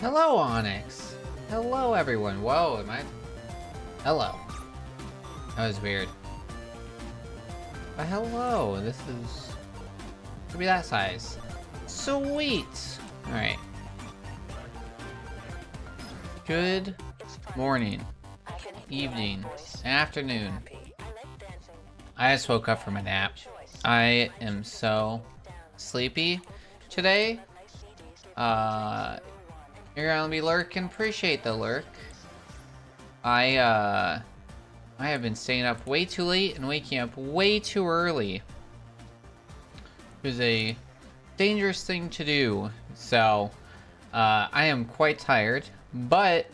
Hello, Onyx. Hello, everyone. Whoa, am I? Hello. That was weird. But hello, this is... Could be that size. Sweet! Alright. Good morning, evening, afternoon. I just woke up from a nap. I am so sleepy today. You're gonna be lurking. Appreciate the lurk. I have been staying up way too late and waking up way too early. It was a dangerous thing to do. So, I am quite tired, but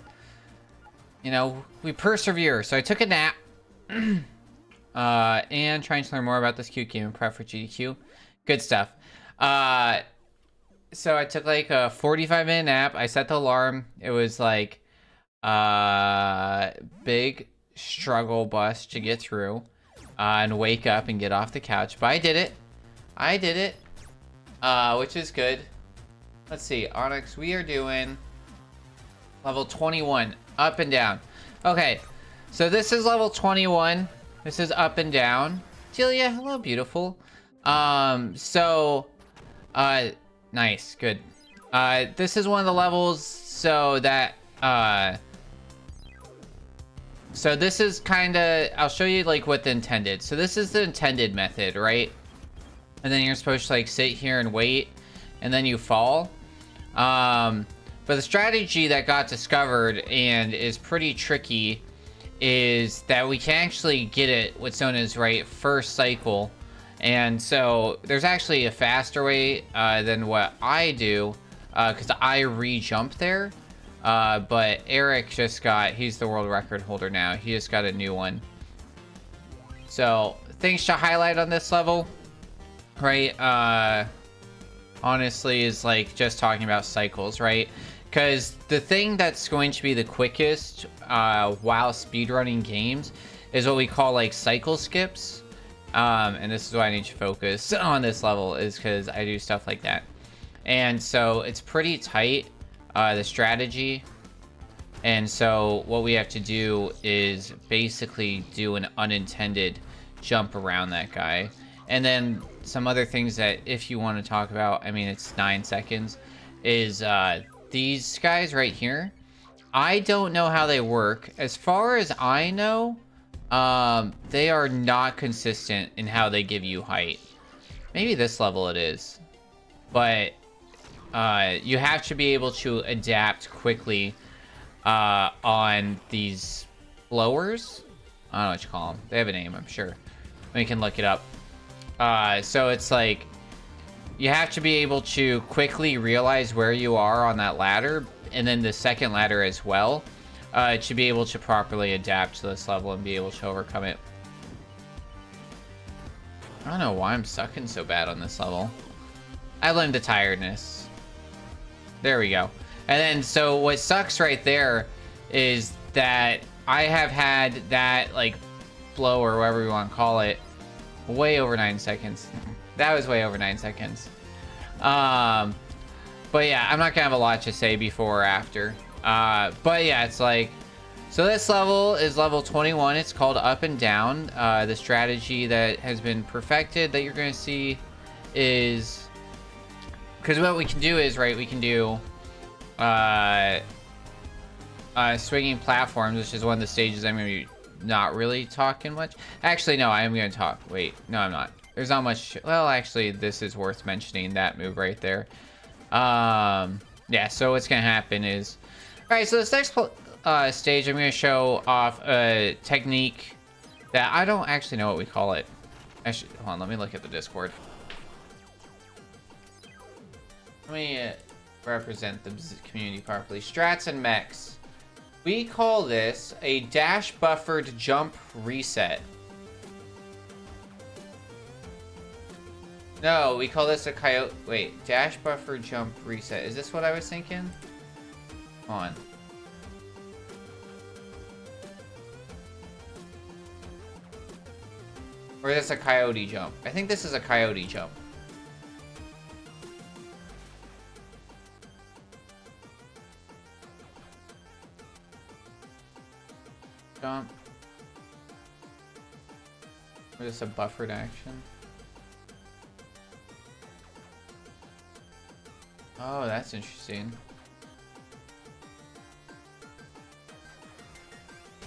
you know, we persevere. So I took a nap, and trying to learn more about this cute game and prep for GDQ. Good stuff. So I took like a 45-minute nap. I set the alarm. It was like big struggle bus to get through and wake up and get off the couch. But I did it. Which is good. Let's see, Onyx, we are doing level 21, up and down. Okay, so this is level 21. This is up and down. Celia, hello, beautiful. Nice, good. This is one of the levels so that, so this is kind of, I'll show you like what the intended. So this is the intended method, right? And then you're supposed to like sit here and wait, and then you fall. But the strategy that got discovered and is pretty tricky is that we can actually get it what's known as first cycle. And so there's actually a faster way than what I do, because I re-jump there. But Eric just got, he's the world record holder now. He just got a new one. So things to highlight on this level, right? Honestly, is like just talking about cycles, right? Because the thing that's going to be the quickest while speedrunning games is what we call like cycle skips. And this is why I need to focus on this level, is because I do stuff like that. And so it's pretty tight, the strategy. And so what we have to do is basically do an unintended jump around that guy. And then some other things that if you want to talk about, I mean, it's 9 seconds, is these guys right here. I don't know how they work. As far as I know, they are not consistent in how they give you height. Maybe this level it is, but you have to be able to adapt quickly on these blowers. I don't know what you call them. They have a name, I'm sure. We can look it up. So it's like you have to be able to quickly realize where you are on that ladder, and then the second ladder as well. To be able to properly adapt to this level and be able to overcome it. I don't know why I'm sucking so bad on this level. I learned the tiredness. There we go. And then, so what sucks right there is that I have had that, like, blow or whatever you want to call it, way over 9 seconds. That was way over 9 seconds. But yeah, I'm not gonna have a lot to say before or after. But yeah, it's like, so this level is level 21. It's called Up and Down. The strategy that has been perfected that you're going to see is, because what we can do is, right, we can do swinging platforms, which is one of the stages I'm going to be not really talking much. Actually, no, I am going to talk. Wait, no, I'm not. There's not much. Well, actually, this is worth mentioning, that move right there. Yeah, so what's going to happen is, all right, so this next stage, I'm going to show off a technique that I don't actually know what we call it. Actually, hold on, let me look at the Discord. Let me represent the community properly. Strats and mechs. We call this a dash buffered jump reset. No, we call this a coyote. Wait, dash buffer jump reset. Is this what I was thinking? Hold on. Or is this a coyote jump? I think this is a coyote jump. jump. Or just a buffered action. Oh, that's interesting.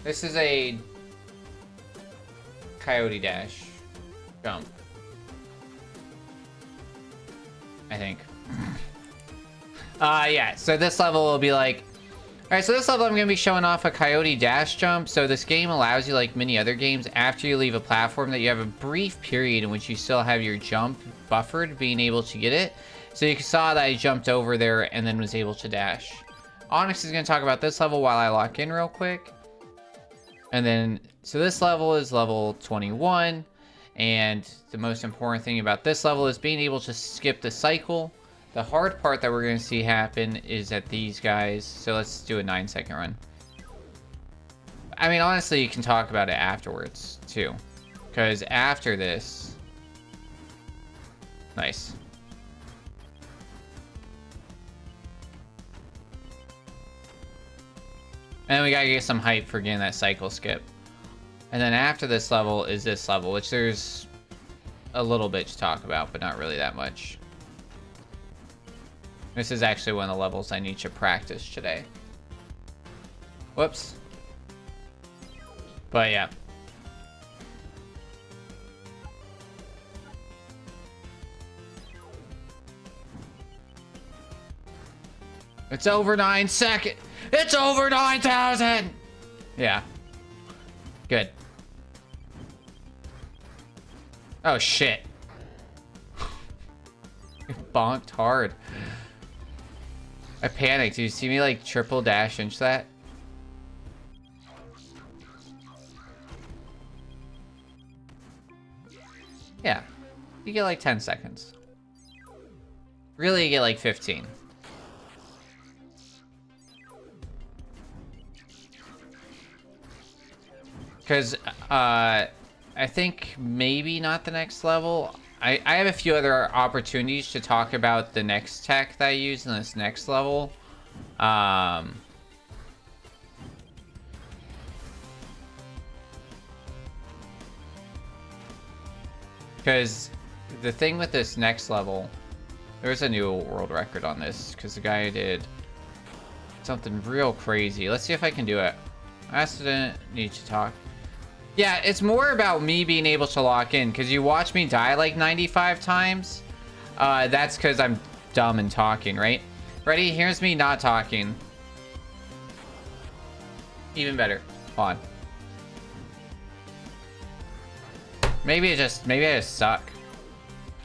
This is a coyote dash jump, I think. Yeah, so this level will be like... Alright, so this level I'm going to be showing off a coyote dash jump. So this game allows you, like many other games, after you leave a platform, that you have a brief period in which you still have your jump buffered, being able to get it. So you saw that I jumped over there and then was able to dash. Onyx is going to talk about this level while I lock in real quick. And then, so this level is level 21. And the most important thing about this level is being able to skip the cycle. The hard part that we're going to see happen is that these guys... So let's do a 9-second run. I mean, honestly, you can talk about it afterwards, too. Because after this... Nice. And then we gotta get some hype for getting that cycle skip. And then after this level is this level, which there's a little bit to talk about, but not really that much. This is actually one of the levels I need to practice today. Whoops. But yeah. It's over 9 seconds. It's over 9,000. Yeah. Good. Oh shit. Bonked hard. I panicked. Do you see me like triple dash into that? Yeah. You get like 10 seconds. Really, you get like 15. Because, I think maybe not the next level. I have a few other opportunities to talk about the next tech that I use in this next level. Because the thing with this next level, there's a new world record on this, because the guy did something real crazy. Let's see if I can do it. I also didn't need to talk. Yeah, it's more about me being able to lock in, because you watch me die like 95 times. That's because I'm dumb and talking, right? Ready? Here's me not talking. Even better. Hold on. Maybe I just suck.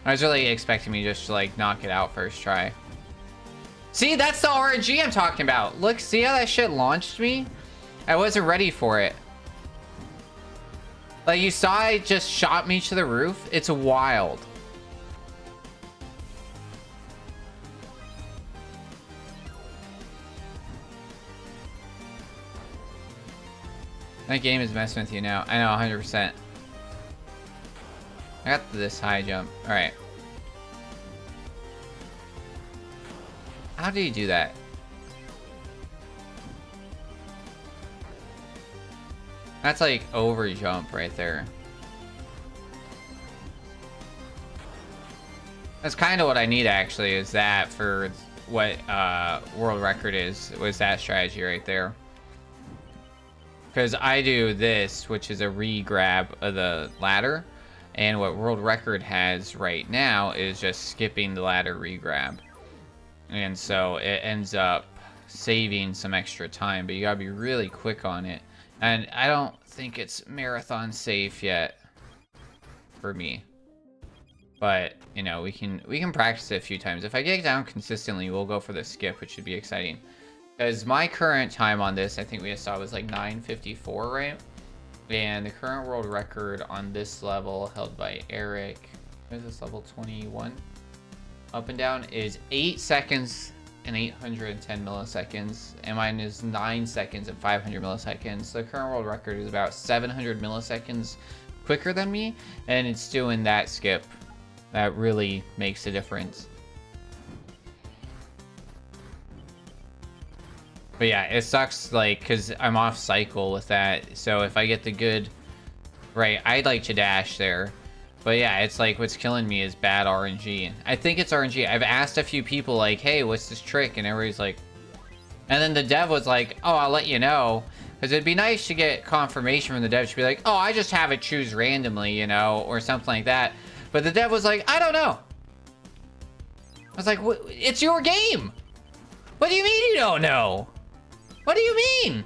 I was really expecting me just to like knock it out first try. See, that's the RNG I'm talking about. Look, see how that shit launched me? I wasn't ready for it. Like, you saw it just shot me to the roof? It's wild. That game is messing with you now. I know, 100%. I got this high jump. Alright. How do you do that? That's like over jump right there. That's kind of what I need actually, is that for what world record is, was that strategy right there. Because I do this, which is a re-grab of the ladder, and what world record has right now is just skipping the ladder re-grab. And so it ends up saving some extra time, but you gotta be really quick on it. And I don't think it's marathon safe yet for me. But, you know, we can practice it a few times. If I get down consistently, we'll go for the skip, which should be exciting. Because my current time on this, I think we saw was like 9:54, right? And the current world record on this level, held by Eric, what is this, level 21? Up and down, is 8 seconds and 810 milliseconds, and mine is 9 seconds and 500 milliseconds. The current world record is about 700 milliseconds quicker than me, and it's doing that skip. That really makes a difference. But yeah, it sucks, like, because I'm off cycle with that. So if I get the good... Right, I'd like to dash there. But yeah, it's like what's killing me is bad RNG. I think it's RNG. I've asked a few people, like, hey, what's this trick? And everybody's like... And then the dev was like, oh, I'll let you know. Because it'd be nice to get confirmation from the dev. To be like, oh, I just have it choose randomly, you know, or something like that. But the dev was like, I don't know. I was like, it's your game. What do you mean you don't know? What do you mean?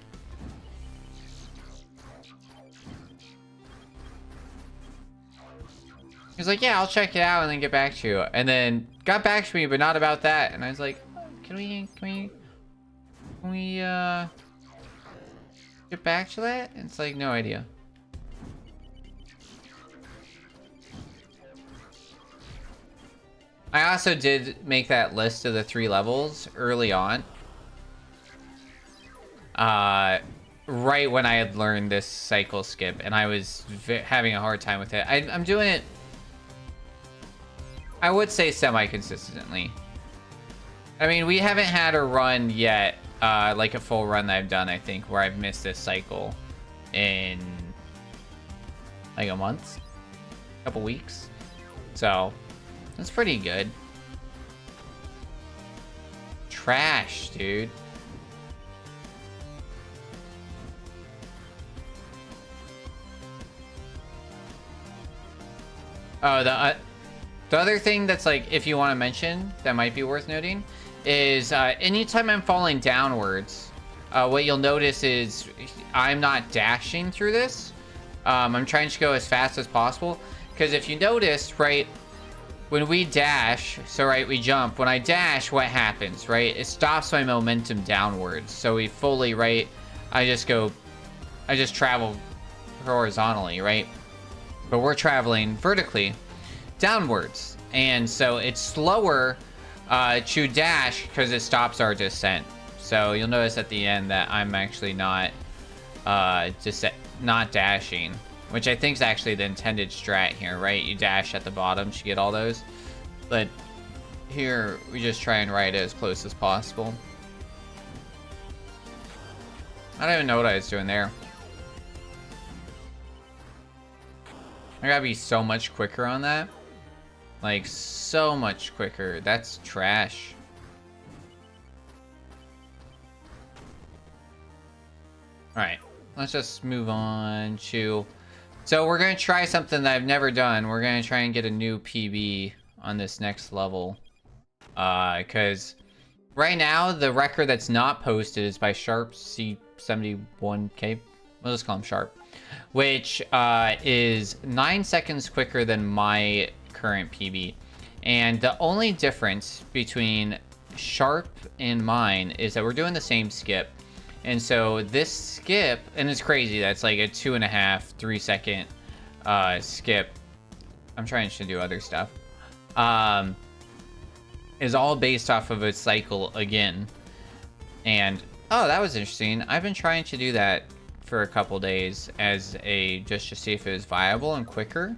He's like, yeah, I'll check it out and then get back to you. And then got back to me, but not about that. And I was like, can we get back to that? And it's like, no idea. I also did make that list of the 3 levels early on. Right when I had learned this cycle skip, and I was having a hard time with it. I'm doing it, I would say, semi-consistently. I mean, we haven't had a run yet, like a full run that I've done, I think, where I've missed this cycle in like a month, a couple weeks. So that's pretty good. Trash, dude. Oh, the other thing that's, like, if you want to mention, that might be worth noting, is anytime I'm falling downwards, what you'll notice is I'm not dashing through this. I'm trying to go as fast as possible. Because if you notice, right, when we dash, so, right, we jump. When I dash, what happens, right? It stops my momentum downwards. So we fully, right, I just travel horizontally, right? But we're traveling vertically downwards. And so it's slower to dash because it stops our descent. So you'll notice at the end that I'm actually not dashing, which I think is actually the intended strat here, right? You dash at the bottom to get all those. But here we just try and ride it as close as possible. I don't even know what I was doing there. I gotta be so much quicker on that. Like, so much quicker. That's trash. Alright, let's just move on to... So we're gonna try something that I've never done. We're gonna try and get a new PB on this next level. Because right now, the record that's not posted is by Sharp C71K. We'll just call him Sharp. Which is 9 seconds quicker than my current PB. And the only difference between Sharp and mine is that we're doing the same skip. And so this skip, and it's crazy, that's like a 2.5, 3 second skip. I'm trying to do other stuff. Is all based off of a cycle again. And, oh, that was interesting. I've been trying to do that for a couple days as just to see if it was viable and quicker.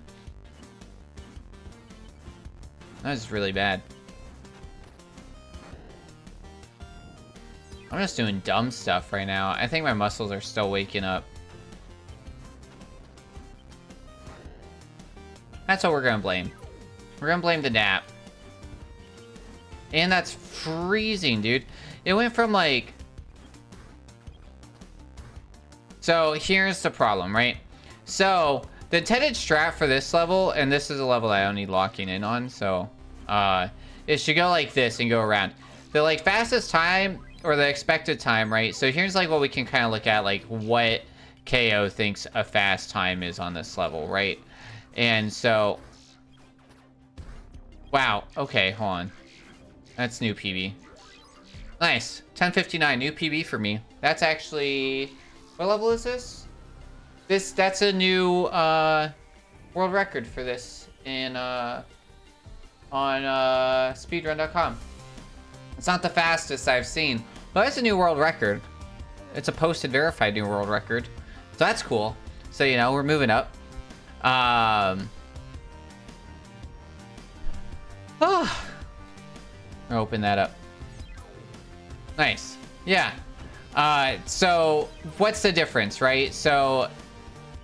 That was really bad. I'm just doing dumb stuff right now. I think my muscles are still waking up. That's what we're gonna blame. We're gonna blame the nap. And that's freezing, dude. It went from like... So here's the problem, right? So the intended strat for this level, and this is a level I don't need locking in on, so is to go like this and go around. The like fastest time, or the expected time, right? So here's like what we can kind of look at, like what KO thinks a fast time is on this level, right? And so, wow, okay, hold on. That's new PB. Nice, 10:59, new PB for me. That's actually... What level is this? That's a new world record for this in on speedrun.com. It's not the fastest I've seen, but it's a new world record. It's a posted verified new world record. So that's cool. So, you know, we're moving up. Oh, open that up. Nice. Yeah. So what's the difference, right? So,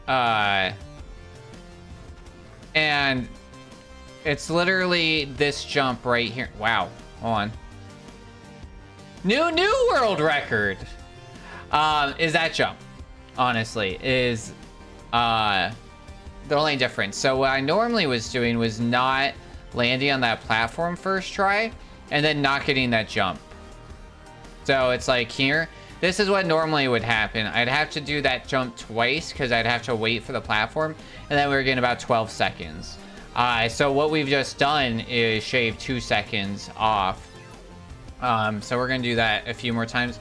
and it's literally this jump right here. Wow. Hold on. New world record. Is that jump, honestly, is the only difference. So what I normally was doing was not landing on that platform first try and then not getting that jump. So it's like here, this is what normally would happen. I'd have to do that jump twice because I'd have to wait for the platform, and then we were getting about 12 seconds. So what we've just done is shave 2 seconds off. So we're gonna do that a few more times.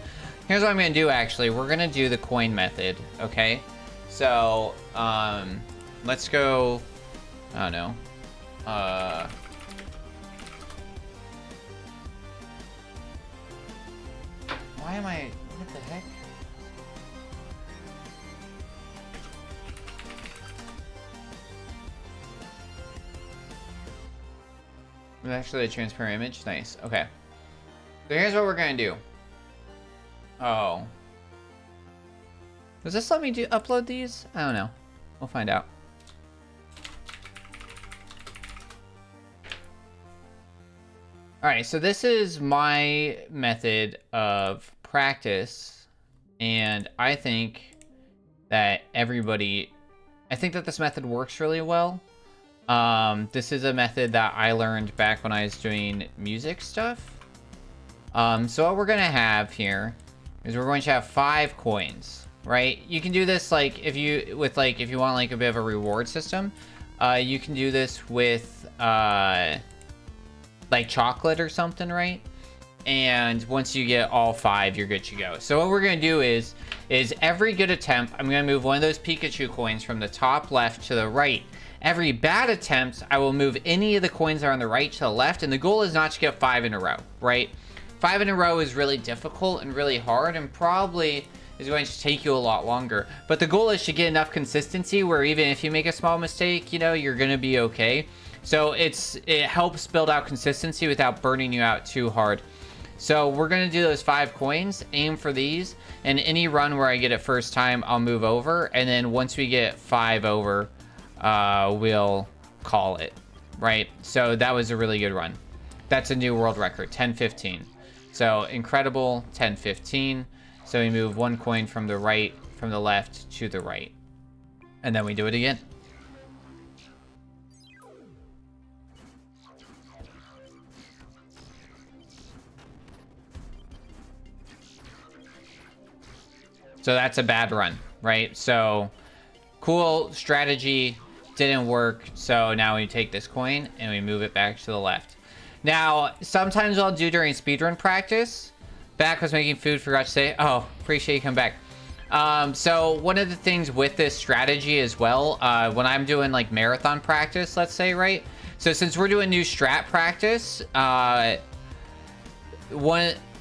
Here's what I'm gonna do, actually. We're gonna do the coin method, okay? So, let's go, I don't know. Why am I, what the heck? Actually, a transparent image, nice, okay. So here's what we're gonna do. Oh. Does this let me upload these? I don't know. We'll find out. Alright, so this is my method of practice, and I think that this method works really well. This is a method that I learned back when I was doing music stuff. So what we're gonna have here is we're going to have 5 coins, right? You can do this like if you want like a bit of a reward system. You can do this with like chocolate or something, right? And once you get all 5, you're good to go. So what we're gonna do is every good attempt, I'm gonna move one of those Pikachu coins from the top left to the right. Every bad attempt, I will move any of the coins that are on the right to the left, and the goal is not to get 5 in a row, right? 5 in a row is really difficult and really hard, and probably is going to take you a lot longer. But the goal is to get enough consistency where even if you make a small mistake, you know, you're gonna be okay. So it helps build out consistency without burning you out too hard. So we're gonna do those 5 coins, aim for these, and any run where I get it first time, I'll move over, and then once we get 5 over, we'll call it, right? So that was a really good run. That's a new world record, 10-15. So incredible, 10-15. So we move 1 coin from the left to the right, and then we do it again. So that's a bad run, right? So cool strategy, didn't work. So now we take this coin and we move it back to the left. Now, sometimes I'll do during speedrun practice. Back was making food, forgot to say, oh, appreciate you coming back. So one of the things with this strategy as well, when I'm doing like marathon practice, let's say, right? So since we're doing new strat practice, we're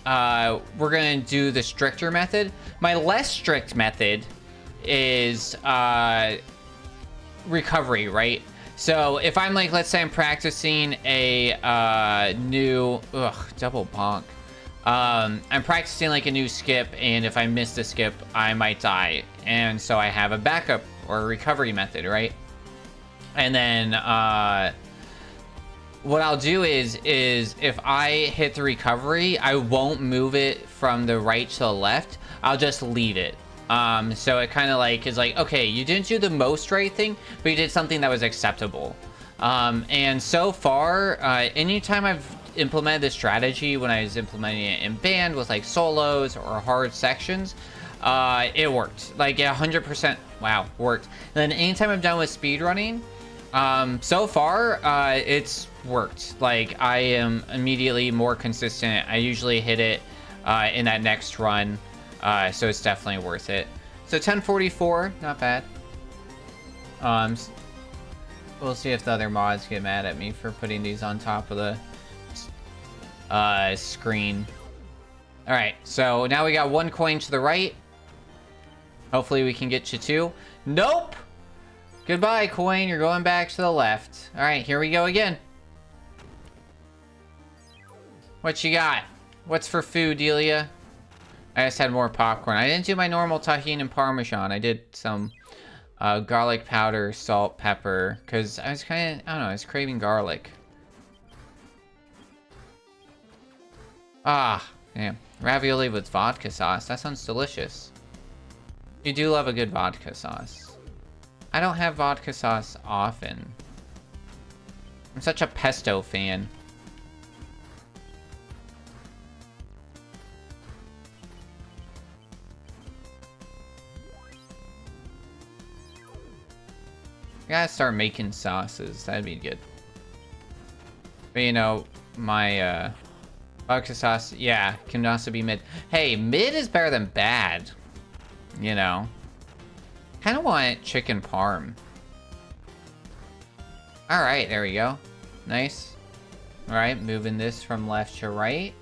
gonna do the stricter method. My less strict method is recovery, right? So if I'm like, let's say I'm practicing a new double bonk. I'm practicing like a new skip, and if I miss the skip, I might die, and so I have a backup or a recovery method, right? And then what I'll do is if I hit the recovery, I won't move it from the right to the left. I'll just leave it. So it kind of like is like, okay, you didn't do the most right thing, but you did something that was acceptable. And so far, anytime I've implemented this strategy, when I was implementing it in band with like solos or hard sections, it worked. Like 100%, wow, worked. And then anytime I've done with speedrunning, so far, it's worked. Like I am immediately more consistent. I usually hit it in that next run. So it's definitely worth it. So 1044, not bad. We'll see if the other mods get mad at me for putting these on top of the screen. All right, so now we got 1 coin to the right. Hopefully we can get you 2. Nope. Goodbye, coin. You're going back to the left. All right, here we go again. What you got? What's for food, Delia? I just had more popcorn. I didn't do my normal tahini and parmesan. I did some garlic powder, salt, pepper, because I was kind of, I don't know, I was craving garlic. Ah, damn. Ravioli with vodka sauce. That sounds delicious. You do love a good vodka sauce. I don't have vodka sauce often. I'm such a pesto fan. I gotta start making sauces. That'd be good. But you know, my vodka sauce, yeah, can also be mid. Hey, mid is better than bad. You know. Kinda want chicken parm. Alright, there we go. Nice. Alright, moving this from left to right.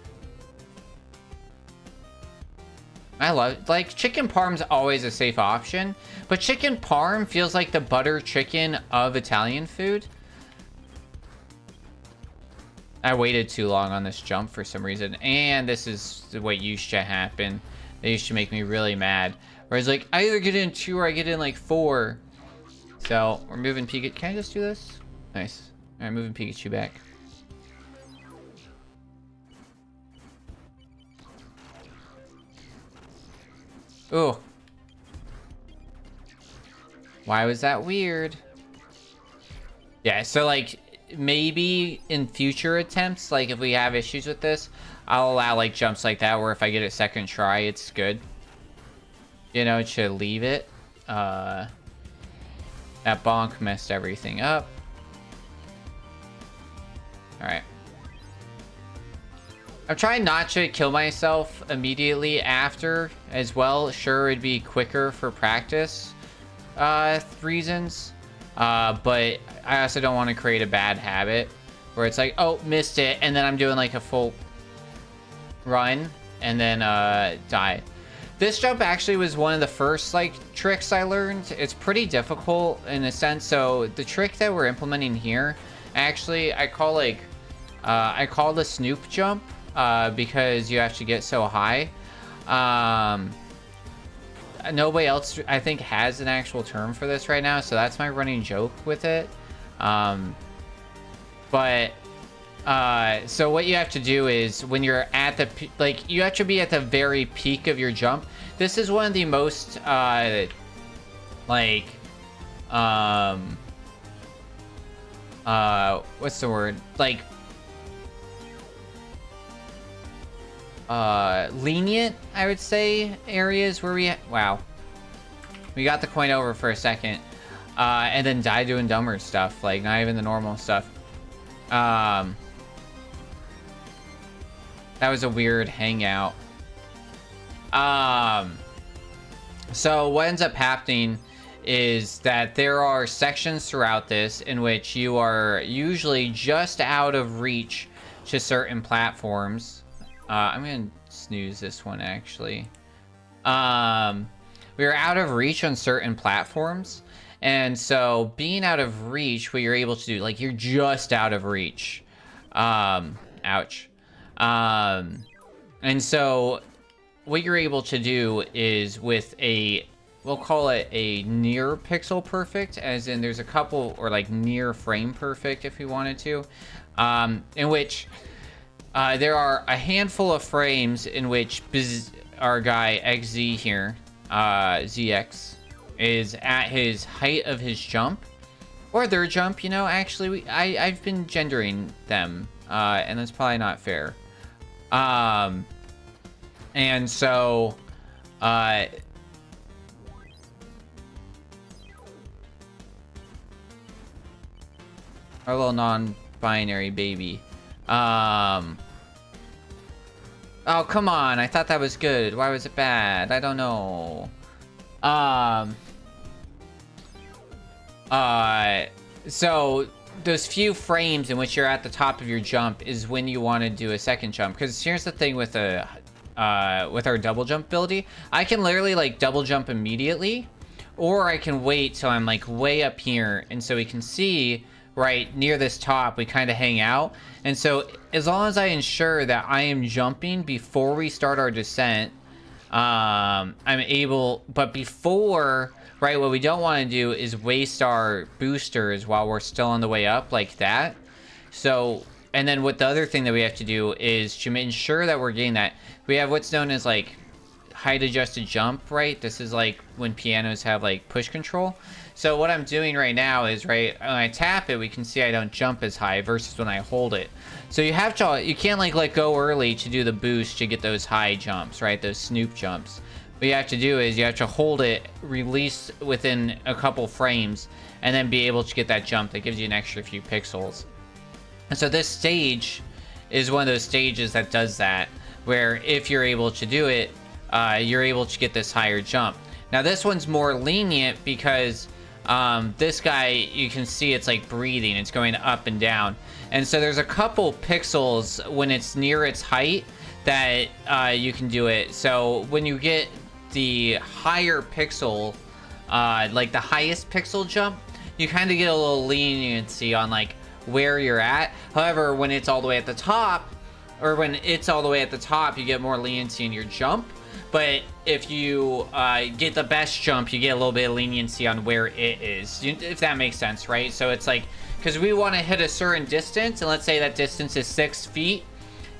I love, like, chicken parm's always a safe option, but chicken parm feels like the butter chicken of Italian food. I waited too long on this jump for some reason, and this is what used to happen. They used to make me really mad. Where it's like, I either get in 2 or I get in like 4. So, we're moving Pikachu. Can I just do this? Nice. Alright, moving Pikachu back. Ooh. Why was that weird? Yeah, so like, maybe in future attempts, like if we have issues with this, I'll allow like jumps like that where if I get a second try, it's good. You know, it should leave it. That bonk messed everything up. Alright. I'm trying not to kill myself immediately after as well. Sure, it'd be quicker for practice reasons. But I also don't want to create a bad habit where it's like, oh, missed it, and then I'm doing like a full run and then die. This jump actually was one of the first like tricks I learned. It's pretty difficult in a sense. So the trick that we're implementing here, actually, I call the Snoop jump because you have to get so high. Nobody else, I think, has an actual term for this right now, so that's my running joke with it. So what you have to do is when you're at the like, you have to be at the very peak of your jump. This is one of the most what's the word, like lenient, I would say, areas where we got the coin over for a second and then die doing dumber stuff, like not even the normal stuff. That was a weird hangout. So what ends up happening is that there are sections throughout this in which you are usually just out of reach to certain platforms. I'm gonna snooze this one actually. We are out of reach on certain platforms, and so being out of reach, what you're able to do, like, you're just out of reach. Ouch. And so what you're able to do is with a, we'll call it a near pixel perfect, as in there's a couple, or like near frame perfect if we wanted to, in which there are a handful of frames in which our guy XZ here, ZX, is at his height of his jump, or their jump. You know, actually, I've been gendering them, and that's probably not fair. And so, our little non-binary baby. Oh, come on. I thought that was good. Why was it bad? I don't know. So those few frames in which you're at the top of your jump is when you want to do a second jump. Because here's the thing with our double jump ability. I can literally like double jump immediately, or I can wait till I'm like way up here, and so we can see right near this top, we kind of hang out. And so as long as I ensure that I am jumping before we start our descent, I'm able, but before, right, what we don't want to do is waste our boosters while we're still on the way up like that. So, and then what the other thing that we have to do is to ensure that we're getting that, we have what's known as like height adjusted jump, right? This is like when pianos have like push control. So what I'm doing right now is, right, when I tap it, we can see I don't jump as high versus when I hold it. So you have to, you can't like let go early to do the boost to get those high jumps, right? Those snoop jumps. What you have to do is you have to hold it, release within a couple frames, and then be able to get that jump that gives you an extra few pixels. And so this stage is one of those stages that does that, where if you're able to do it, you're able to get this higher jump. Now this one's more lenient because this guy, you can see it's like breathing, it's going up and down. And so there's a couple pixels when it's near its height that you can do it. So when you get the higher pixel, like the highest pixel jump, you kind of get a little leniency on like where you're at. However, when it's all the way at the top, or when it's all the way at the top, you get more leniency in your jump. But if you get the best jump, you get a little bit of leniency on where it is, if that makes sense, right? So it's like, because we want to hit a certain distance, and let's say that distance is 6 feet,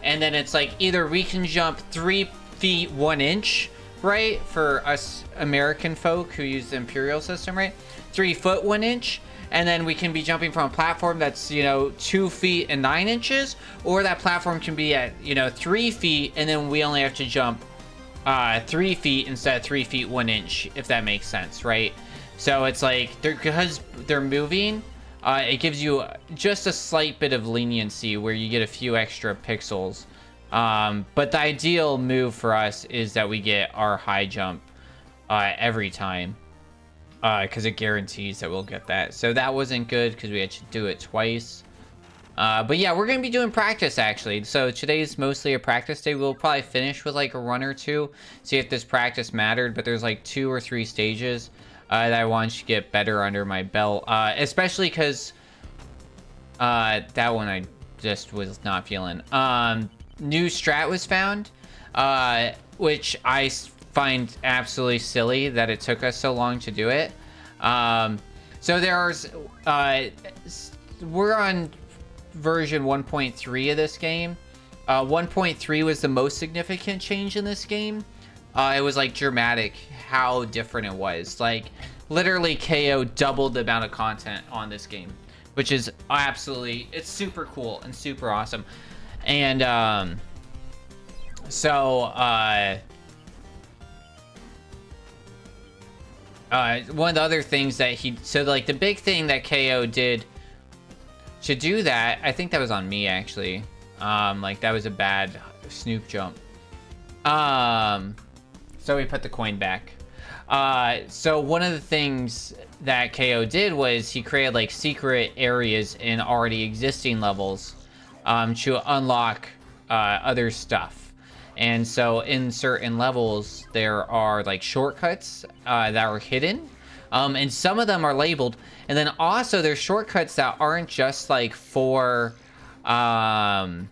and then it's like either we can jump 3 feet 1 inch, right? For us American folk who use the imperial system, right? 3 foot 1 inch. And then we can be jumping from a platform that's, 2 feet and 9 inches, or that platform can be at, 3 feet, and then we only have to jump 3 feet instead of 3 feet 1 inch, if that makes sense, right? So it's like, because they're moving, it gives you just a slight bit of leniency where you get a few extra pixels. But the ideal move for us is that we get our high jump every time, because it guarantees that we'll get that. So that wasn't good because we had to do it twice. But yeah, we're going to be doing practice actually. So today's mostly a practice day. We'll probably finish with like a run or two, see if this practice mattered. But there's like 2 or 3 stages that I want to get better under my belt. Especially because that one I just was not feeling. New strat was found, which I find absolutely silly that it took us so long to do it. So there's, we're on version 1.3 of this game. 1.3 was the most significant change in this game. It was like dramatic how different it was. Like literally KO doubled the amount of content on this game, which is absolutely, it's super cool and super awesome. And one of the other things that like the big thing that KO did to do that, I think that was on me actually. Like that was a bad snoop jump. So we put the coin back. So one of the things that KO did was he created like secret areas in already existing levels to unlock other stuff. And so in certain levels, there are like shortcuts that are hidden. And some of them are labeled. And then also there's shortcuts that aren't just like for sorry,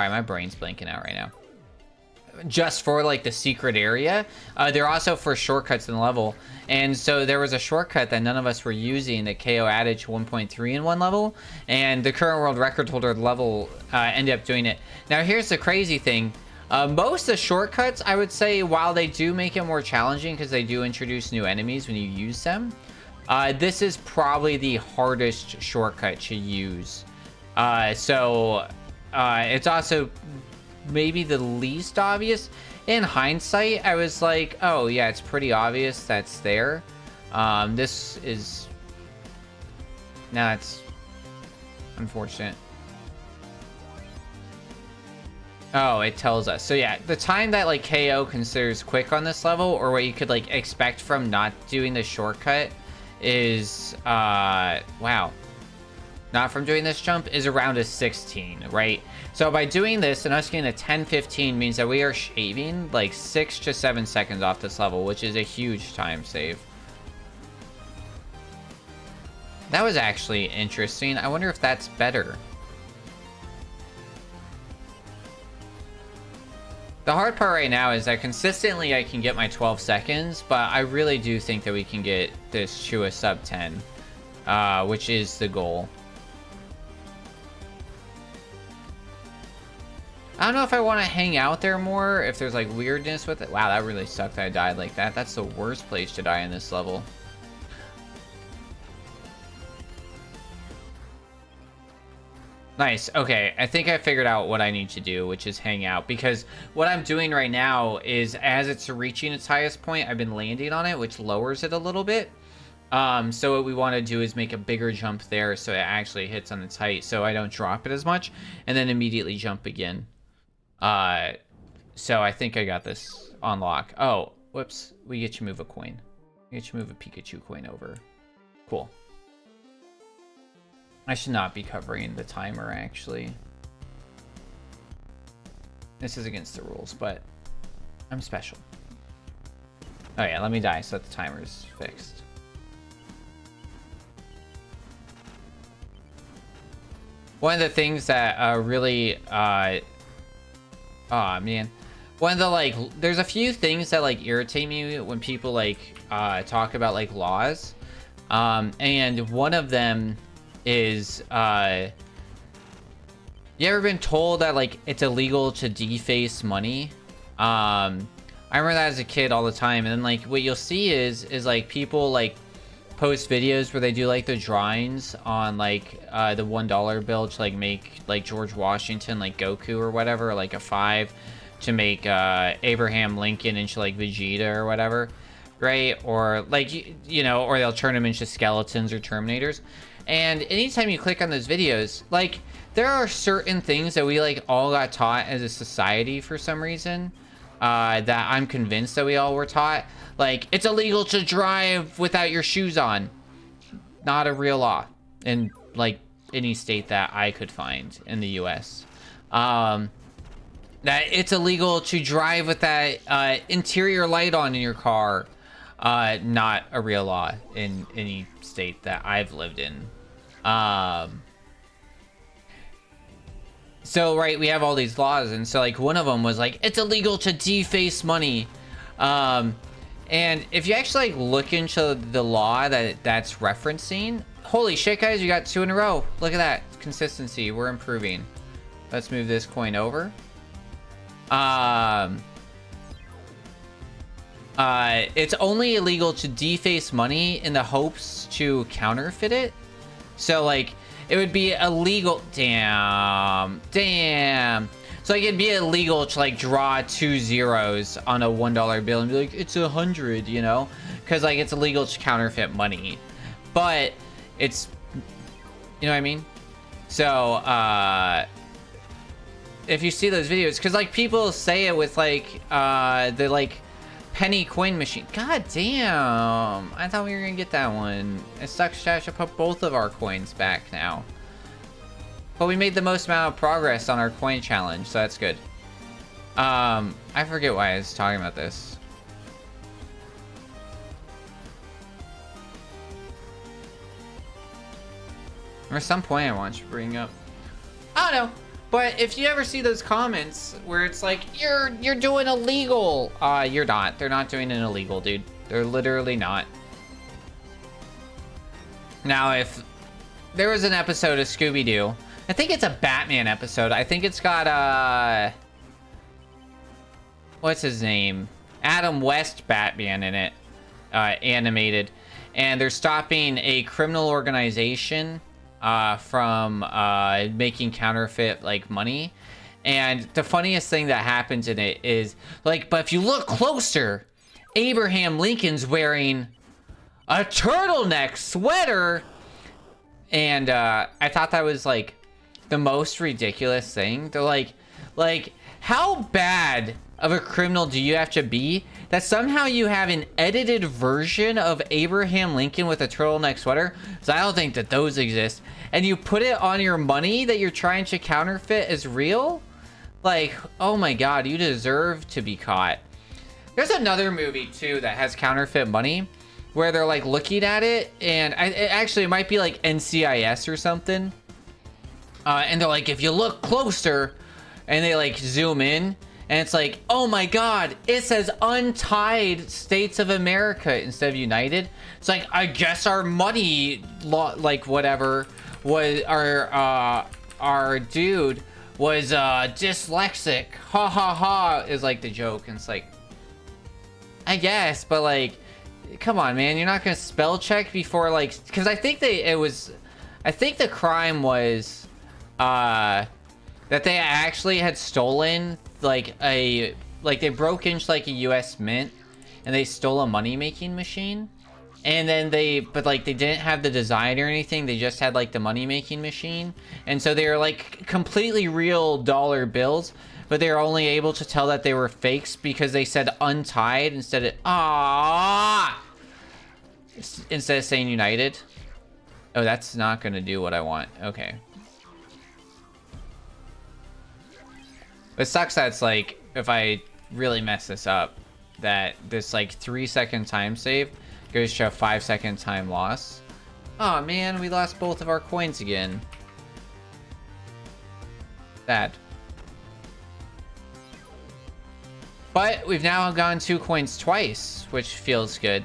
my brain's blanking out right now. Just for like the secret area. They're also for shortcuts in the level. And so there was a shortcut that none of us were using that KO added to 1.3 in one level. And the current world record holder level ended up doing it. Now here's the crazy thing. Most of the shortcuts, I would say, while they do make it more challenging because they do introduce new enemies when you use them, this is probably the hardest shortcut to use. It's also maybe the least obvious. In hindsight, I was like, oh yeah, it's pretty obvious that's there. This is... Now it's unfortunate. Oh, it tells us. So yeah, the time that like KO considers quick on this level, or what you could like expect from not doing the shortcut, is wow, not from doing this jump, is around a 16, right? So by doing this and us getting a 10-15 means that we are shaving like 6 to 7 seconds off this level, which is a huge time save. That was actually interesting. I wonder if that's better. The hard part right now is that consistently I can get my 12 seconds, but I really do think that we can get this to a sub 10, which is the goal. I don't know if I want to hang out there more, if there's like weirdness with it. Wow, that really sucked that I died like that. That's the worst place to die in this level. Nice. Okay, I think I figured out what I need to do, which is hang out. Because what I'm doing right now is, as it's reaching its highest point, I've been landing on it, which lowers it a little bit. So what we want to do is make a bigger jump there so it actually hits on its height, so I don't drop it as much, and then immediately jump again. So I think I got this on lock. Oh, whoops. We get you move a coin. We get you move a Pikachu coin over. Cool. I should not be covering the timer, actually. This is against the rules, but I'm special. Oh yeah, let me die so that the timer's fixed. One of the things that really... oh man. One of the, like... There's a few things that, like, irritate me when people, like, talk about, like, laws. And one of them... is you ever been told that like it's illegal to deface money? I remember that as a kid all the time, and then like what you'll see is like people like post videos where they do like the drawings on like the $1 bill to like make like George Washington like Goku or whatever, or, like a 5 to make Abraham Lincoln into like Vegeta or whatever, right? Or like you know, or they'll turn them into skeletons or Terminators. And anytime you click on those videos, like, there are certain things that we, like, all got taught as a society for some reason, that I'm convinced that we all were taught. Like, it's illegal to drive without your shoes on. Not a real law in, like, any state that I could find in the U.S. That it's illegal to drive with that interior light on in your car. Not a real law in any state that I've lived in. So, right, we have all these laws, and so, like, one of them was, like, it's illegal to deface money. And if you actually, like, look into the law that's referencing, holy shit, guys, you got 2 in a row. Look at that. Consistency. We're improving. Let's move this coin over. It's only illegal to deface money in the hopes to counterfeit it. So, like, it would be illegal. Damn. So, like, it'd be illegal to, like, draw 2 zeros on a $1 bill and be like, it's 100, you know? Because, like, it's illegal to counterfeit money. But it's, you know what I mean? So, if you see those videos, because, like, people say it with, like, the, like, penny coin machine. God damn. I thought we were gonna get that one. It sucks to have to put both of our coins back now. But we made the most amount of progress on our coin challenge, so that's good. I forget why I was talking about this. There's some point I want you to bring up. I don't know. But if you ever see those comments where it's like, you're doing illegal. You're not. They're not doing an illegal, dude. They're literally not. Now, if there was an episode of Scooby-Doo, I think it's a Batman episode. I think it's got, what's his name? Adam West Batman in it, animated. And they're stopping a criminal organization from making counterfeit like money. And the funniest thing that happens in it is like, but if you look closer, Abraham Lincoln's wearing a turtleneck sweater. And I thought that was like the most ridiculous thing. They're like how bad of a criminal do you have to be that somehow you have an edited version of Abraham Lincoln with a turtleneck sweater? Because I don't think that those exist. And you put it on your money that you're trying to counterfeit as real? Like, oh my god, you deserve to be caught. There's another movie, too, that has counterfeit money, where they're, like, looking at it, and it might be, like, NCIS or something. And they're like, if you look closer, and they, like, zoom in, And it's like, oh my god, it says Untied States of America instead of United. It's like, I guess our money law, like whatever, was our dude was dyslexic. Ha ha ha is like the joke. And it's like, I guess, but like, come on, man, you're not gonna spell check before, like, because I think the crime was that they actually had stolen like they broke into like a US Mint and they stole a money making machine, and then they didn't have the design or anything, they just had like the money making machine, and so they were like completely real dollar bills, but they were only able to tell that they were fakes because they said Untied instead of saying United. Oh, that's not gonna do what I want. Okay. It sucks that it's like, if I really mess this up, that this like 3-second time save goes to a 5-second time loss. Oh man, we lost both of our coins again. Sad. But we've now gone 2 coins twice, which feels good.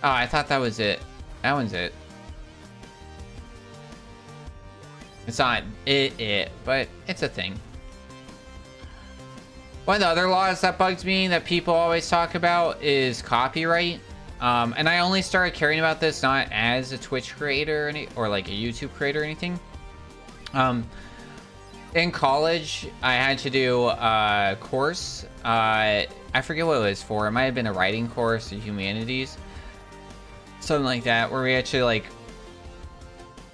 Oh, I thought that was it. That one's it. It's not it, but it's a thing. One of the other laws that bugs me that people always talk about is copyright. And I only started caring about this not as a Twitch creator or like a YouTube creator or anything. In college, I had to do a course. I forget what it was for. It might have been a writing course or humanities. Something like that, where we actually like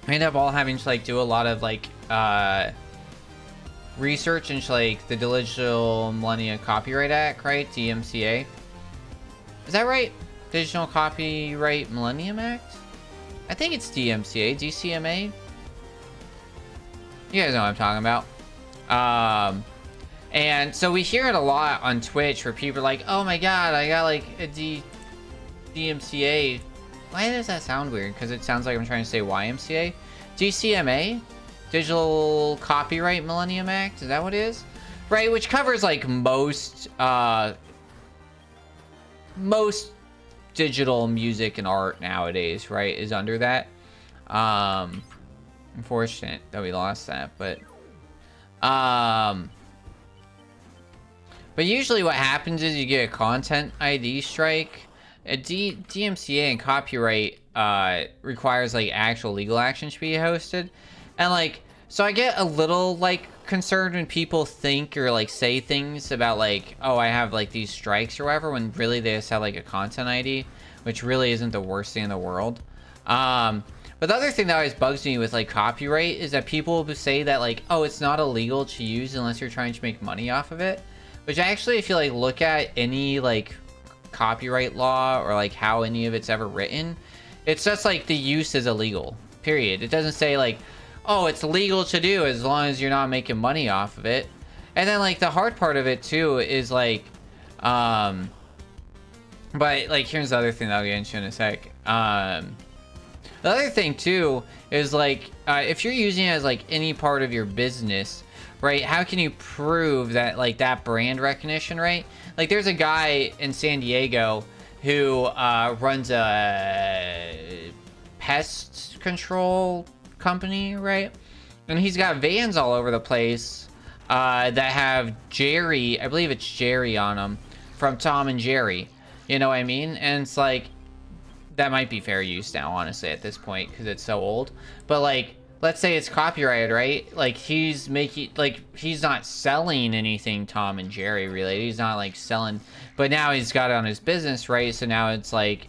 we end up all having to like do a lot of like research into like the Digital Millennium Copyright Act, right? DMCA. Is that right? Digital Copyright Millennium Act? I think it's DMCA, DCMA. You guys know what I'm talking about. And so we hear it a lot on Twitch where people are like, oh my god, I got like a DMCA. Why does that sound weird? Because it sounds like I'm trying to say YMCA. DCMA? Digital Copyright Millennium Act? Is that what it is? Right, which covers like most digital music and art nowadays, right? Is under that. Unfortunate that we lost that, but usually what happens is you get a content ID strike. A DMCA and copyright requires like actual legal action to be hosted, and like, so I get a little like concerned when people think or like say things about like, oh, I have like these strikes or whatever, when really they just have like a content ID, which really isn't the worst thing in the world. But the other thing that always bugs me with like copyright is that people will say that like, oh, it's not illegal to use unless you're trying to make money off of it, which I actually, if you like look at any like copyright law or like how any of it's ever written, it's just like the use is illegal, period. It doesn't say like, oh, it's legal to do as long as you're not making money off of it. And then like the hard part of it too is like but like, here's the other thing that I'll get into in a sec. The other thing too is like, if you're using it as like any part of your business, right, how can you prove that like that brand recognition, right? Like there's a guy in San Diego who runs a pest control company, right? And he's got vans all over the place that have Jerry, I believe it's Jerry on them, from Tom and Jerry. You know what I mean? And it's like, that might be fair use now, honestly, at this point, because it's so old. But like, let's say it's copyrighted, right? Like he's making, like, he's not selling anything Tom and Jerry related. He's not like selling, but now he's got it on his business, right? So now it's like,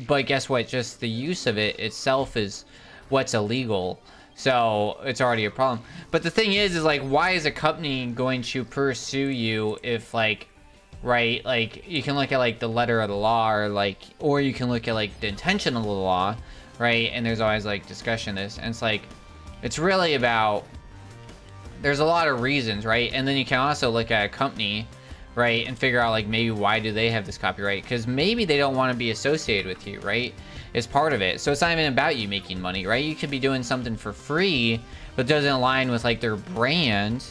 but guess what? Just the use of it itself is what's illegal. So it's already a problem. But the thing is like, why is a company going to pursue you if like, right, like you can look at like the letter of the law, or like, or you can look at like the intention of the law, right? And there's always like discussion of this, and it's like, it's really about, there's a lot of reasons, right? And then you can also look at a company, right? And figure out like maybe why do they have this copyright, because maybe they don't want to be associated with you, right? Is part of it. So it's not even about you making money, right? You could be doing something for free but doesn't align with like their brand,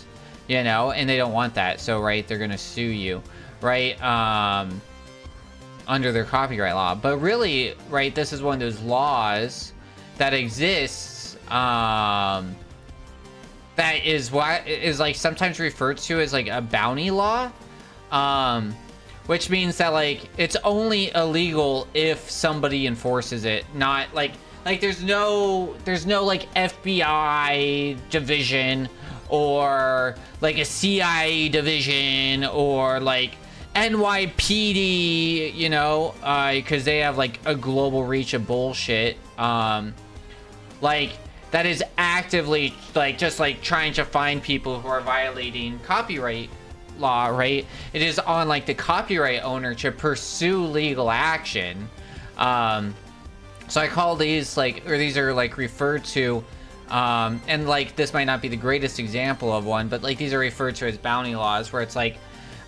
you know, and they don't want that. So right, they're gonna sue you, right? Under their copyright law. But really, right, this is one of those laws that exists, that is what is like sometimes referred to as like a bounty law, which means that like it's only illegal if somebody enforces it, not like there's no like FBI division or like a CIA division or like NYPD, you know, because they have like a global reach of bullshit, like that is actively like just like trying to find people who are violating copyright law, right? It is on like the copyright owner to pursue legal action. So I call these like, or these are like referred to, and like this might not be the greatest example of one, but like these are referred to as bounty laws, where it's like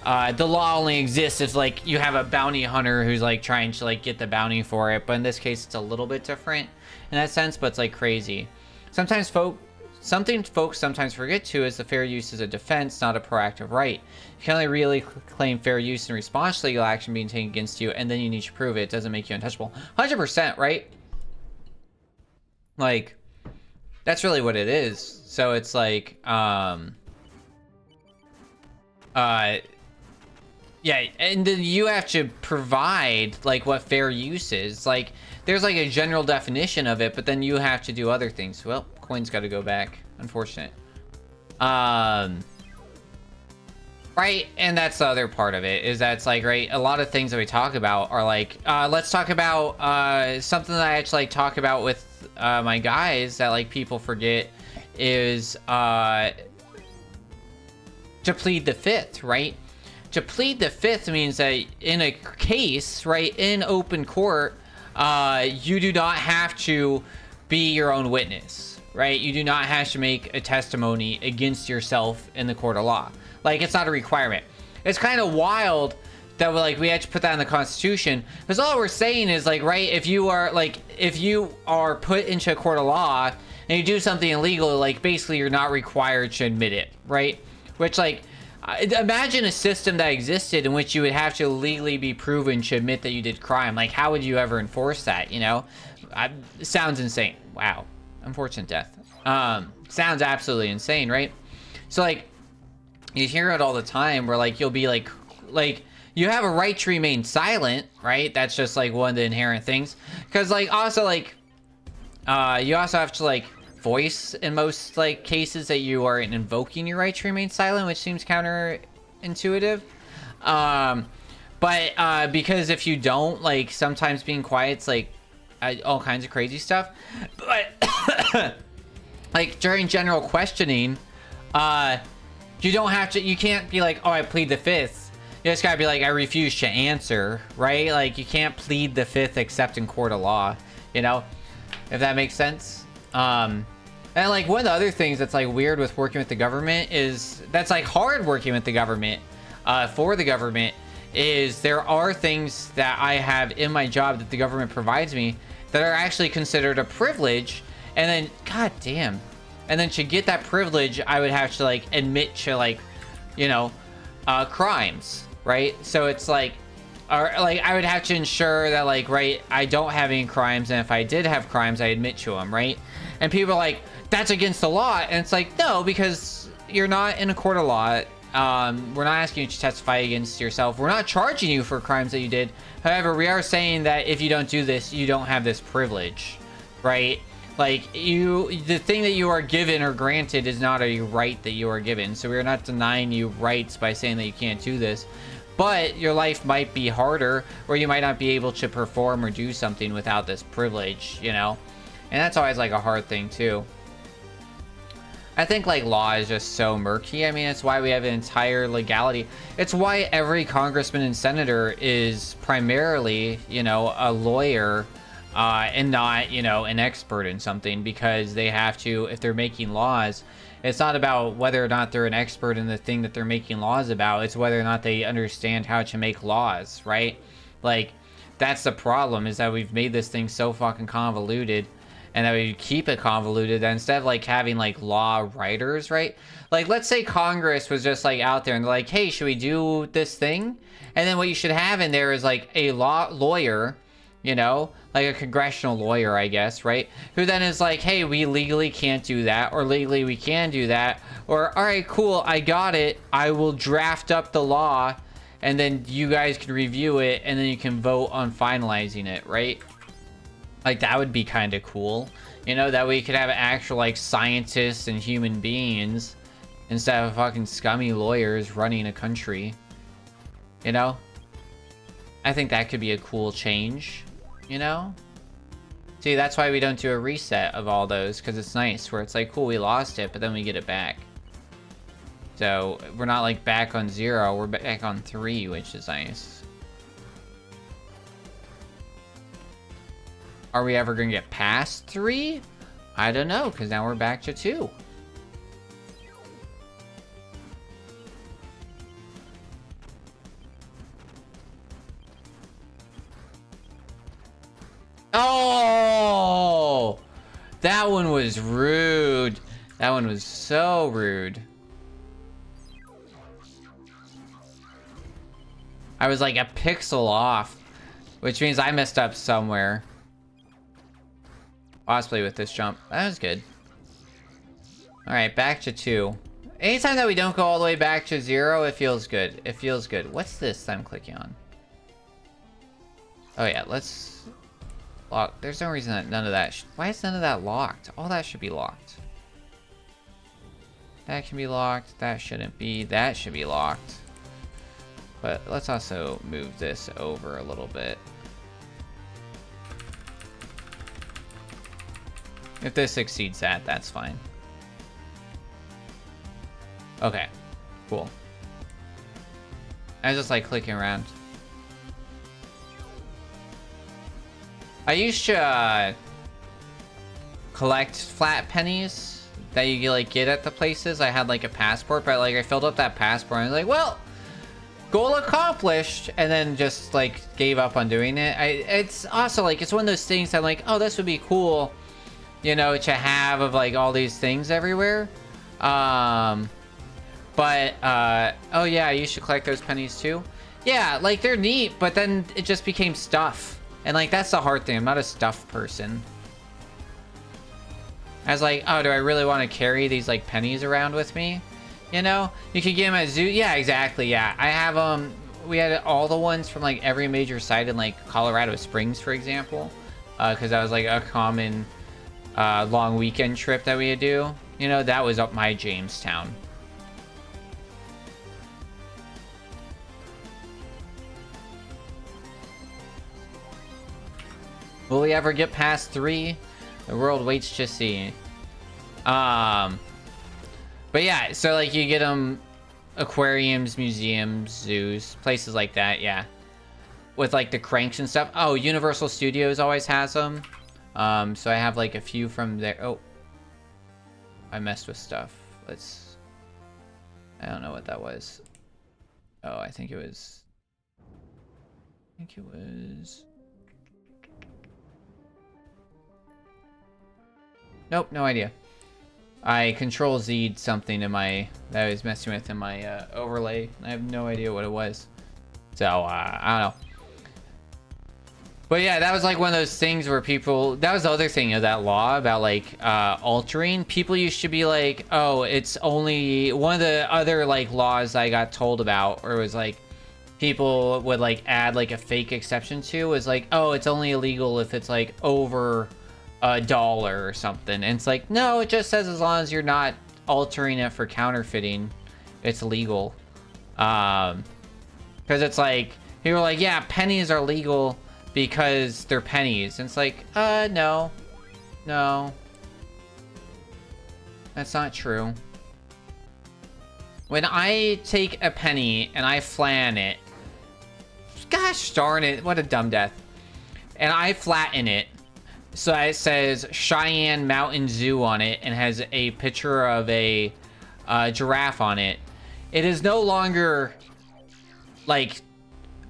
the law only exists if like you have a bounty hunter who's like trying to like get the bounty for it. But in this case, it's a little bit different in that sense, but it's like crazy. Sometimes folks sometimes forget too is the fair use is a defense, not a proactive right. You can only really claim fair use in response to legal action being taken against you, and then you need to prove it. It doesn't make you untouchable. 100%, right? Like, that's really what it is. So it's like, yeah, and then you have to provide like what fair use is. Like, there's like a general definition of it, but then you have to do other things. Well, coin's got to go back. Unfortunate. Right, and that's the other part of it, is that it's like, right, a lot of things that we talk about are like, let's talk about something that I actually like talk about with my guys that like people forget is to plead the fifth, right? To plead the fifth means that in a case, right, in open court, you do not have to be your own witness, right? You do not have to make a testimony against yourself in the court of law. Like, it's not a requirement. It's kind of wild that we had to put that in the Constitution, because all we're saying is like, right, if you are put into a court of law and you do something illegal, like basically you're not required to admit it, right? Which, like, imagine a system that existed in which you would have to legally be proven to admit that you did crime. Like, how would you ever enforce that, you know? It sounds insane. Wow. Unfortunate death. Sounds absolutely insane, right? So like, you hear it all the time where like you'll be like you have a right to remain silent, right? That's just like one of the inherent things, because like also like you also have to like voice in most like cases that you are invoking your right to remain silent, which seems counterintuitive, but because if you don't, like, sometimes being quiet's like all kinds of crazy stuff. But like during general questioning, you don't have to, you can't be like, oh, I plead the fifth. You just gotta be like, I refuse to answer, right? Like, you can't plead the fifth except in court of law, you know, if that makes sense. And like one of the other things that's like weird with working with the government is, that's like hard working with the government, for the government, is there are things that I have in my job that the government provides me that are actually considered a privilege, and then, god damn, and then to get that privilege, I would have to like admit to like, you know, crimes, right? So it's like, or like I would have to ensure that like, right, I don't have any crimes, and if I did have crimes, I admit to them, right? And people are like, that's against the law, and it's like, no, because you're not in a court of law. We're not asking you to testify against yourself. We're not charging you for crimes that you did. However, we are saying that if you don't do this, you don't have this privilege, right? Like, the thing that you are given or granted is not a right that you are given. So we're not denying you rights by saying that you can't do this. But your life might be harder, or you might not be able to perform or do something without this privilege, you know? And that's always like a hard thing too. I think like law is just so murky. I mean, it's why we have an entire legality. It's why every congressman and senator is primarily, you know, a lawyer and not, you know, an expert in something, because they have to, if they're making laws, it's not about whether or not they're an expert in the thing that they're making laws about. It's whether or not they understand how to make laws, right? Like, that's the problem, is that we've made this thing so fucking convoluted, and that we keep it convoluted, that instead of like having like law writers, right? Like, let's say Congress was just like out there and they're like, hey, should we do this thing? And then what you should have in there is like a lawyer, you know, like a congressional lawyer, I guess, right? Who then is like, hey, we legally can't do that, or legally we can do that, or all right, cool, I got it, I will draft up the law, and then you guys can review it, and then you can vote on finalizing it, right? Like, that would be kind of cool, you know, that we could have actual like scientists and human beings instead of fucking scummy lawyers running a country, you know? I think that could be a cool change, you know? See, that's why we don't do a reset of all those, because it's nice, where it's like, cool, we lost it, but then we get it back. So, we're not like back on 0, we're back on 3, which is nice. Are we ever gonna get past 3? I don't know, because now we're back to 2. Oh! That one was rude. That one was so rude. I was like a pixel off, which means I messed up somewhere. Possibly with this jump. That was good. Alright, back to 2. Anytime that we don't go all the way back to 0, it feels good. It feels good. What's this I'm clicking on? Oh yeah, let's lock. There's no reason that none of that why is none of that locked? All that should be locked. That can be locked. That shouldn't be. That should be locked. But let's also move this over a little bit. If this exceeds that, that's fine. Okay, cool. I just like clicking around. I used to collect flat pennies that you like get at the places. I had like a passport, but like I filled up that passport and I was like, well, goal accomplished, and then just like gave up on doing it. It's also like, it's one of those things that I'm like, oh, this would be cool, you know, to have, of like all these things everywhere. Oh yeah, you should collect those pennies too. Yeah, like they're neat, but then it just became stuff. And like, that's the hard thing. I'm not a stuff person. I was like, oh, do I really want to carry these like pennies around with me? You know, you could get them at zoo. Yeah, exactly. Yeah, I have we had all the ones from like every major site in like Colorado Springs, for example, because that was like a common long weekend trip that we would do. You know, that was up my Jamestown. Will we ever get past 3? The world waits to see. But yeah, so like you get them aquariums, museums, zoos, places like that, yeah. With like the cranks and stuff. Oh, Universal Studios always has them. So I have like a few from there. Oh, I messed with stuff. Let's, I don't know what that was. Oh, I think it was, nope, no idea. I control Z'd something in my, that I was messing with in my overlay. I have no idea what it was. So, I don't know. But yeah, that was like one of those things where people, that was the other thing of that law about like altering. People used to be like, oh, it's only, one of the other like laws I got told about, or it was like, people would like add like a fake exception to, was like, oh, it's only illegal if it's like over $1 or something. And it's like, no, it just says as long as you're not altering it for counterfeiting, it's legal. Because it's like, people are like, yeah, pennies are legal because they're pennies. And it's like, no, that's not true. When I take a penny and I flatten it, gosh darn it, what a dumb death, and I flatten it, So it says Cheyenne Mountain Zoo on it and has a picture of a giraffe on it. It is no longer, like,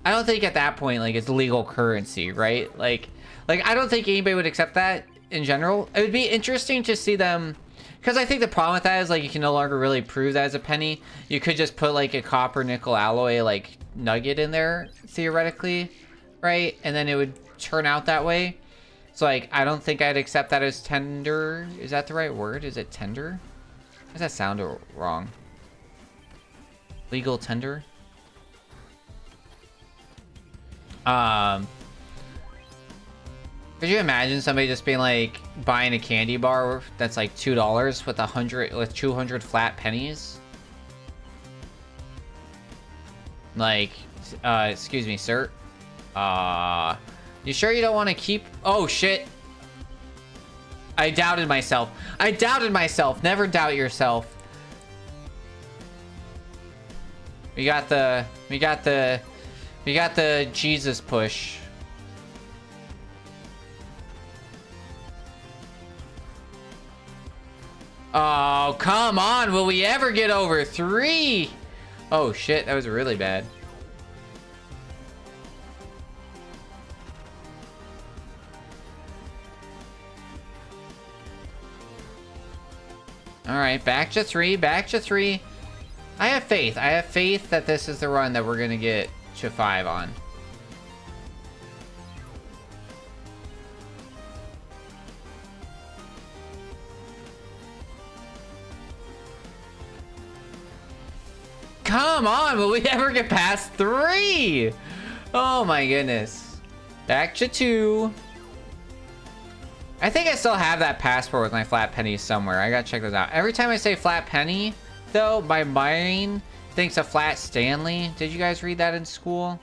I don't think at that point, like, it's legal currency, right? Like I don't think anybody would accept that in general. It would be interesting to see them, because I think the problem with that is, like, you can no longer really prove that as a penny. You could just put, like, a copper nickel alloy, like, nugget in there, theoretically, right? And then it would turn out that way. So, like, I don't think I'd accept that as tender. Is that the right word? Is it tender? Does that sound wrong? Legal tender? Could you imagine somebody just being like buying a candy bar that's like $2 with 200 flat pennies? Like, excuse me, sir. You sure you don't want to keep? Oh shit! I doubted myself. I doubted myself. Never doubt yourself. We got the Jesus push. Oh, come on. Will we ever get over 3? Oh, shit. That was really bad. All right. Back to 3. Back to 3. I have faith. I have faith that this is the run that we're going to get to 5 on. Come on, will we ever get past 3? Oh my goodness. Back to 2. I think I still have that passport with my flat pennies somewhere. I gotta check those out. Every time I say flat penny, though, my brain thinks of flat Stanley. Did you guys read that in school?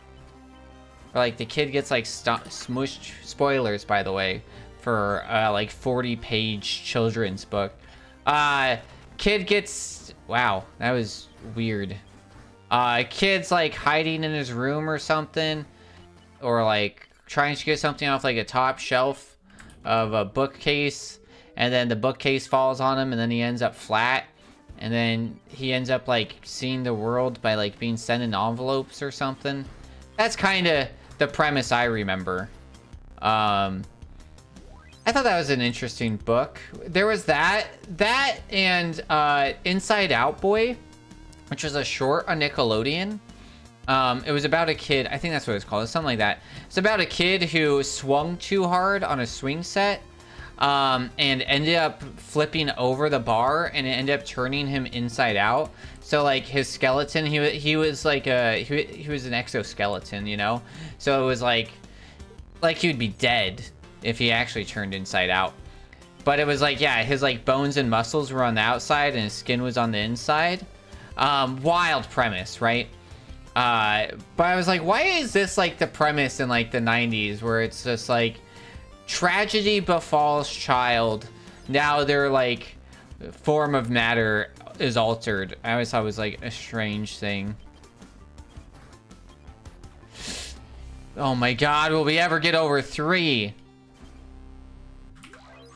Or like the kid gets like smushed. Spoilers, by the way, for like 40-page children's book. Kid gets, wow, that was weird. Kid's like hiding in his room or something, or like trying to get something off like a top shelf of a bookcase, and then the bookcase falls on him, and then he ends up flat, and then he ends up like seeing the world by like being sent in envelopes or something. That's kind of the premise I remember. I thought that was an interesting book. There was that and Inside Out Boy, which was a short on Nickelodeon. It was about a kid. I think that's what it's called. It's something like that. It's about a kid who swung too hard on a swing set, and ended up flipping over the bar, and it ended up turning him inside out. So like his skeleton, he was like he was an exoskeleton, you know. So it was like he would be dead if he actually turned inside out. But it was like, yeah, his like bones and muscles were on the outside and his skin was on the inside. Wild premise, right? But I was like, why is this like the premise in like the 90s where it's just like tragedy befalls child, now their like form of matter is altered? I always thought it was like a strange thing. Oh my god, will we ever get over 3?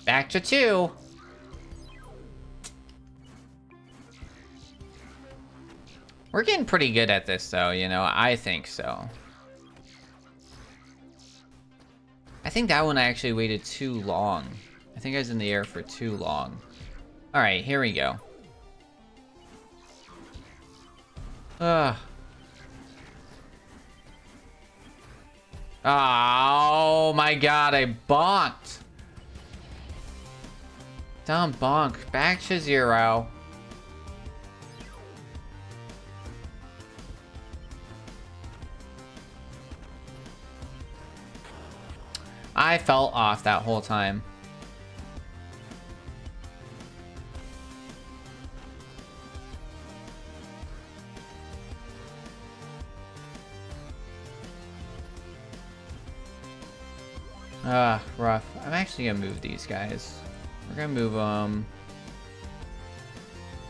Back to 2. We're getting pretty good at this, though, you know? I think so. I think that one I actually waited too long. I think I was in the air for too long. Alright, here we go. Ugh. Oh my god, I bonked. Dumb bonk. Back to 0. I fell off that whole time. Rough. I'm actually gonna move these guys. We're gonna move them.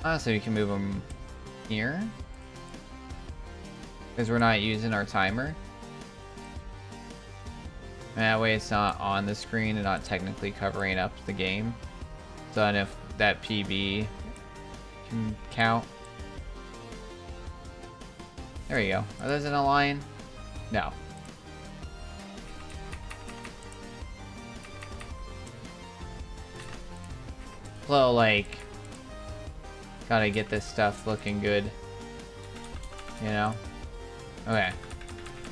Honestly, we can move them here, because we're not using our timer. That way it's not on the screen and not technically covering up the game. So then if that PB can count. There you go. Are those in a line? No. Well, like, gotta get this stuff looking good. You know? Okay.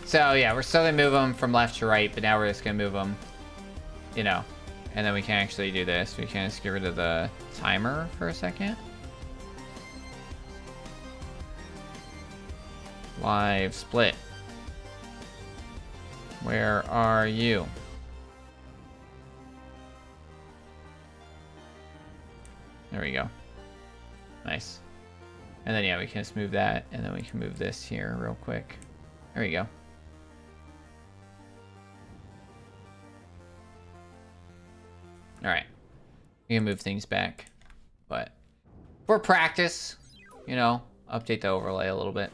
So, yeah, we're still gonna move them from left to right, but now we're just gonna move them, you know. And then we can actually do this. We can just get rid of the timer for a second. Live split. Where are you? There we go. Nice. And then, yeah, we can just move that, and then we can move this here real quick. There we go. Alright. We can move things back. But for practice, you know, update the overlay a little bit.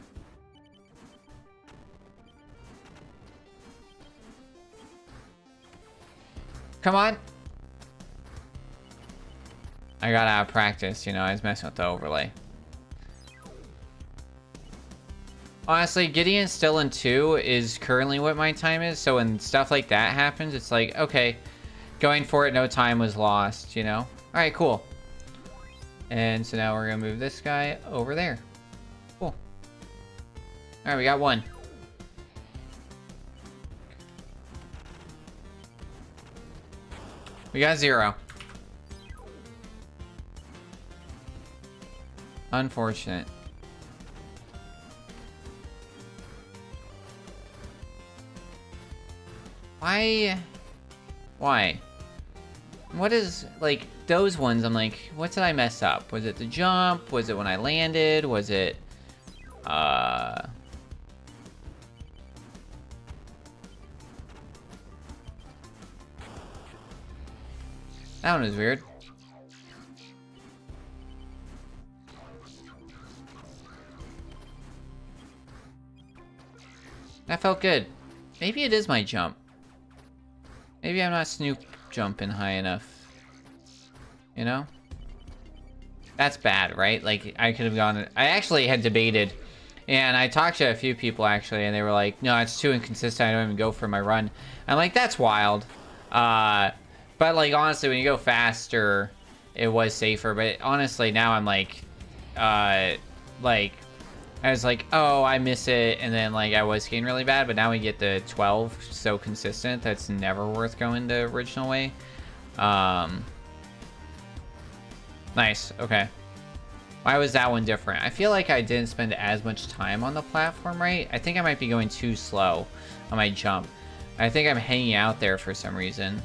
Come on. I got out of practice, you know, I was messing with the overlay. Honestly, Gideon still in 2 is currently what my time is, so when stuff like that happens, it's like, okay, going for it, no time was lost, you know? Alright, cool. And so now we're gonna move this guy over there. Cool. Alright, we got 1. We got 0. Unfortunate. Why? What is, like, those ones, I'm like, what did I mess up? Was it the jump? Was it when I landed? Was it, That one was weird. That felt good. Maybe it is my jump. Maybe I'm not Snoop jumping high enough. You know? That's bad, right? Like, I could have gone... I actually had debated, and I talked to a few people, actually, and they were like, no, it's too inconsistent. I don't even go for my run. I'm like, that's wild. But, like, honestly, when you go faster, it was safer. But, honestly, now I'm like... I was like, oh, I miss it, and then, like, I was skating really bad, but now we get the 12 so consistent, that's never worth going the original way. Nice, okay. Why was that one different? I feel like I didn't spend as much time on the platform, right? I think I might be going too slow on my jump. I think I'm hanging out there for some reason.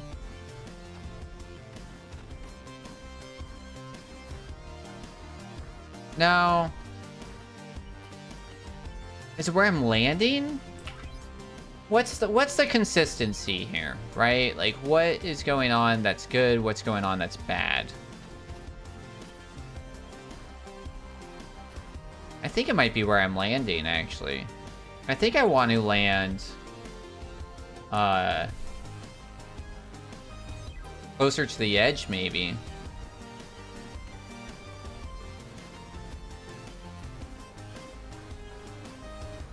No. Is it where I'm landing? What's the consistency here, right? Like, what is going on that's good? What's going on that's bad? I think it might be where I'm landing, actually. I think I want to land... closer to the edge, maybe.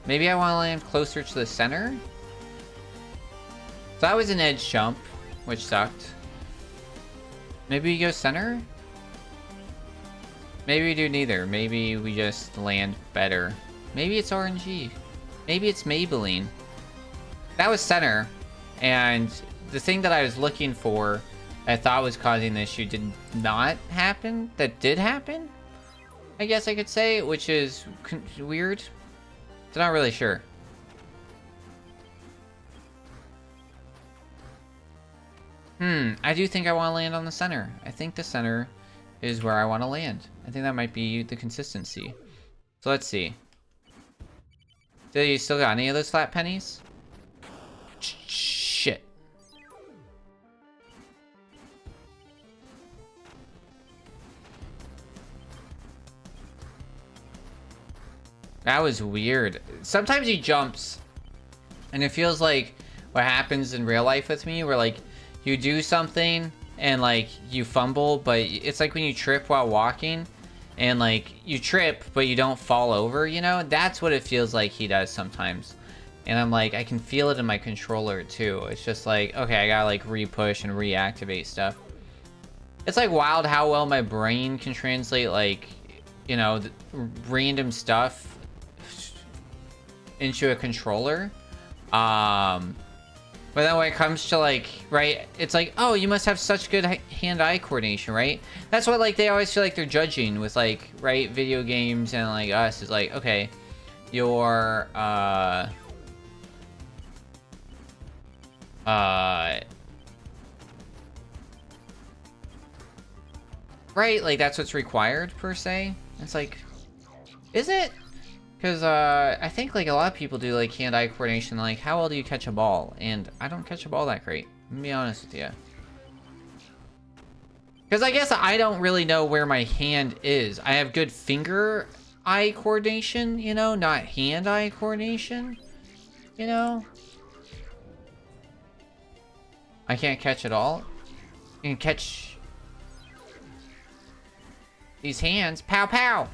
Maybe I want to land closer to the center? So that was an edge jump, which sucked. Maybe we go center? Maybe we do neither. Maybe we just land better. Maybe it's RNG. Maybe it's Maybelline. That was center, and the thing that I was looking for, I thought was causing the issue, did not happen. That did happen, I guess I could say, which is weird. I'm not really sure. I do think I want to land on the center. I think the center is where I want to land. I think that might be the consistency. So let's see. Do you still got any of those flat pennies? Shit. That was weird. Sometimes he jumps, and it feels like what happens in real life with me, where like you do something and like you fumble, but it's like when you trip while walking and like you trip but you don't fall over, you know? That's what it feels like he does sometimes. And I'm like, I can feel it in my controller too. It's just like, okay, I gotta like re-push and reactivate stuff. It's like wild how well my brain can translate like, you know, random stuff into a controller. But then when it comes to like, right, it's like, oh, you must have such good hand-eye coordination, right? That's what like they always feel like they're judging with like, right, video games and like us. Is like, okay, your right, like that's what's required per se. It's like, is it? Because I think like a lot of people do like hand-eye coordination, like how well do you catch a ball? And I don't catch a ball that great, to be honest with you. Because I guess I don't really know where my hand is. I have good finger-eye coordination, you know, not hand-eye coordination, you know? I can't catch at all. You can catch these hands. Pow pow!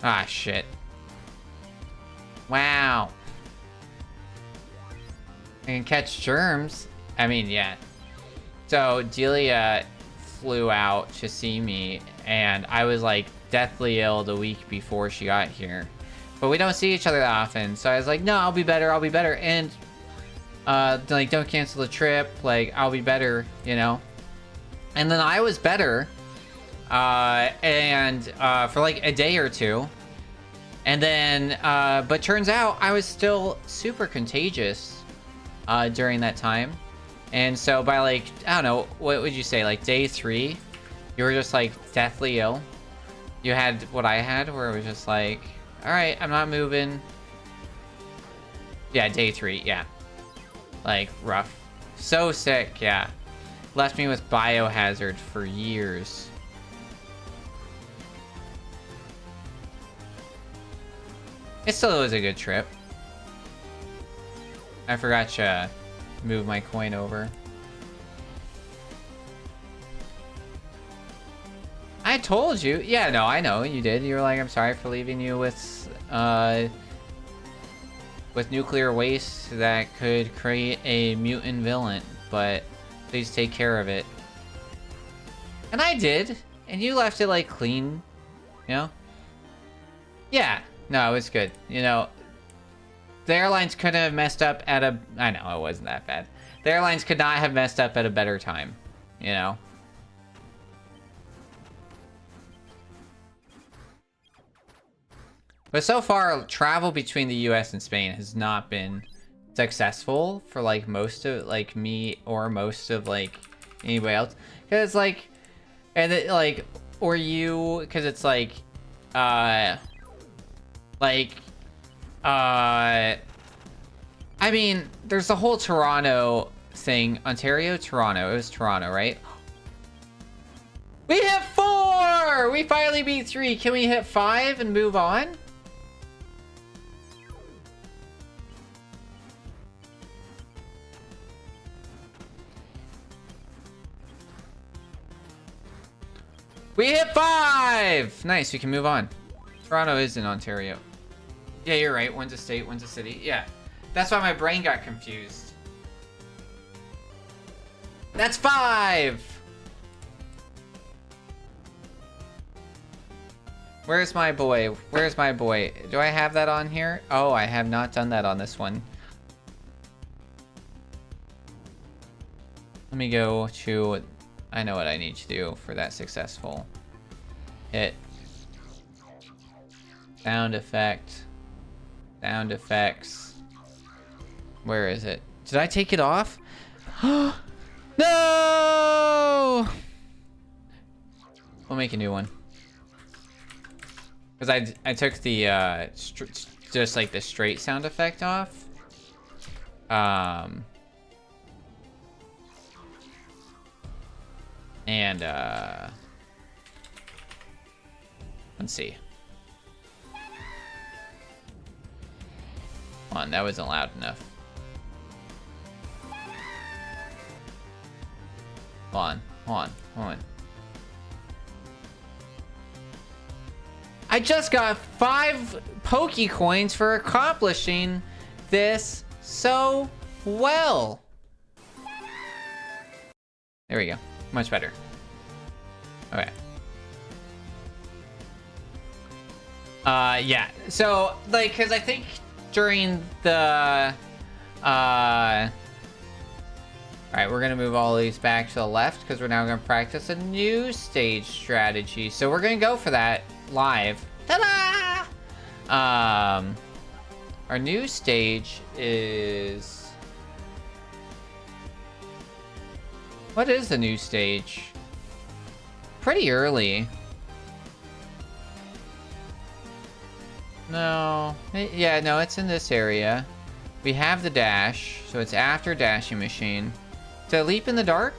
Ah, shit. Wow. I can catch germs. I mean, yeah. So, Delia flew out to see me, and I was, like, deathly ill the week before she got here. But we don't see each other that often, so I was like, no, I'll be better, and, like, don't cancel the trip, like, I'll be better, you know? And then I was better, for like a day or two, and then but turns out I was still super contagious during that time. And so by like, I don't know, what would you say, like day 3, you were just like deathly ill. You had what I had, where it was just like, all right, I'm not moving. Yeah, day 3, yeah, like rough, so sick. Yeah, left me with biohazard for years. It still was a good trip. I forgot to move my coin over. I told you. Yeah, no, I know you did. You were like, I'm sorry for leaving you with nuclear waste that could create a mutant villain, but please take care of it. And I did, and you left it like clean, you know? Yeah. No, it was good. You know, the airlines couldn't have messed up at a... I know, it wasn't that bad. The airlines could not have messed up at a better time, you know? But so far, travel between the US and Spain has not been successful for, like, most of, like, me or most of, like, anybody else. Because, like... And, it, like... Or you... Because it's, like... I mean, there's the whole Toronto thing. Ontario, Toronto. It was Toronto, right? We hit 4! We finally beat 3. Can we hit 5 and move on? We hit 5! Nice, we can move on. Toronto is in Ontario. Yeah, you're right. One's a state, one's a city. Yeah. That's why my brain got confused. That's 5! Where's my boy? Where's my boy? Do I have that on here? Oh, I have not done that on this one. Let me go to... I know what I need to do for that successful hit. Sound effect. Sound effects. Where is it? Did I take it off? No! We'll make a new one. Because I took the just like the straight sound effect off. And let's see. Come on, that wasn't loud enough. Hold on, hold on, hold on. I just got 5 Pokecoins for accomplishing this so well. There we go. Much better. Okay. Yeah. So, like, because I think during the... Alright, we're going to move all these back to the left because we're now going to practice a new stage strategy. So we're going to go for that live. Ta-da! Our new stage is... What is the new stage? Pretty early. No. Yeah, no, it's in this area. We have the dash, so it's after Dashing Machine. Is it Leap in the Dark?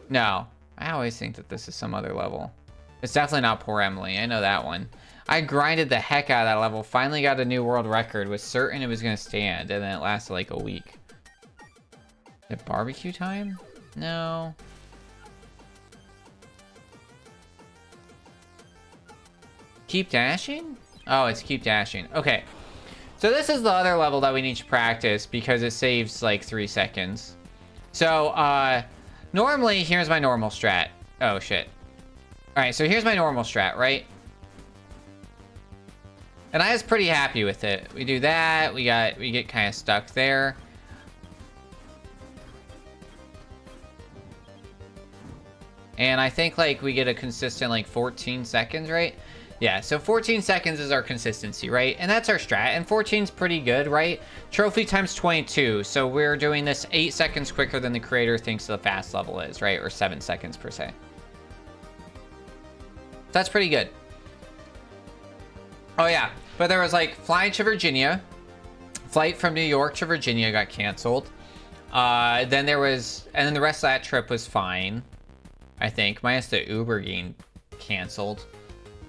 No. I always think that this is some other level. It's definitely not Poor Emily. I know that one. I grinded the heck out of that level. Finally got a new world record. Was certain it was going to stand, and then it lasted like a week. Is it barbecue time? No. Keep dashing? Oh, it's keep dashing. Okay. So this is the other level that we need to practice because it saves like 3 seconds. So, normally, here's my normal strat. Oh, shit. Alright, so here's my normal strat, right? And I was pretty happy with it. We do that, we get kind of stuck there. And I think, like, we get a consistent, like, 14 seconds, right? Yeah, so 14 seconds is our consistency, right? And that's our strat, and 14's pretty good, right? Trophy times 22, so we're doing this 8 seconds quicker than the creator thinks the fast level is, right? Or 7 seconds, per se. That's pretty good. Oh, yeah. But there was, like, flying to Virginia. Flight from New York to Virginia got canceled. Then there was... And then the rest of that trip was fine, I think. Minus the Uber getting canceled.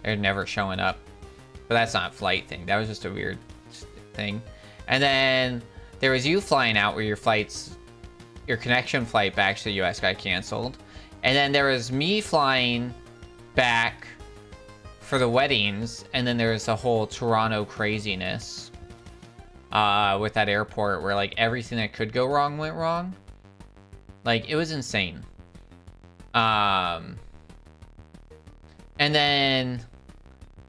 They're never showing up. But that's not a flight thing. That was just a weird thing. And then there was you flying out where your flights... Your connection flight back to the US got canceled. And then there was me flying back for the weddings. And then there was the whole Toronto craziness. With that airport where, like, everything that could go wrong went wrong. Like, it was insane. And then...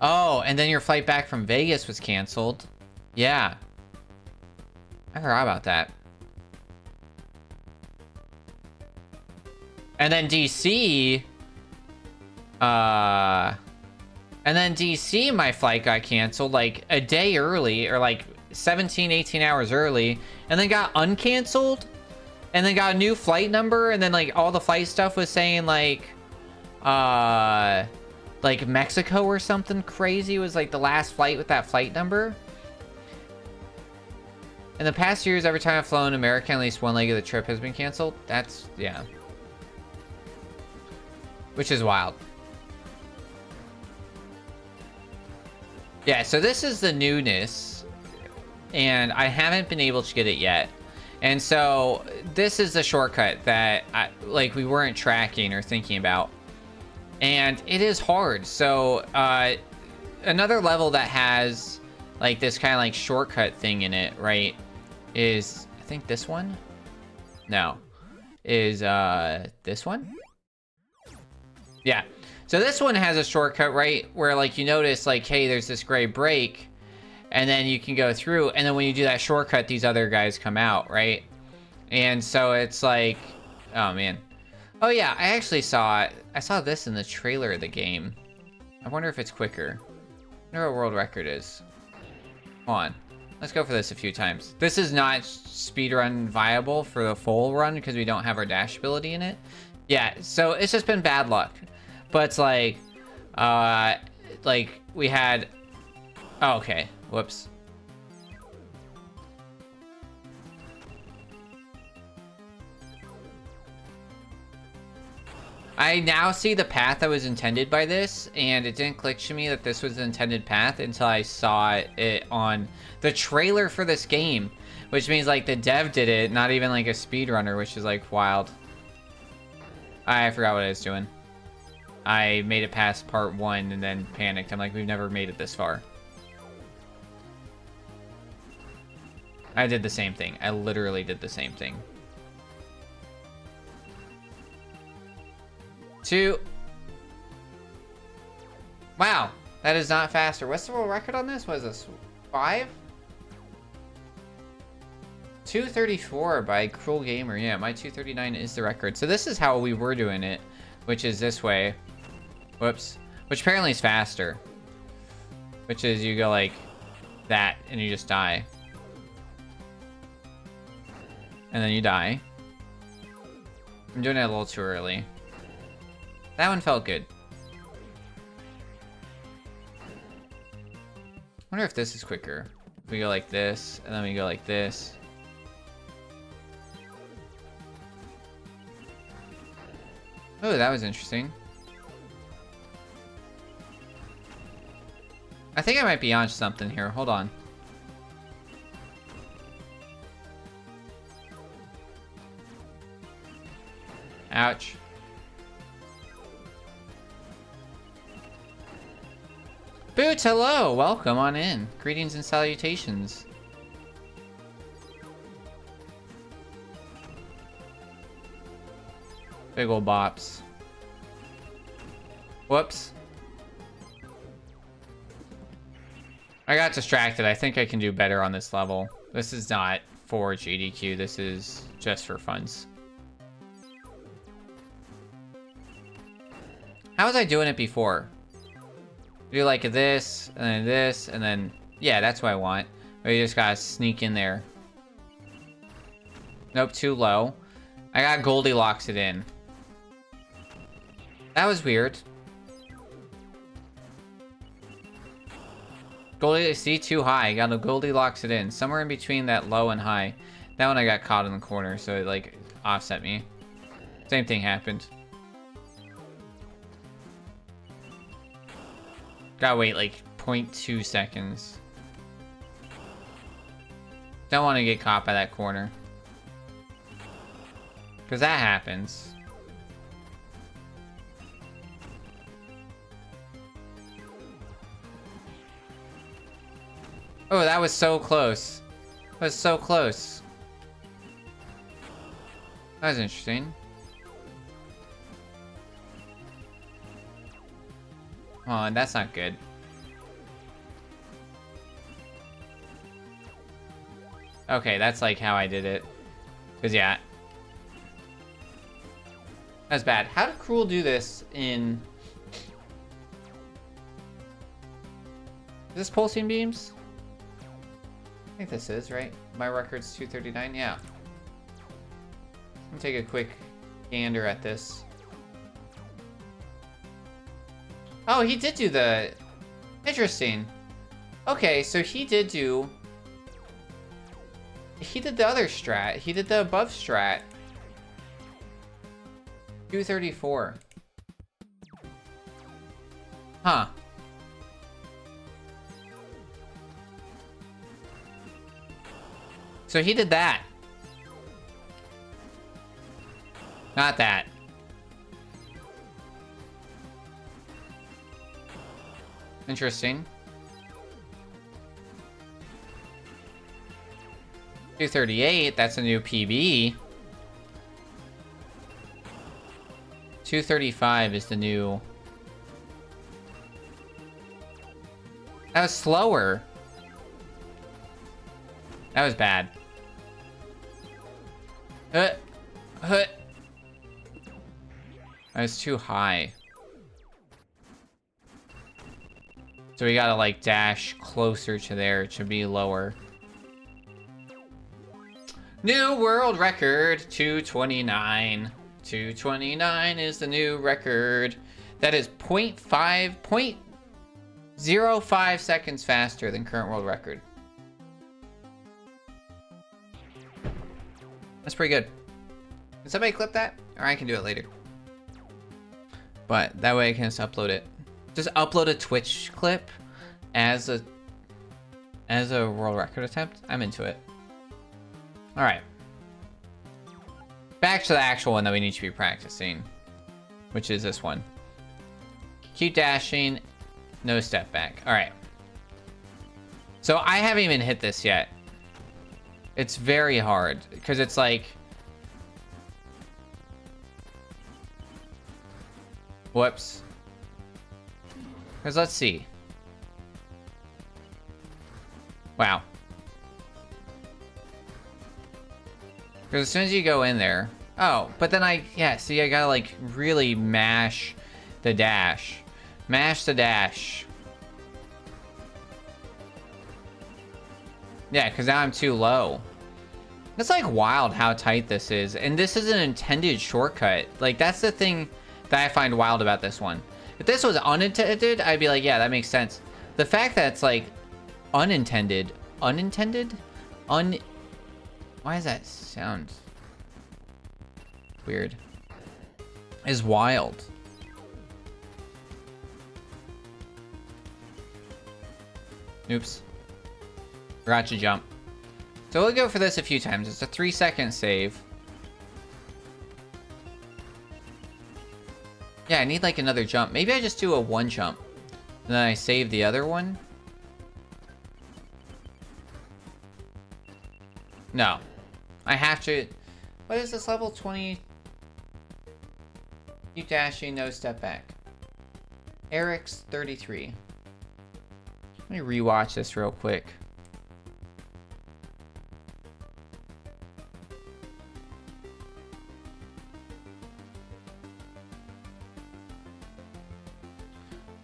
Oh, and then your flight back from Vegas was canceled. Yeah. I forgot about that. And then DC... And then DC, my flight got canceled, like, a day early, or, like, 17, 18 hours early, and then got uncanceled, and then got a new flight number, and then, like, all the flight stuff was saying, like, Mexico or something crazy was, like, the last flight with that flight number. In the past years, every time I've flown American, at least one leg of the trip has been canceled. That's, yeah. Which is wild. Yeah, so this is the newness, and I haven't been able to get it yet. And so this is the shortcut that we weren't tracking or thinking about. And it is hard. So another level that has like this kind of like shortcut thing in it, right, is I think this one? No. Is this one? Yeah. So this one has a shortcut, right, where, like, you notice, like, hey, there's this gray break, and then you can go through, and then when you do that shortcut, these other guys come out, right? And so it's like, oh, man. Oh, yeah, I actually saw this in the trailer of the game. I wonder if it's quicker. I wonder what world record is. Hold on. Let's go for this a few times. This is not speedrun viable for the full run because we don't have our dash ability in it. Yeah, so it's just been bad luck. But it's like we had... Oh, okay. Whoops. I I now see the path that was intended by this, and it didn't click to me that this was the intended path until I saw it on the trailer for this game, which means like the dev did it, not even like a speedrunner, which is like wild. I forgot what I was doing. I made it past part 1 and then panicked. I'm like, we've never made it this far. I did the same thing. I literally did the same thing. 2. Wow, that is not faster. What's the world record on this? What is this? 5? 234 by Cruel Gamer. Yeah, my 239 is the record. So this is how we were doing it, which is this way. Whoops. Which apparently is faster. Which is you go like that and you just die. And then you die. I'm doing it a little too early. That one felt good. I wonder if this is quicker. If we go like this, and then we go like this. Oh, that was interesting. I think I might be on something here. Hold on. Ouch. Boots, hello! Welcome on in. Greetings and salutations. Big ol' bops. Whoops. I got distracted. I think I can do better on this level. This is not for GDQ. This is just for funs. How was I doing it before? Do like this, and then... Yeah, that's what I want. Or you just gotta sneak in there. Nope, too low. I got Goldilocks it in. That was weird. See, too high. Gotta Goldilocks it in. Somewhere in between that low and high. That one I got caught in the corner, so it like offset me. Same thing happened. Gotta wait like 0.2 seconds. Don't want to get caught by that corner. Because that happens. Oh, that was so close. That was so close. That was interesting. Oh, and that's not good. Okay, that's like how I did it. Because, yeah. That's bad. How did Cruel do this in... Is this pulsing beams? I think this is, right? My record's 239, yeah. Let me take a quick gander at this. Oh, he did do the... Interesting. Okay, so he did do... He did the other strat. He did the above strat. 234. Huh. So he did that. Not that. Interesting. 238, that's a new PB. 235 is the new... That was slower. That was bad. That was too high. So we gotta like dash closer to there to be lower. New world record, 229. 229 is the new record. That is 0.05 seconds faster than current world record. That's pretty good. Can somebody clip that? Or I can do it later. But that way I can just upload it. Just upload a Twitch clip as a world record attempt. I'm into it. All right. Back to the actual one that we need to be practicing, which is this one. Keep dashing, no step back. All right. So I haven't even hit this yet. It's very hard because it's like, whoops. Because let's see. Wow. Because as soon as you go in there... Oh, but then yeah, see, I gotta, like, really mash the dash. Mash the dash. Yeah, because now I'm too low. It's, like, wild how tight this is. And this is an intended shortcut. Like, that's the thing that I find wild about this one. If this was unintended, I'd be like, yeah, that makes sense. The fact that it's, like, unintended... Unintended? Why does that sound weird? Is wild. Oops. Forgot to jump. So we'll go for this a few times. It's a 3-second save. Yeah, I need like another jump. Maybe I just do a 1 jump. And then I save the other one. No. I have to... What is this level? 20... Keep dashing, no step back. Eric's 33. Let me rewatch this real quick.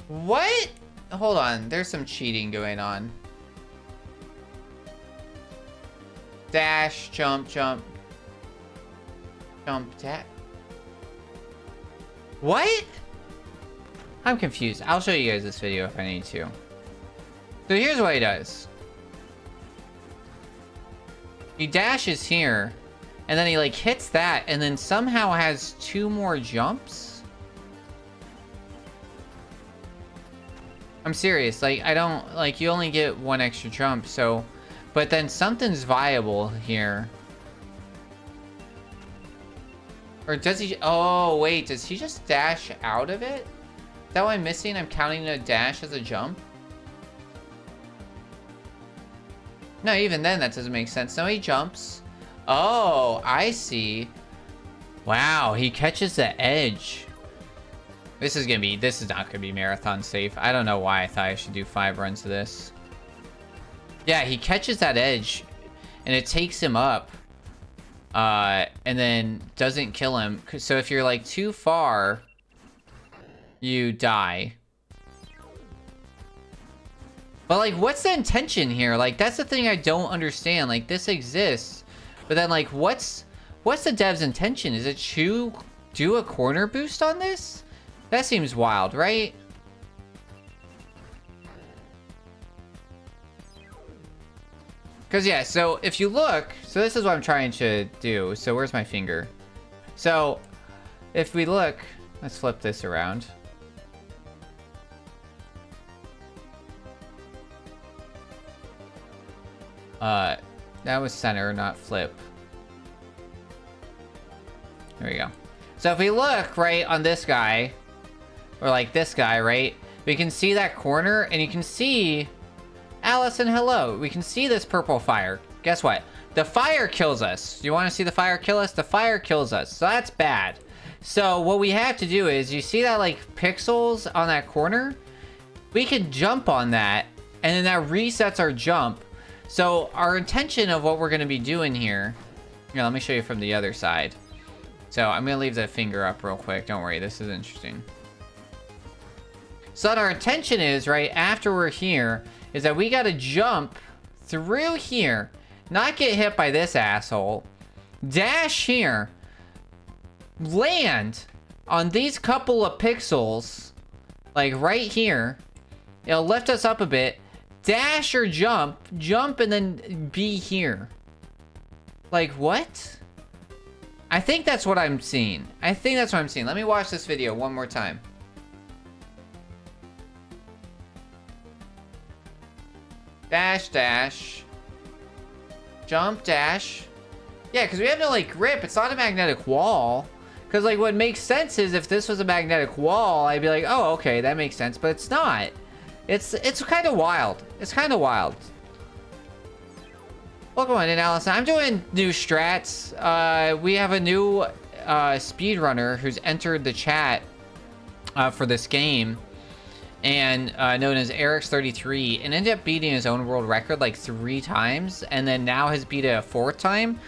What? Hold on, there's some cheating going on. Dash, jump, jump. Jump, dash. What? I'm confused. I'll show you guys this video if I need to. So here's what he does. He dashes here, and then he like hits that, and then somehow has 2 more jumps? I'm serious, like, I don't, like, you only get 1 extra jump, so... But then something's viable here. Or does he... Oh, wait, does he just dash out of it? Is that what I'm missing? I'm counting a dash as a jump? No, even then, that doesn't make sense. No, he jumps. Oh, I see. Wow, he catches the edge. This is not gonna be marathon safe. I don't know why I thought I should do 5 runs of this. Yeah, he catches that edge, and it takes him up, and then doesn't kill him. So if you're, like, too far, you die. But, like, what's the intention here? Like, that's the thing I don't understand. Like, this exists, but then, like, what's the dev's intention? Is it to do a corner boost on this? That seems wild, right? Because, yeah, so if you look... So this is what I'm trying to do. So where's my finger? So if we look... Let's flip this around. That was center, not flip. There we go. So if we look, right, on this guy... Or like this guy, right? We can see that corner, and you can see... Allison, hello. We can see this purple fire. Guess what? The fire kills us. You want to see the fire kill us? The fire kills us. So that's bad. So what we have to do is, you see that like pixels on that corner? We can jump on that, and then that resets our jump. So our intention of what we're going to be doing here... Here, let me show you from the other side. So I'm going to leave that finger up real quick. Don't worry, this is interesting. So what our intention is, right, after we're here... is that we gotta jump through here, not get hit by this asshole, dash here, land on these couple of pixels, like right here, it'll lift us up a bit, dash or jump, and then be here. Like, what? I think that's what I'm seeing. Let me watch this video one more time. Dash, dash. Jump, dash. Yeah, because we have no, like, grip. It's not a magnetic wall. Because, like, what makes sense is if this was a magnetic wall, I'd be like, oh, okay, that makes sense. But it's not. It's kind of wild. It's kind of wild. Welcome on in, Allison. I'm doing new strats. We have a new speedrunner who's entered the chat for this game. And known as Eric's33, and ended up beating his own world record like 3 times, and then now has beat it a 4th time.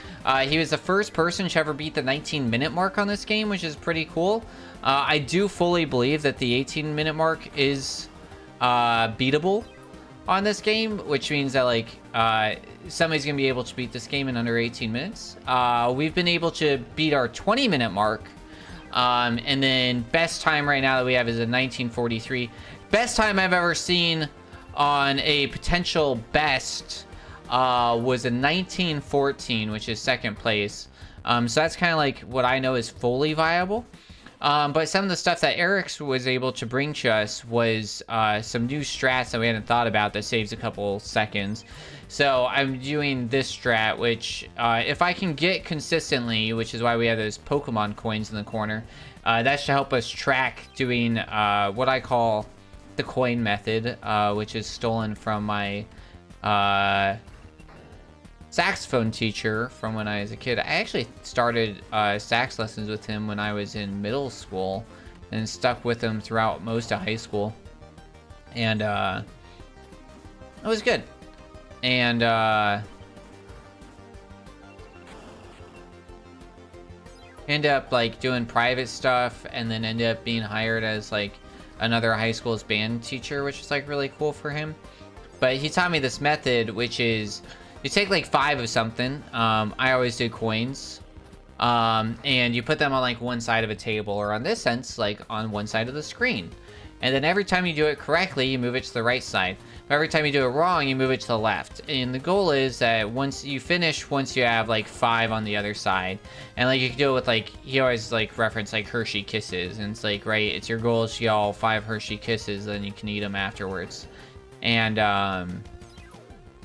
He was the first person to ever beat the 19-minute mark on this game, which is pretty cool. I do fully believe that the 18-minute mark is beatable on this game, which means that like somebody's gonna be able to beat this game in under 18 minutes. We've been able to beat our 20-minute mark. And then best time right now that we have is a 1943. Best time I've ever seen on a potential best was a 1914, which is 2nd place. So that's kind of like what I know is fully viable. But some of the stuff that Eric's was able to bring to us was some new strats that we hadn't thought about that saves a couple seconds. So I'm doing this strat, which if I can get consistently, which is why we have those Pokemon coins in the corner, that should help us track doing what I call the coin method, which is stolen from my saxophone teacher from when I was a kid. I actually started sax lessons with him when I was in middle school and stuck with him throughout most of high school. And it was good. And end up like doing private stuff, and then end up being hired as like another high school's band teacher, which is like really cool for him. But he taught me this method, which is you take like 5 of something. I always did coins. And you put them on like one side of a table, or on this sense, like on one side of the screen. And then every time you do it correctly, you move it to the right side. But every time you do it wrong, you move it to the left. And the goal is that once you have like 5 on the other side. And like you can do it with like, he always like reference like Hershey Kisses. And it's like, right, it's your goal is to get all 5 Hershey Kisses, then you can eat them afterwards. And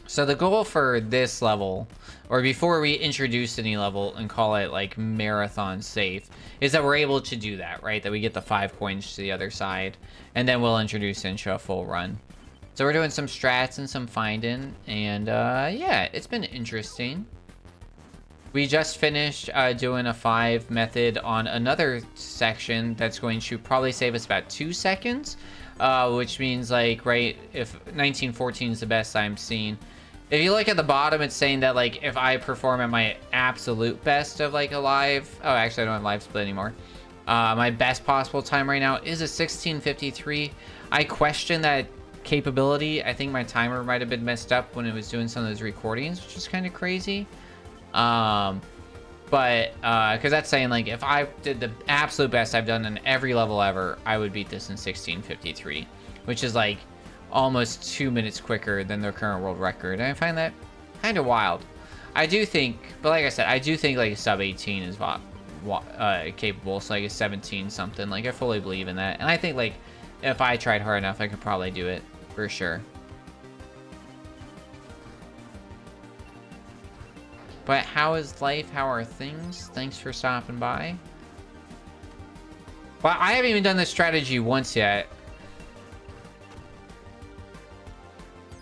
so the goal for this level, or before we introduce any level and call it like marathon safe, is that we're able to do that, right? That we get the 5 coins to the other side, and then we'll introduce into a full run. So we're doing some strats and some finding, and yeah, it's been interesting. We just finished doing a 5 method on another section that's going to probably save us about 2 seconds, which means like, right, if 1914 is the best I'm seeing. If you look at the bottom, it's saying that like if I perform at my absolute best of like a live, oh actually I don't have live split anymore. My best possible time right now is a 16:53. I question that capability. I think my timer might have been messed up when it was doing some of those recordings, which is kind of crazy. But because that's saying like if I did the absolute best I've done in every level ever, I would beat this in 16:53, which is like almost 2 minutes quicker than their current world record. And I find that kind of wild. I do think, but like I said, I do think like a sub 18 is capable, so like a 17 something. Like I fully believe in that, and I think like if I tried hard enough, I could probably do it for sure. But how is life? How are things? Thanks for stopping by. Well, I haven't even done this strategy once yet.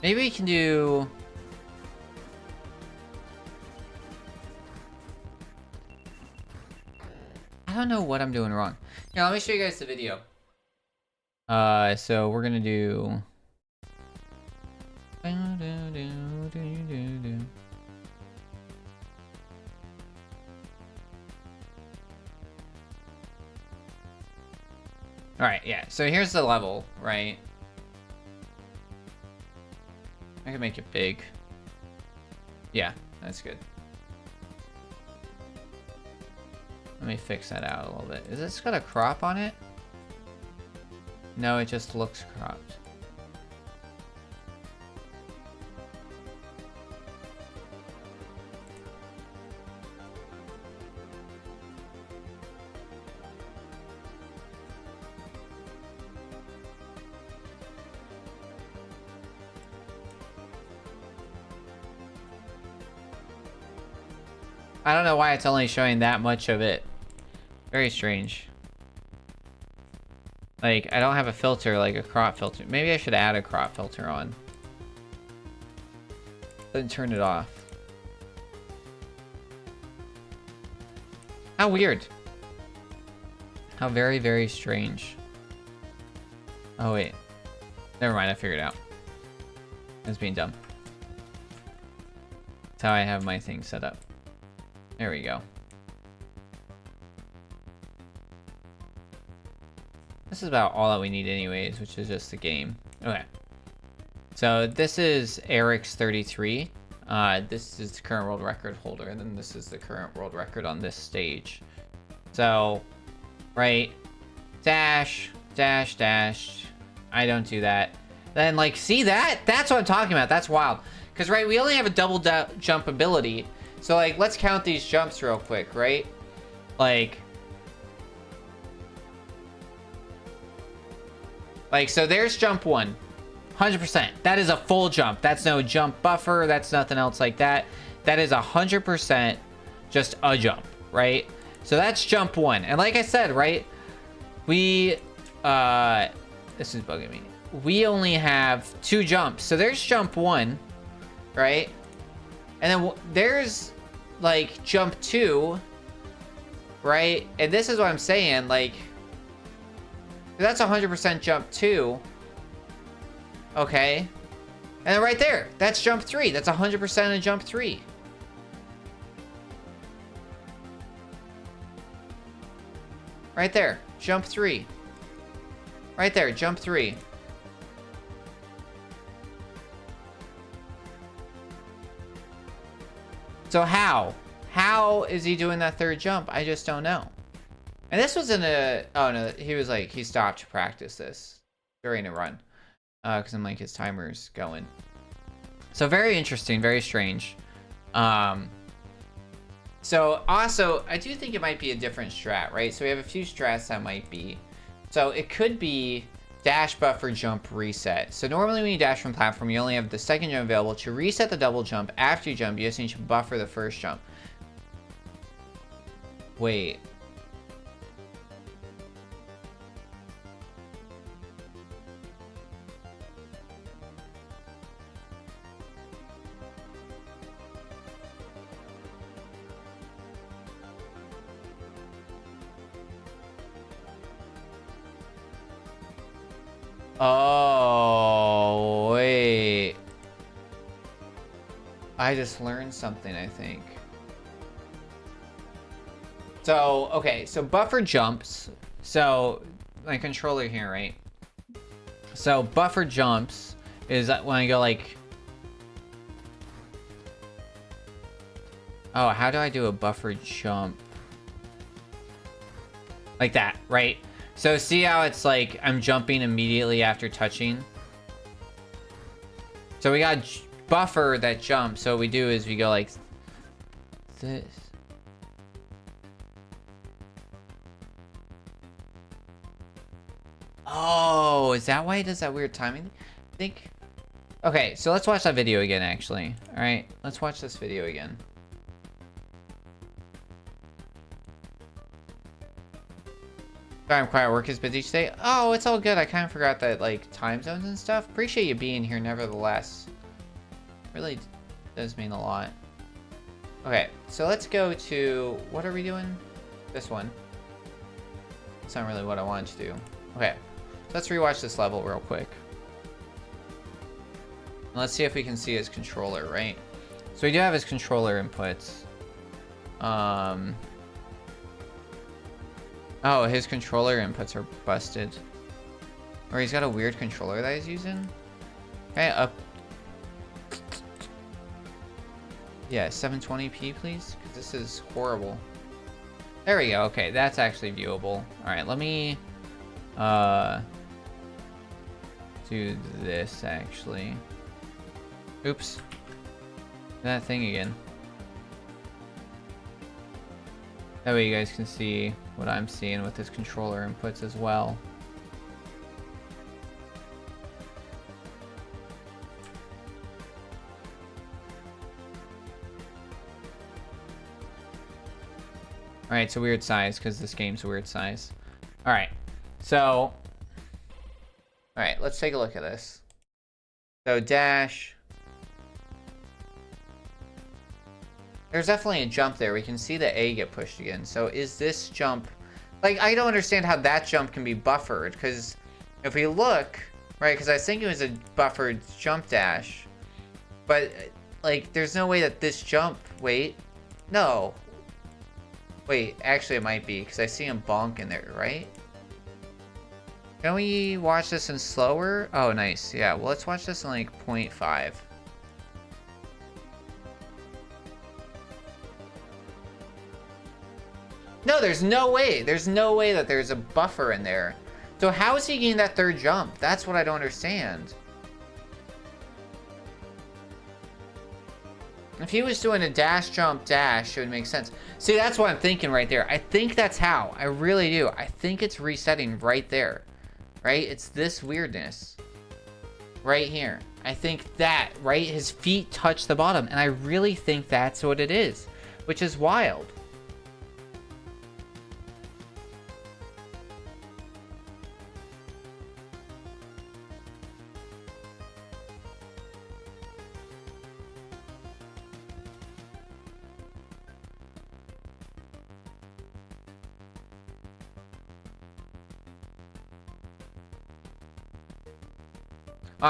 Maybe we can do... I don't know what I'm doing wrong. Here, let me show you guys the video. So we're gonna do... Alright, yeah, so here's the level, right? I can make it big. Yeah, that's good. Let me fix that out a little bit. Is this got a crop on it? No, it just looks cropped. I don't know why it's only showing that much of it. Very strange. Like, I don't have a filter, like a crop filter. Maybe I should add a crop filter on. Then turn it off. How weird. How very, very strange. Oh, wait. Never mind, I figured it out. I was being dumb. That's how I have my thing set up. There we go. This is about all that we need anyways, which is just the game. Okay. So this is Eric's 33. This is the current world record holder, and then this is the current world record on this stage. So, right, dash, dash, dash. I don't do that. Then, like, see that? That's what I'm talking about. That's wild. Because, right, we only have a double jump ability. So, like, let's count these jumps real quick, right? Like, so there's jump 1. 100%. That is a full jump. That's no jump buffer. That's nothing else like that. That is 100% just a jump, right? So that's jump 1. And like I said, right, we, this is bugging me. We only have 2 jumps. So there's jump 1, right? And then there's, like, jump 2, right? And this is what I'm saying, like, that's 100% jump 2. Okay. And then right there, that's jump 3. That's 100% of jump 3. Right there, jump 3. Right there, jump 3. So how? How is he doing that third jump? I just don't know. And this was in a... Oh, no. He was like... He stopped to practice this during a run. Because I'm like, his timer's going. So very interesting. Very strange. So also, I do think it might be a different strat, right? So we have a few strats that might be. So it could be dash, buffer, jump, reset. So normally when you dash from platform, you only have the second jump available. To reset the double jump after you jump, you just need to buffer the first jump. Wait. Oh, wait. I just learned something, I think. So, okay, so buffer jumps. So, my controller here, right? So, buffer jumps is when I go like... Oh, how do I do a buffer jump? Like that, right? So see how it's like I'm jumping immediately after touching? So we got buffer that jump. So what we do is we go like this. Oh, is that why it does that weird timing? I think. Okay, so let's watch that video again, actually. All right, let's watch this video again. Sorry, I'm quiet. Work is busy today. Oh, it's all good. I kind of forgot that, like, time zones and stuff. Appreciate you being here, nevertheless. Really does mean a lot. Okay, so let's go to... What are we doing? This one. That's not really what I wanted to do. Okay, so let's rewatch this level real quick. And let's see if we can see his controller, right? So we do have his controller inputs. Oh, his controller inputs are busted. Or he's got a weird controller that he's using. Okay, up. Yeah, 720p, please, because this is horrible. There we go. Okay, that's actually viewable. All right, let me do this, actually. Oops. That thing again. That way you guys can see what I'm seeing with this controller inputs as well. Alright, it's a weird size because this game's a weird size. Alright, so... Alright, let's take a look at this. So, dash... There's definitely a jump there. We can see the A get pushed again. So, is this jump... Like, I don't understand how that jump can be buffered, because if we look, right, because I think it was a buffered jump dash, but, like, there's no way that this jump... Wait. No. Wait, actually it might be, because I see him bonk in there, right? Can we watch this in slower? Oh, nice. Yeah, well, let's watch this in, like, 0.5. No, there's no way. There's no way that there's a buffer in there. So how is he getting that third jump? That's what I don't understand. If he was doing a dash, jump, dash, it would make sense. See, that's what I'm thinking right there. I think that's how. I really do. I think it's resetting right there. Right? It's this weirdness. Right here. I think that, right? His feet touch the bottom. And I really think that's what it is. Which is wild.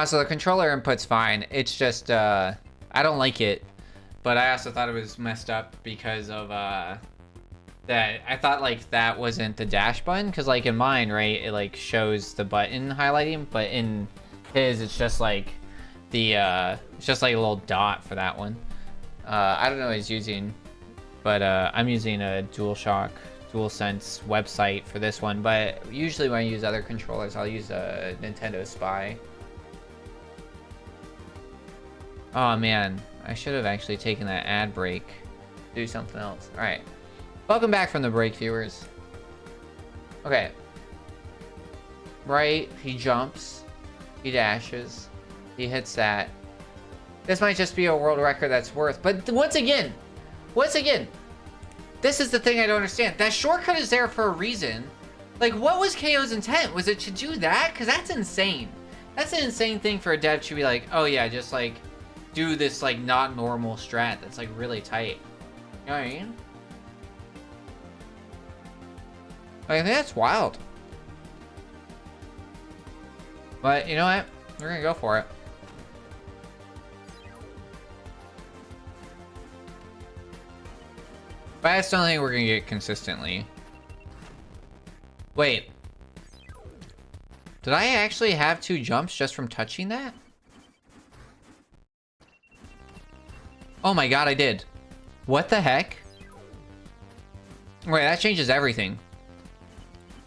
So the controller input's fine. It's just, I don't like it. But I also thought it was messed up because of, that. I thought, like, that wasn't the dash button. Because, like, in mine, right, it, like, shows the button highlighting. But in his, it's just, like, the, it's just, like, a little dot for that one. I don't know what he's using. But, I'm using a DualSense website for this one. But usually when I use other controllers, I'll use a Nintendo Spy. Oh man, I should have actually taken that ad break. Do something else. Alright. Welcome back from the break, viewers. Okay. Right, he jumps. He dashes. He hits that. This might just be a world record that's worth. But once again, this is the thing I don't understand. That shortcut is there for a reason. Like, what was KO's intent? Was it to do that? Because that's insane. That's an insane thing for a dev to be like, oh yeah, just like... do this like not normal strat that's like really tight. You know what I mean? I think that's wild. But you know what? We're gonna go for it. But I just don't think we're gonna get consistently. Wait. Did I actually have 2 jumps just from touching that? Oh my god, I did. What the heck? Wait, that changes everything.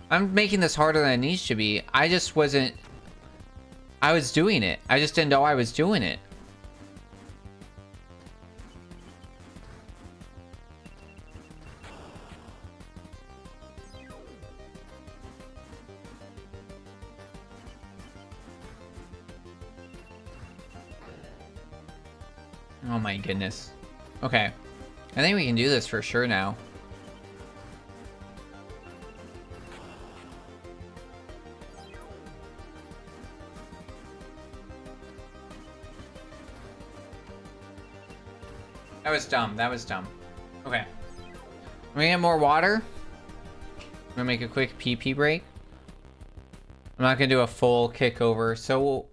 I'm making this harder than it needs to be. I just wasn't... I was doing it. I just didn't know I was doing it. Oh my goodness. Okay. I think we can do this for sure now. That was dumb. That was dumb. Okay. I'm gonna get more water. I'm gonna make a quick pee break. I'm not gonna do a full kick over. So,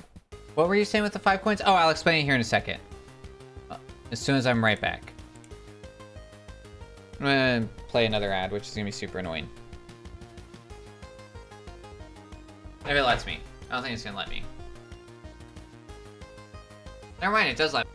what were you saying with the 5 coins? Oh, I'll explain it here in a second. As soon as I'm right back. I'm gonna play another ad, which is gonna be super annoying. If it lets me. I don't think it's gonna let me. Never mind, it does let me.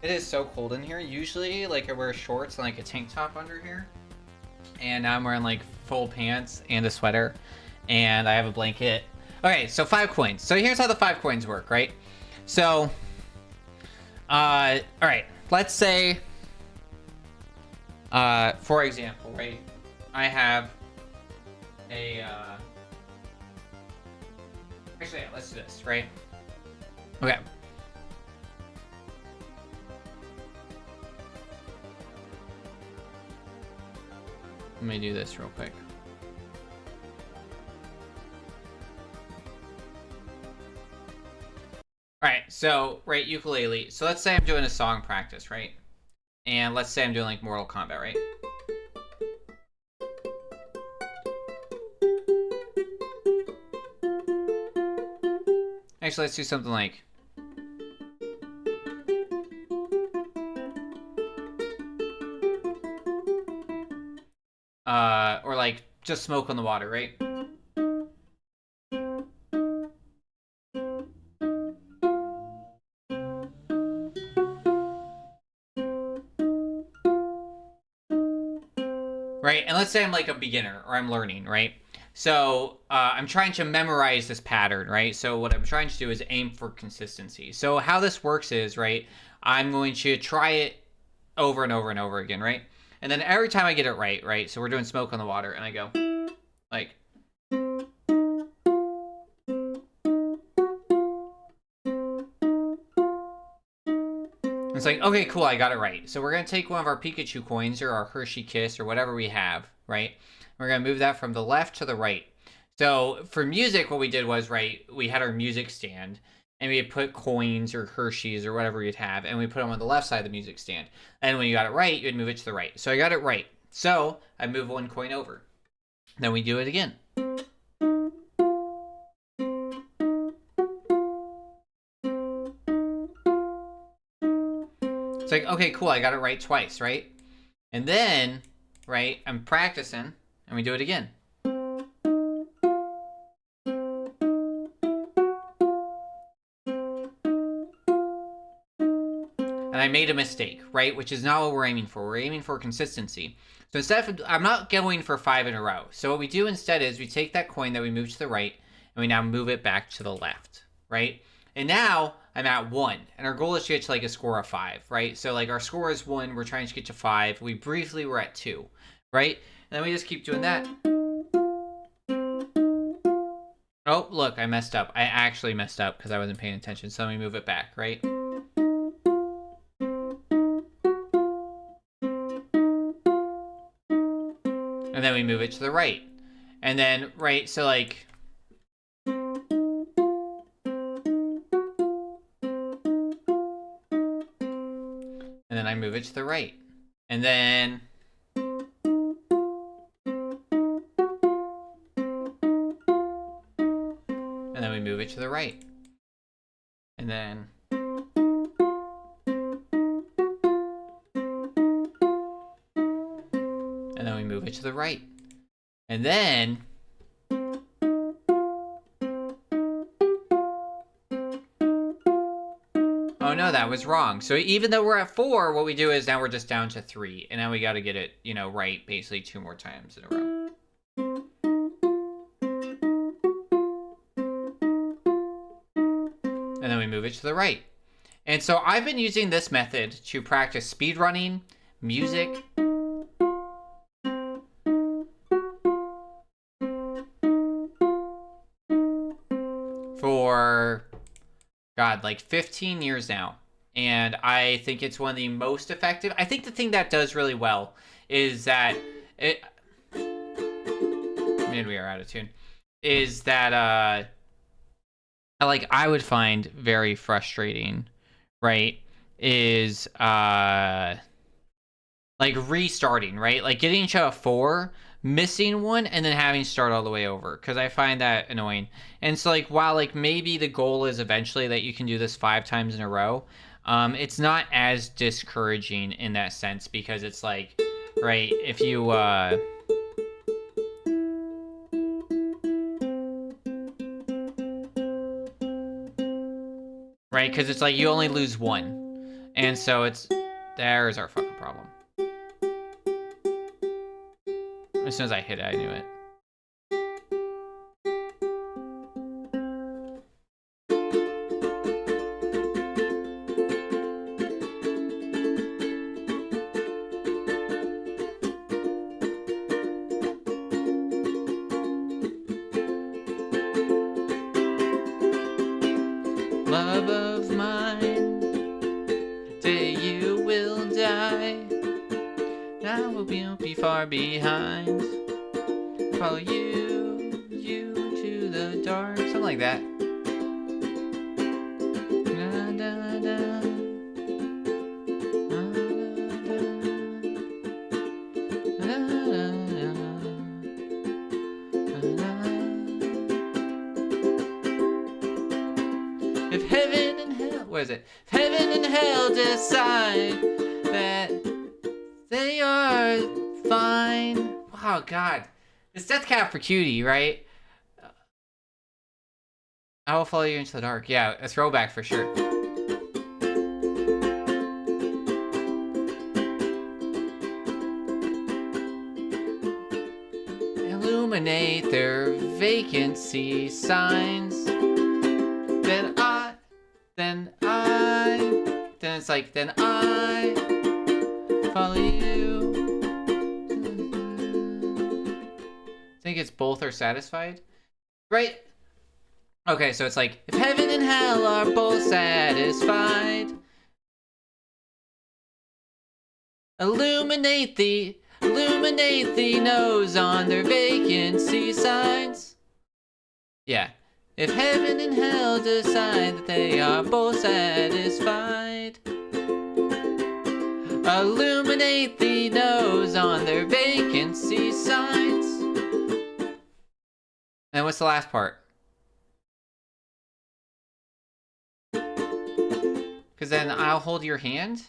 It is so cold in here. Usually, like, I wear shorts and, like, a tank top under here. And now I'm wearing, like, full pants and a sweater. And I have a blanket. Okay, so 5 coins. So here's how the 5 coins work, right? So, alright. Let's say, for example, right? I have a, actually, yeah, let's do this, right? Okay. Let me do this real quick. All right, so, right, ukulele. So let's say I'm doing a song practice, right? And let's say I'm doing, like, Mortal Kombat, right? Actually, let's do something like... or like, just Smoke on the Water, right? Right, and let's say I'm like a beginner, or I'm learning, right? So, I'm trying to memorize this pattern, right? So what I'm trying to do is aim for consistency. So how this works is, right, I'm going to try it over and over and over again, right? And then every time I get it right, right? So we're doing Smoke on the Water, and I go, like... It's like, okay, cool, I got it right. So we're going to take one of our Pikachu coins, or our Hershey Kiss, or whatever we have, right? We're going to move that from the left to the right. So for music, what we did was, right, we had our music stand, and we put coins or Hershey's or whatever you'd have, and we put them on the left side of the music stand. And when you got it right, you'd move it to the right. So I got it right. So I move one coin over. Then we do it again. It's like, okay, cool, I got it right twice, right? And then, right, I'm practicing, and we do it again. And I made a mistake, right? Which is not what we're aiming for. We're aiming for consistency. So instead of, I'm not going for 5 in a row. So what we do instead is we take that coin that we moved to the right, and we now move it back to the left, right? And now I'm at 1, and our goal is to get to like a score of 5, right? So like our score is 1, we're trying to get to 5. We briefly were at 2, right? And then we just keep doing that. Oh, look, I messed up. I actually messed up because I wasn't paying attention. So let me move it back, right? And then we move it to the right. And then, right, so like... And then I move it to the right. And then... And then we move it to the right. And then... And then we move it to the right. And then... Oh no, that was wrong. So even though we're at 4, what we do is now we're just down to 3. And now we got to get it, you know, right basically 2 more times in a row. And then we move it to the right. And so I've been using this method to practice speedrunning, music, for, God, like 15 years now. And I think it's one of the most effective. I think the thing that does really well is that it... Man, we are out of tune. Is that, like, I would find very frustrating, right? Is, like, restarting, right? Like, getting to a 4, missing one, and then having to start all the way over, because I find that annoying. And so, like, while, like, maybe the goal is eventually that you can do this 5 times in a row, it's not as discouraging in that sense, because it's like, right, if you, right, because it's like you only lose 1. And so there's our fucking problem. As soon as I hit it, I knew it. Love of mine, day you will die. Now we'll be far behind. Follow you to the dark. Something like that. Da, da, da. Da, da, da. If heaven and hell, where is it? If heaven and hell decide that they are fine. Wow, God. It's Death Cab for Cutie, right? I will follow you into the dark. Yeah, a throwback for sure. Illuminate their vacancy signs. Then it's like, then I follow you. I think it's both are satisfied, right? Okay, so it's like, if heaven and hell are both satisfied, illuminate the nose on their vacancy signs. Yeah. If heaven and hell decide that they are both satisfied, illuminate the nose on their vacancy signs. And what's the last part? Because then I'll hold your hand.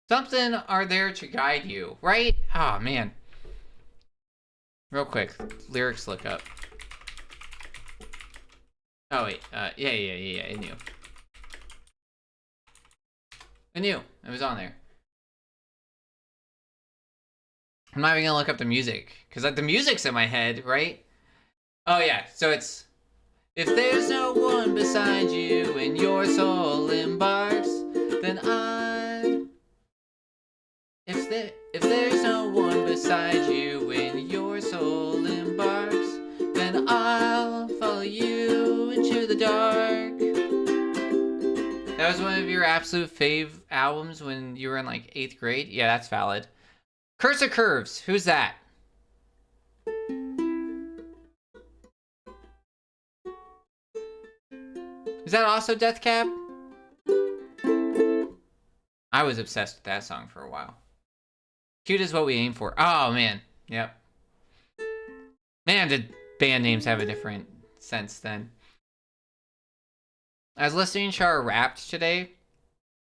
Something are there to guide you, right? Oh, man. Real quick, lyrics look up. Oh, wait. Yeah, I knew. I knew. It was on there. I'm not even gonna look up the music, because the music's in my head, right? Oh, yeah. So it's, if there's no one beside you and your soul embarks, then If there's no one beside you when your soul embarks, then I'll follow you into the dark. That was one of your absolute fave albums when you were in like 8th grade? Yeah, that's valid. Curse of Curves, who's that? Is that also Death Cab? I was obsessed with that song for a while. Cute is what we aim for. Oh, man. Yep. Man, did band names have a different sense then. I was listening to our Wrapped today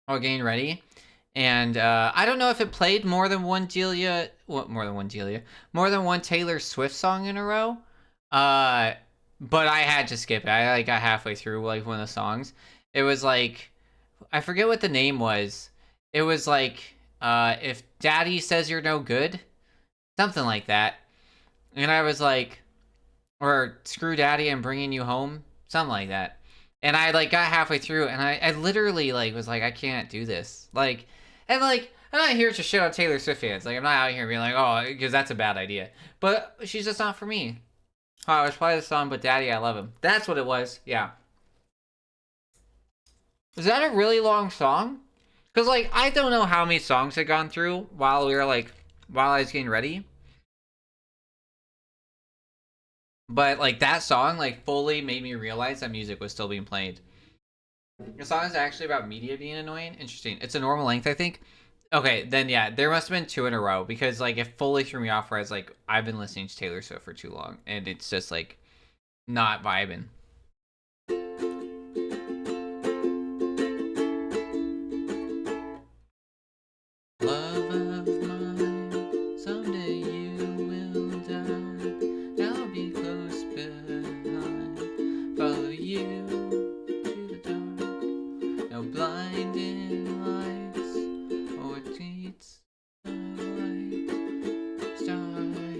while getting ready. And I don't know if it played more than one Taylor Swift song in a row. But I had to skip it. I got halfway through like one of the songs. It was like, I forget what the name was. It was like, if daddy says you're no good, something like that. And I was like, or screw daddy, I'm bringing you home, something like that. And I like got halfway through and I literally like was like, I can't do this. Like, and like, I'm not here to shit on Taylor Swift fans. Like, I'm not out here being like, oh, because that's a bad idea. But she's just not for me. Oh, I was playing the song, but daddy, I love him. That's what it was. Yeah. Is that a really long song? Because, like, I don't know how many songs had gone through while we were, like, while I was getting ready. But, like, that song, like, fully made me realize that music was still being played. The song is actually about media being annoying. Interesting. It's a normal length, I think. Okay, then, yeah, there must have been 2 in a row. Because, like, it fully threw me off where I was like, I've been listening to Taylor Swift for too long. And it's just, like, not vibing. Love of mine. Someday you will die. I'll be close behind. Follow you to the dark. No blinding lights or tweets of light. Star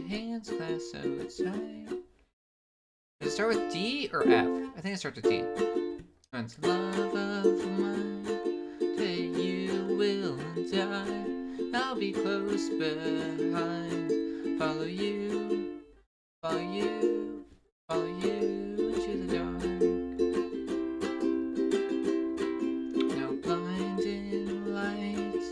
hands clasped so tight. Does it start with D or F? I think it starts with D. It's love of mine, till you will die. I'll be close behind. Follow you, follow you, follow you into the dark. No blinding lights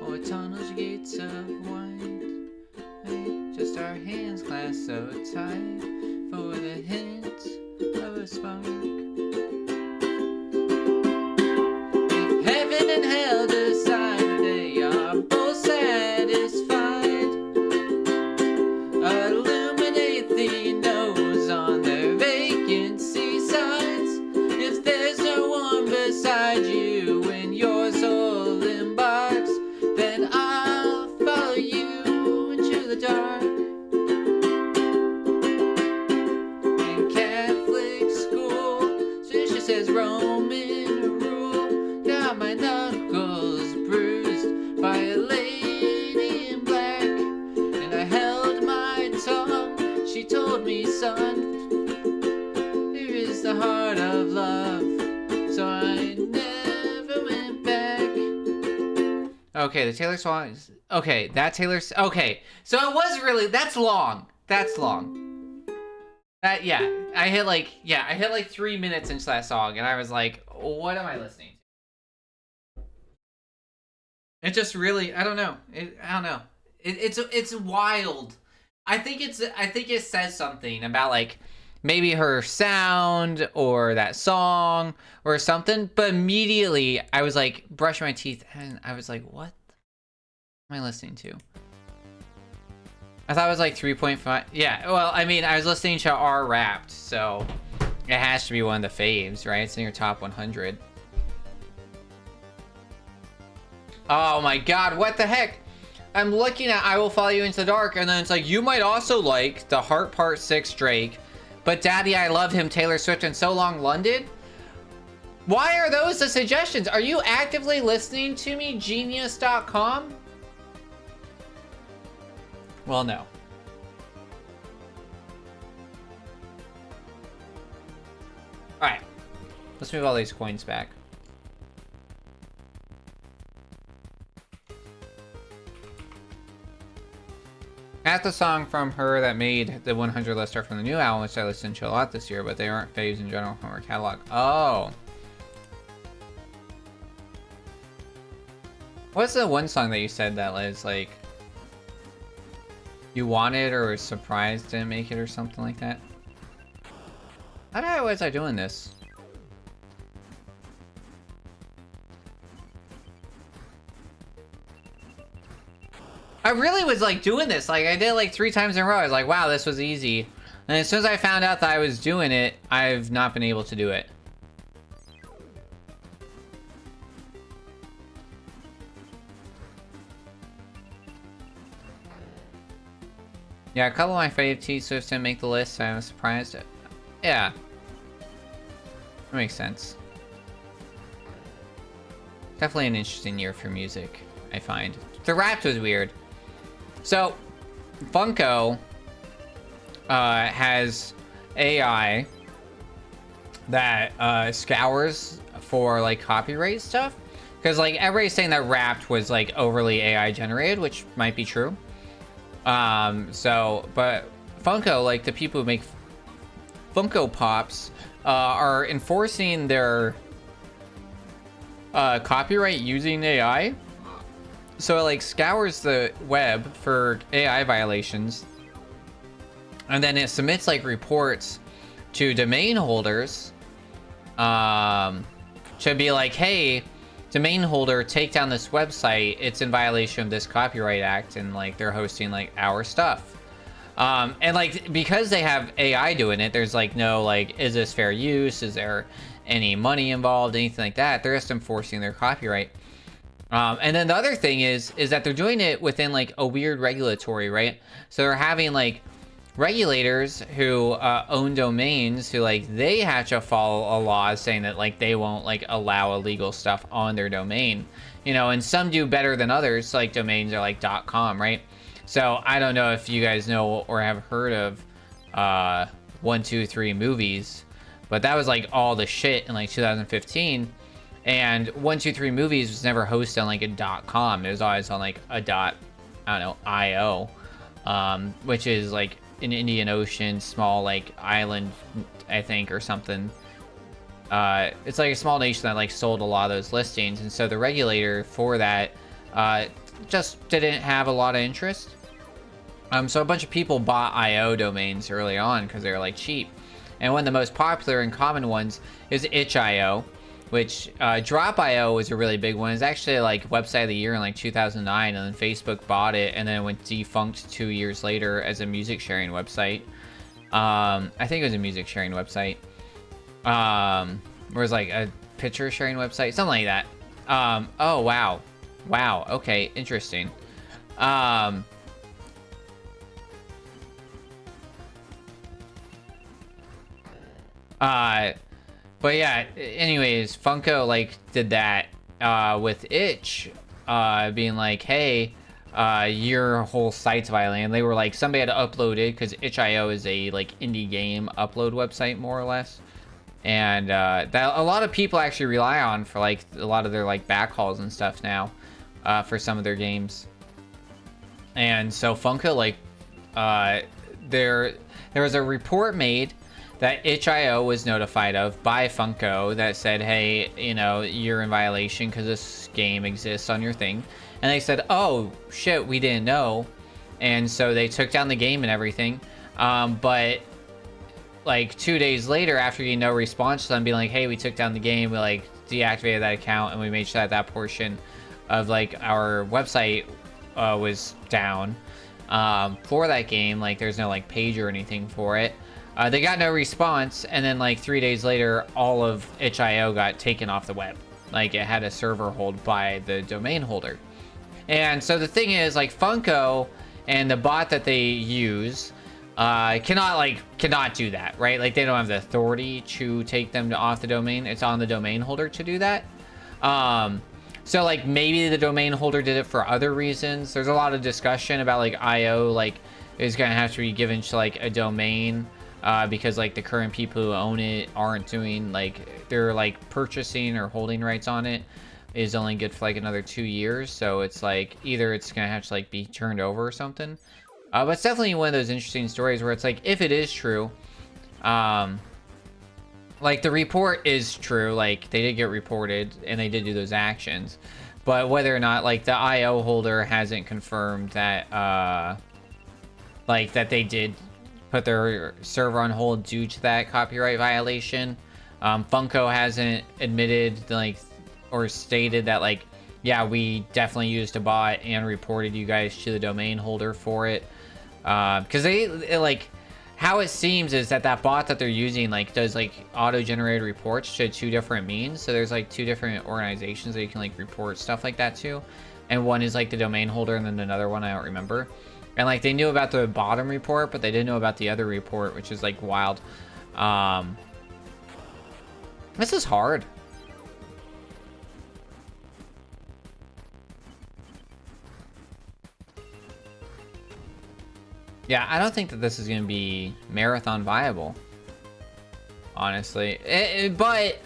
or tunnels, gates of white. Just our hands clasped so tight for the hint of a spark. Heaven and hell decide they are both satisfied. Illuminate the nose on their vacancy signs. If there's no one beside you when your soul embarks, then I'll follow you into the dark. In Catholic school, so she says Roman rule. Got my knuckles bruised by a lady in black, and I held my tongue. She told me, son, here is the heart of love. So I never went back. Okay, the Taylor Swift. Okay, that Taylor's. Okay, so it was really. That's long. That's long. Yeah, I hit like 3 minutes into that song, and I was like, what am I listening to? It just really, I don't know. It's wild. I think it says something about like maybe her sound or that song or something. But immediately I was like brushing my teeth and I was like, what am I listening to? I thought it was like 3.5. Yeah, well, I mean, I was listening to R Wrapped, so it has to be one of the faves, right? It's in your top 100. Oh my god, what the heck? I'm looking at I Will Follow You Into the Dark, and then it's like, you might also like the Heart Part 6 Drake, but Daddy, I Love Him, Taylor Swift, and So Long London? Why are those the suggestions? Are you actively listening to me, genius.com? Well, no. Alright. Let's move all these coins back. That's the song from her that made the 100 list are from the new album, which I listened to a lot this year, but they aren't faves in general from her catalog. Oh. What's the one song that you said that is like you wanted or was surprised didn't make it or something like that? How was I doing this? I really was like doing this. Like I did it like 3 times in a row. I was like, wow, this was easy. And as soon as I found out that I was doing it, I've not been able to do it. Yeah, a couple of my favorite T-Swifts didn't make the list, so I was surprised. Yeah. That makes sense. Definitely an interesting year for music, I find. The Wrapped was weird. So, Funko has AI that scours for like copyright stuff. Because like everybody's saying that Wrapped was like overly AI generated, which might be true. But Funko, like the people who make Funko Pops, are enforcing their copyright using AI. So it like scours the web for AI violations, and then it submits like reports to domain holders to be like, hey, domain holder, take down this website, it's in violation of this copyright act, and like they're hosting like our stuff. And like because they have AI doing it, there's like no like, is this fair use, is there any money involved, anything like that. They're just enforcing their copyright. And then the other thing is that they're doing it within like a weird regulatory, right? So they're having like regulators who own domains who like they have to follow a law saying that like they won't like allow illegal stuff on their domain, you know, and some do better than others. Like domains are like .com, right? So I don't know if you guys know or have heard of 123 Movies, but that was like all the shit in like 2015. And 123 Movies was never hosted on like a .com. It was always on like a I don't know, IO, which is like an Indian Ocean small like island, I think, or something. It's like a small nation that like sold a lot of those listings, and so the regulator for that just didn't have a lot of interest. So a bunch of people bought IO domains early on because they were like cheap, and one of the most popular and common ones is itch.io, which drop.io was a really big one. It's actually like website of the year in like 2009, and then Facebook bought it, and then it went defunct 2 years later as a music sharing website. I think it was a music sharing website. Or it was like a picture sharing website, something like that. Oh wow, okay, interesting. But yeah, anyways, Funko like did that with Itch, being like, hey, your whole site's violating. They were like, somebody had uploaded, because itch.io is a like indie game upload website more or less, and that a lot of people actually rely on for like a lot of their like backhauls and stuff now, for some of their games. And so Funko like there was a report made that itch.io was notified of by Funko that said, hey, you know, you're in violation because this game exists on your thing. And they said, oh shit, we didn't know. And so they took down the game and everything. But like 2 days later, after getting no response to them being like, hey, we took down the game, we like deactivated that account, and we made sure that that portion of like our website was down for that game. Like there's no like page or anything for it. They got no response, and then like 3 days later, all of itch.io got taken off the web. Like it had a server hold by the domain holder. And so the thing is, like Funko and the bot that they use cannot do that, right? Like they don't have the authority to take them off the domain. It's on the domain holder to do that. So like maybe the domain holder did it for other reasons. There's a lot of discussion about like IO like is gonna have to be given to like a domain. Because like the current people who own it aren't doing like they're like purchasing or holding rights on it is only good for like another 2 years. So it's like either it's gonna have to like be turned over or something. But it's definitely one of those interesting stories where it's like, if it is true, like the report is true, like they did get reported and they did do those actions, but whether or not like the IO holder hasn't confirmed that like that they did put their server on hold due to that copyright violation. Funko hasn't admitted like or stated that like, yeah, we definitely used a bot and reported you guys to the domain holder for it. Because they like, how it seems is that that bot that they're using like does like auto-generated reports to 2 different means. So there's like 2 different organizations that you can like report stuff like that to, and one is like the domain holder, and then another one I don't remember. And like they knew about the bottom report, but they didn't know about the other report, which is like wild. This is hard. Yeah, I don't think that this is going to be marathon viable, honestly. But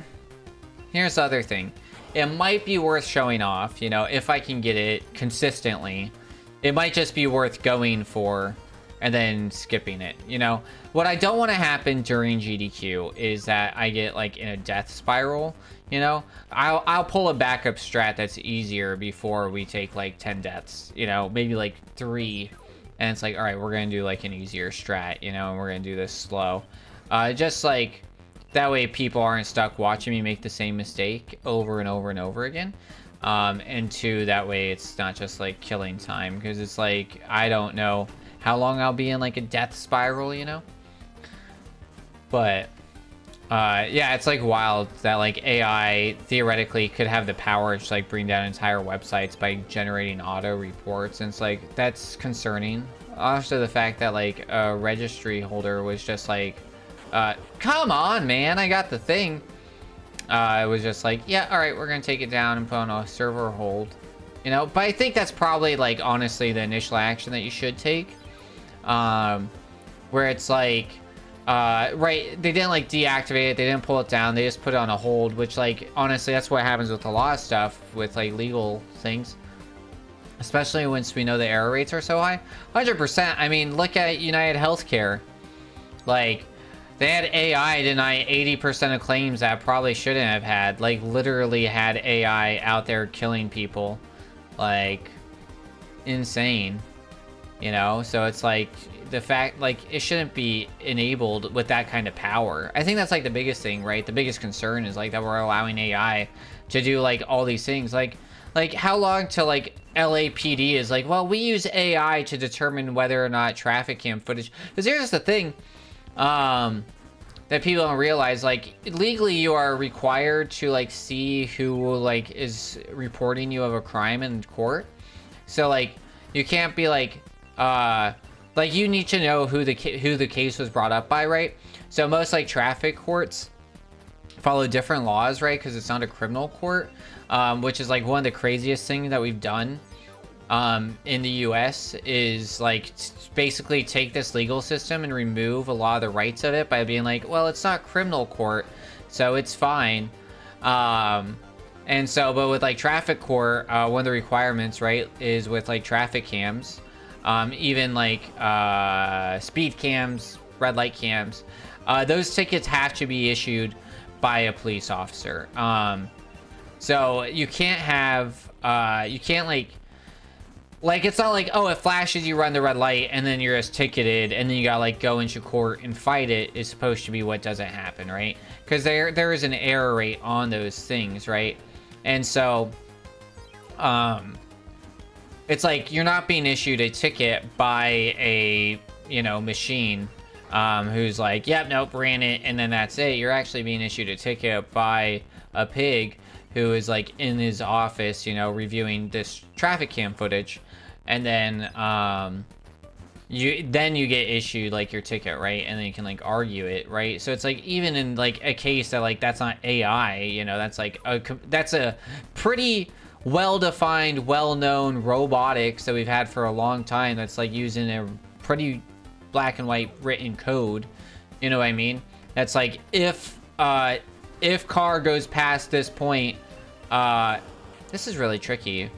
here's the other thing. It might be worth showing off, you know, if I can get it consistently. It might just be worth going for and then skipping it, you know? What I don't want to happen during GDQ is that I get like in a death spiral, you know? I'll pull a backup strat that's easier before we take like 10 deaths, you know? Maybe like 3. And it's like, all right, we're going to do like an easier strat, you know? And we're going to do this slow. Just like that way people aren't stuck watching me make the same mistake over and over and over again. And 2, that way it's not just like killing time, because it's like I don't know how long I'll be in like a death spiral, you know. But Yeah, it's like wild that like AI theoretically could have the power to like bring down entire websites by generating auto reports, and it's like that's concerning. Also, the fact that like a registry holder was just like, come on, man, I got the thing. It was just like, yeah, all right, we're gonna take it down and put on a server hold, you know. But I think that's probably like honestly the initial action that you should take, where it's like. Right, they didn't like deactivate it, they didn't pull it down, they just put it on a hold, which like honestly that's what happens with a lot of stuff with like legal things, especially once we know the error rates are so high. 100%. I mean, look at United Healthcare. Like, they had AI deny 80% of claims that probably shouldn't have had. Like, literally had AI out there killing people. Like, insane. You know, so it's like the fact like it shouldn't be enabled with that kind of power. I think that's like the biggest thing, right? The biggest concern is like that we're allowing AI to do like all these things. Like how long till like LAPD is like, well, we use AI to determine whether or not traffic cam footage. Because here's the thing, that people don't realize, like legally you are required to like see who like is reporting you of a crime in court. So like you can't be like you need to know who the case was brought up by, right? So most like traffic courts follow different laws, right? Because it's not a criminal court, which is like one of the craziest things that we've done in the US is like basically take this legal system and remove a lot of the rights of it by being like, well, it's not criminal court, so it's fine. And so, but with like traffic court, one of the requirements, right, is with like traffic cams, even like speed cams, red light cams, those tickets have to be issued by a police officer. So you can't have, you can't like it's not like, oh, it flashes, you run the red light, and then you're just ticketed, and then you gotta like go into court and fight it. Is supposed to be what doesn't happen, right? Because there is an error rate on those things, right? And so, it's like you're not being issued a ticket by a, you know, machine, who's like, yep, nope, ran it, and then that's it. You're actually being issued a ticket by a pig who is like in his office, you know, reviewing this traffic cam footage, and then you get issued like your ticket, right? And then you can like argue it, right? So it's like even in like a case that like that's not AI, you know, that's like that's a pretty well-defined, well-known robotics that we've had for a long time, that's like using a pretty black and white written code, you know what I mean? That's like if car goes past this point, this is really tricky,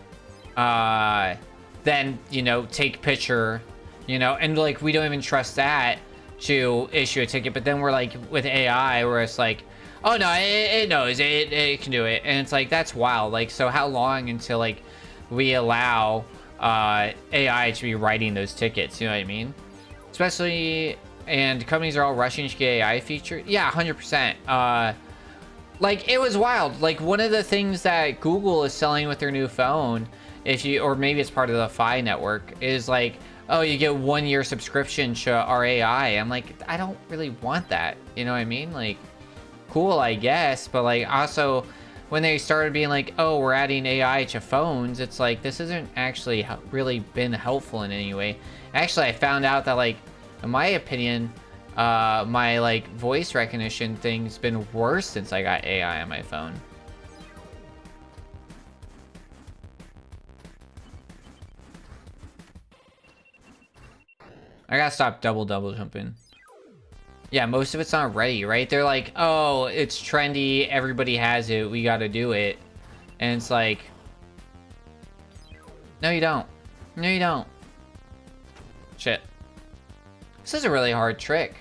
then, you know, take picture, you know, and like we don't even trust that to issue a ticket. But then we're like with AI where it's like, oh no, it knows, it can do it. And it's like, that's wild. Like, so how long until like we allow AI to be writing those tickets, you know what I mean? Especially, and companies are all rushing to get AI featured. Yeah, 100%. Like, it was wild. Like, one of the things that Google is selling with their new phone, if you, or maybe it's part of the Fi network, is like, oh, you get 1 year subscription to our AI. I'm like, I don't really want that. You know what I mean? Like, cool, I guess. But like, also, when they started being like, oh, we're adding AI to phones, it's like, this isn't actually really been helpful in any way. Actually, I found out that, like, in my opinion, my like voice recognition thing's been worse since I got AI on my phone. I gotta stop double jumping. Yeah, most of it's not ready, right? They're like, oh, it's trendy, everybody has it, we gotta do it. And it's like, no you don't. No you don't. Shit. This is a really hard trick.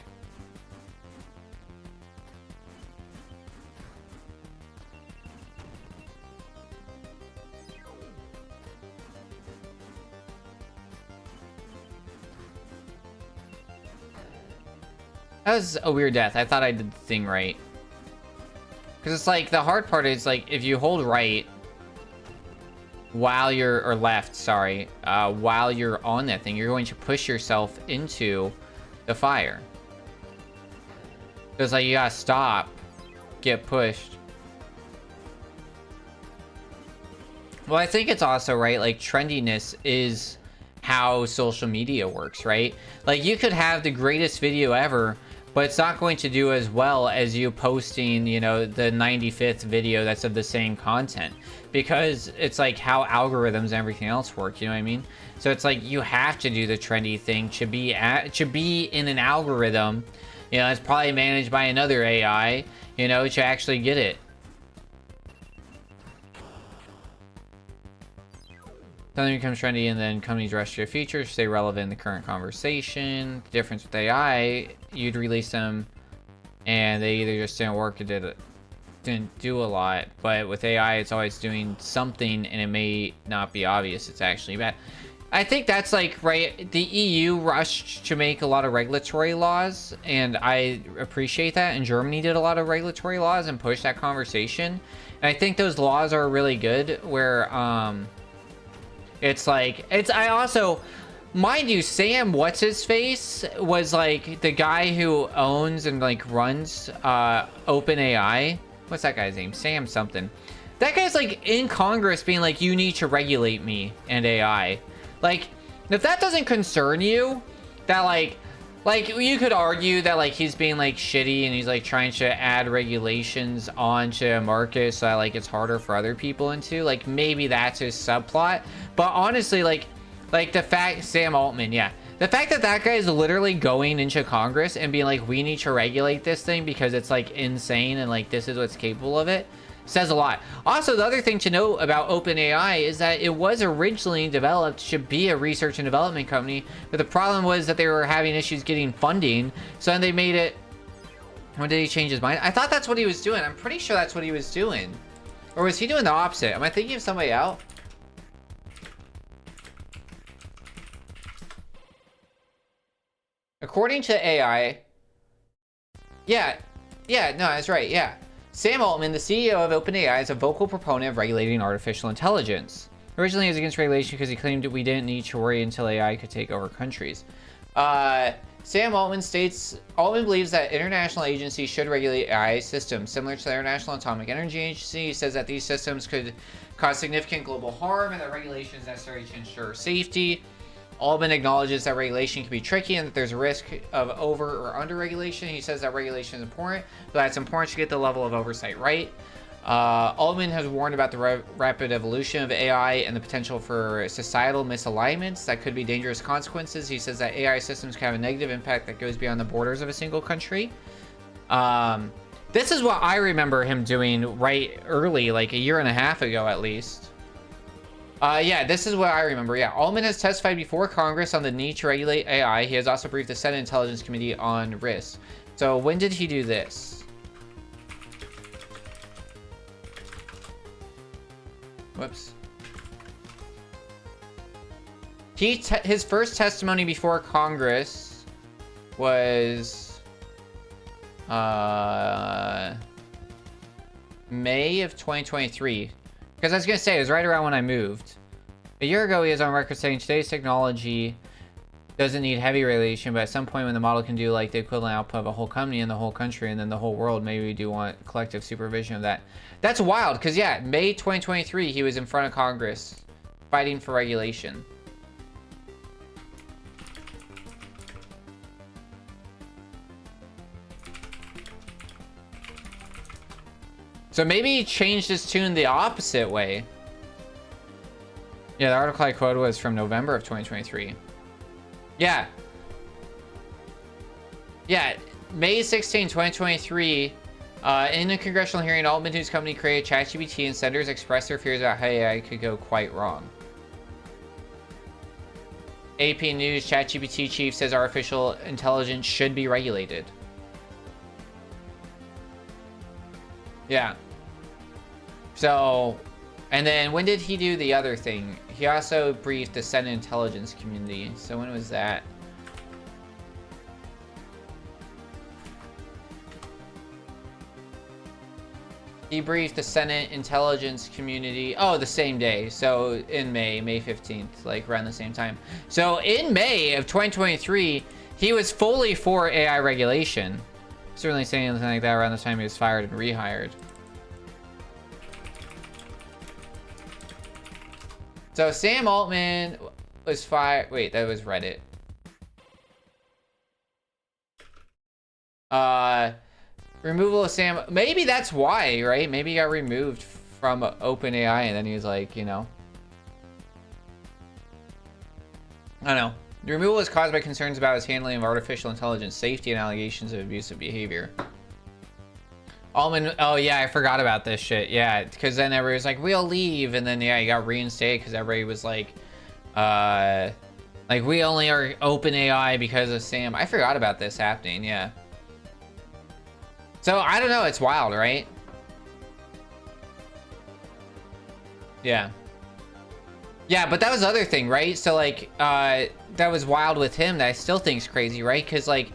That was a weird death. I thought I did the thing right. Because it's like, the hard part is like, if you hold right while you're, or left, sorry, while you're on that thing, you're going to push yourself into the fire. Because like, you gotta stop get pushed. Well, I think it's also, right, like trendiness is how social media works, right? Like you could have the greatest video ever, but it's not going to do as well as you posting, you know, the 95th video that's of the same content, because it's like how algorithms and everything else work, you know what I mean? So it's like you have to do the trendy thing to be in an algorithm, you know, it's probably managed by another AI, you know, to actually get it. Something becomes trendy and then companies rush to features to stay relevant in the current conversation. The difference with AI, you'd release them and they either just didn't work or didn't do a lot. But with AI, it's always doing something and it may not be obvious it's actually bad. I think that's like, right, the EU rushed to make a lot of regulatory laws, and I appreciate that. And Germany did a lot of regulatory laws and pushed that conversation. And I think those laws are really good where, it's like, I also, mind you, Sam what's-his-face was like the guy who owns and like runs OpenAI. What's that guy's name? Sam something. That guy's like in Congress being like, you need to regulate me and AI. Like, if that doesn't concern you, that like you could argue that like he's being like shitty and he's like trying to add regulations onto a market so that like it's harder for other people into, like maybe that's his subplot. But honestly, like the fact, Sam Altman, yeah, the fact that that guy is literally going into Congress and being like, we need to regulate this thing because it's like insane and like this is what's capable of it, says a lot. Also, the other thing to note about OpenAI is that it was originally developed to be a research and development company, but the problem was that they were having issues getting funding, so then they made it. When did he change his mind? I thought that's what he was doing. I'm pretty sure that's what he was doing. Or was he doing the opposite? Am I thinking of somebody out? According to AI, no, that's right, yeah. Sam Altman, the CEO of OpenAI, is a vocal proponent of regulating artificial intelligence. Originally, he was against regulation because he claimed that we didn't need to worry until AI could take over countries. Sam Altman states, Altman believes that international agencies should regulate AI systems, similar to the International Atomic Energy Agency. He says that these systems could cause significant global harm and that regulation is necessary to ensure safety. Altman acknowledges that regulation can be tricky and that there's a risk of over or under regulation. He says that regulation is important, but that it's important to get the level of oversight right. Altman has warned about the rapid evolution of AI and the potential for societal misalignments that could be dangerous consequences. He says that AI systems can have a negative impact that goes beyond the borders of a single country. This is what I remember him doing right early, like a year and a half ago at least. Yeah, this is what I remember. Yeah, Altman has testified before Congress on the need to regulate AI. He has also briefed the Senate Intelligence Committee on risks. So when did he do this? Whoops. His first testimony before Congress was May of 2023. Because I was going to say, it was right around when I moved. A year ago, he was on record saying today's technology doesn't need heavy regulation, but at some point when the model can do like the equivalent output of a whole company in the whole country and then the whole world, maybe we do want collective supervision of that. That's wild, because yeah, May 2023, he was in front of Congress fighting for regulation. So maybe he changed his tune the opposite way. Yeah, the article I quoted was from November of 2023. Yeah. Yeah, May 16, 2023, in a congressional hearing, Altman, whose company created ChatGPT, and senators expressed their fears about how AI could go quite wrong. AP News, ChatGPT chief says artificial intelligence should be regulated. Yeah. So, and then when did he do the other thing? He also briefed the Senate Intelligence Committee. So when was that? He briefed the Senate Intelligence Community. Oh, the same day. So in May 15th, like around the same time. So in May of 2023, he was fully for AI regulation. Certainly saying anything like that around the time he was fired and rehired. So Sam Altman was fired. Wait, that was Reddit. Removal of Sam. Maybe that's why, right? Maybe he got removed from OpenAI and then he was like, you know. I don't know. The removal was caused by concerns about his handling of artificial intelligence safety and allegations of abusive behavior. Altman, oh yeah, I forgot about this shit. Yeah, because then everybody was like, we'll leave. And then, yeah, he got reinstated because everybody was like, we only are OpenAI because of Sam. I forgot about this happening, yeah. So, I don't know, it's wild, right? Yeah. Yeah, but that was the other thing, right? So, like, that was wild with him that I still think is crazy, right? Because, like,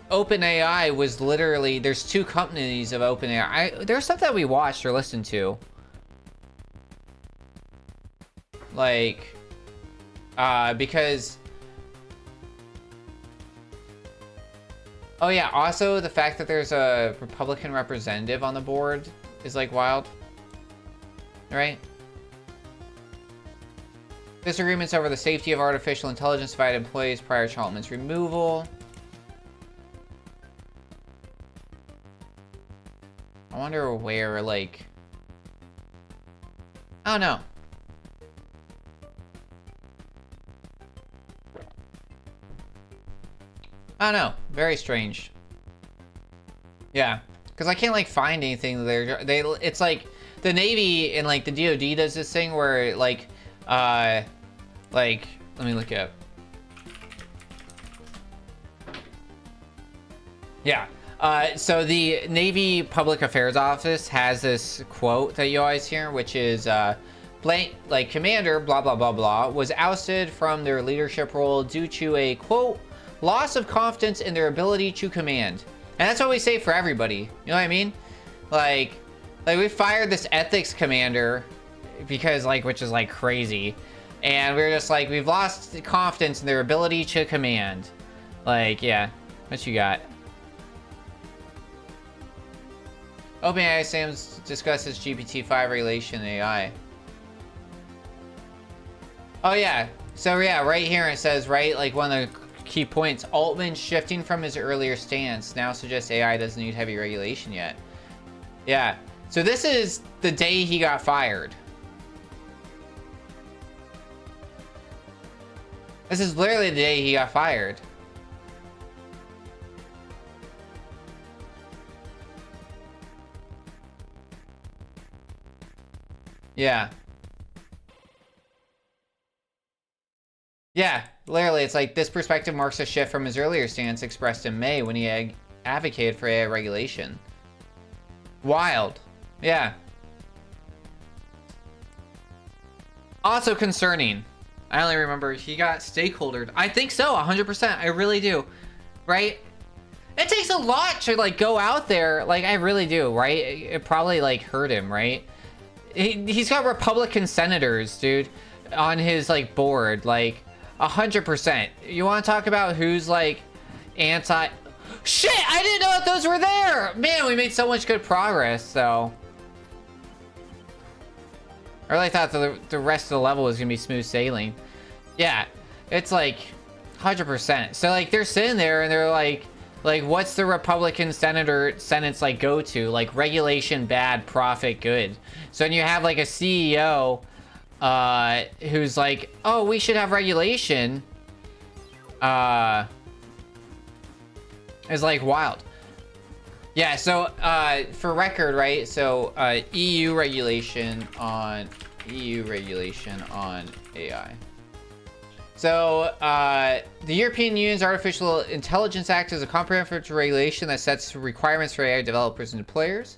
OpenAI was literally, there's two companies of OpenAI. There's stuff that we watched or listened to. Like, because... Oh yeah, also the fact that there's a Republican representative on the board is like wild. Right? Disagreements over the safety of artificial intelligence by employees prior to Altman's removal. I wonder where, like... I don't know. I don't know. Very strange. Yeah. Because I can't, like, find anything there. It's like, the Navy and, like, the DoD does this thing where, like, let me look it up. Yeah. So the Navy Public Affairs Office has this quote that you always hear, which is, blank, like, Commander, blah, blah, blah, blah, was ousted from their leadership role due to a, quote, loss of confidence in their ability to command. And that's what we say for everybody. You know what I mean? Like we fired this ethics commander because, like, which is, like, crazy. And we were just like, we've lost confidence in their ability to command. Like, yeah. What you got? OpenAI Sam's discusses GPT-5 regulation AI. Oh, yeah. So, yeah, right here it says, right, like, one of the key points, Altman shifting from his earlier stance now suggests AI doesn't need heavy regulation yet. Yeah. So this is the day he got fired. This is literally the day he got fired. Yeah. Yeah, literally, it's like this perspective marks a shift from his earlier stance expressed in May when he advocated for AI regulation. Wild. Yeah. Also concerning. I only remember he got stakeholdered. I think so, 100%. I really do. Right? It takes a lot to, like, go out there. Like, I really do, right? It probably, like, hurt him, right? He's got Republican senators, dude, on his, like, board. Like, 100%. You want to talk about who's, like, anti... Shit! I didn't know that those were there! Man, we made so much good progress, so... I really thought the rest of the level was gonna be smooth sailing. Yeah, it's like 100%. So, like, they're sitting there and they're like, what's the Republican Senate's like go to? Like, regulation bad, profit good. So then you have like a CEO who's like, oh, we should have regulation. Is like wild. Yeah, so for record, right? So EU regulation on AI. So the European Union's Artificial Intelligence Act is a comprehensive regulation that sets requirements for AI developers and deployers.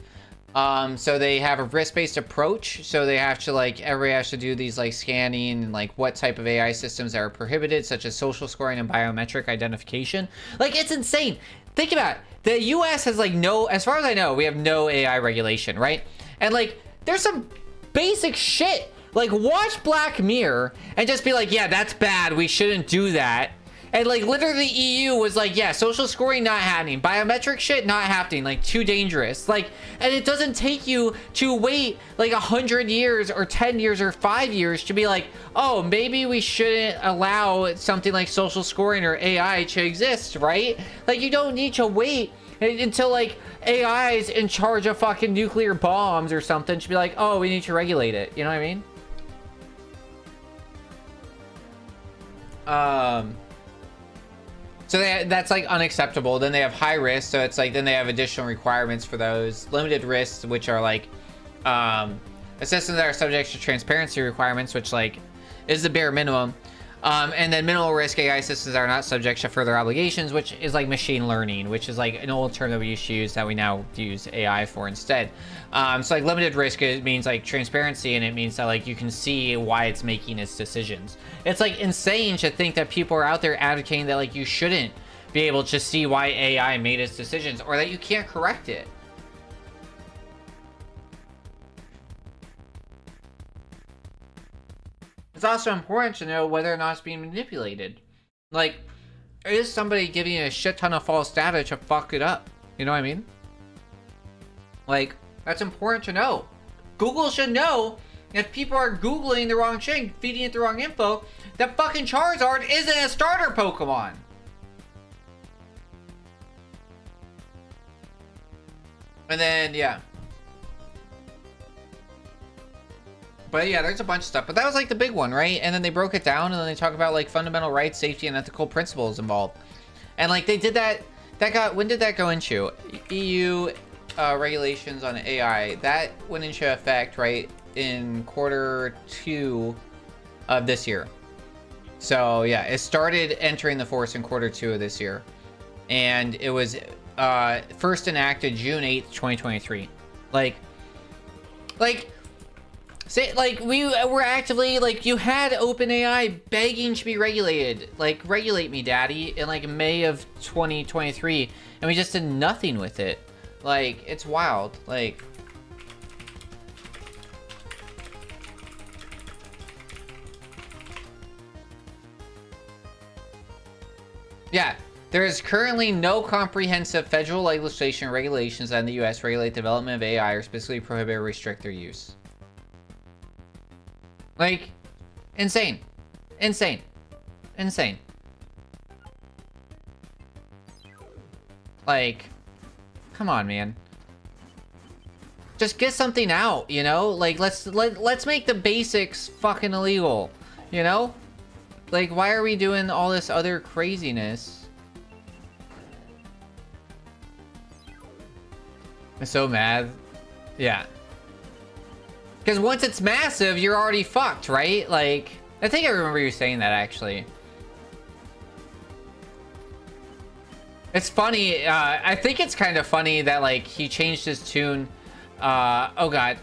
So they have a risk-based approach. So they have to, like, everybody has to do these, like, scanning and, like, what type of AI systems are prohibited, such as social scoring and biometric identification. Like, it's insane. Think about it. The US has, like, no, as far as I know, we have no AI regulation, right? And, like, there's some basic shit Like, watch Black Mirror and just be like, yeah, that's bad. We shouldn't do that. And, like, literally the EU was like, yeah, social scoring not happening. Biometric shit not happening. Like, too dangerous. Like, and it doesn't take you to wait, like, 100 years or 10 years or 5 years to be like, oh, maybe we shouldn't allow something like social scoring or AI to exist, right? Like, you don't need to wait until, like, AI's in charge of fucking nuclear bombs or something to be like, oh, we need to regulate it. You know what I mean? So that's like unacceptable. Then they have high risk, so it's like then they have additional requirements for those. Limited risks, which are like assistants that are subject to transparency requirements, which like is the bare minimum. And then minimal risk AI systems are not subject to further obligations, which is like machine learning, which is like an old term that we used to use that we now use AI for instead. So like limited risk, it means like transparency, and it means that like you can see why it's making its decisions. It's like insane to think that people are out there advocating that like you shouldn't be able to see why AI made its decisions, or that you can't correct it. It's also important to know whether or not it's being manipulated. Like, is somebody giving you a shit ton of false data to fuck it up? You know what I mean? Like, that's important to know. Google should know if people are Googling the wrong shit, feeding it the wrong info, that fucking Charizard isn't a starter Pokemon. And then, yeah. But yeah, there's a bunch of stuff. But that was like the big one, right? And then they broke it down, and then they talk about like fundamental rights, safety, and ethical principles involved. And like they did that. When did that go into? EU regulations on AI. That went into effect, right, in Q2 of this year. So yeah, it started entering the force in Q2 of this year. And it was first enacted June 8th, 2023. Like, say, like, we were actively, like, you had OpenAI begging to be regulated. Like, regulate me, daddy, in, like, May of 2023. And we just did nothing with it. Like, it's wild. Like... Yeah. There is currently no comprehensive federal legislation or regulations that in the U.S. regulate the development of AI or specifically prohibit or restrict their use. Like, insane. Insane. Insane. Like, come on, man. Just get something out, you know? Like, let's make the basics fucking illegal, you know? Like, why are we doing all this other craziness? I'm so mad. Yeah. Because once it's massive, you're already fucked, right? Like, I think I remember you saying that, actually. It's funny. I think it's kind of funny that, like, he changed his tune. Oh, God.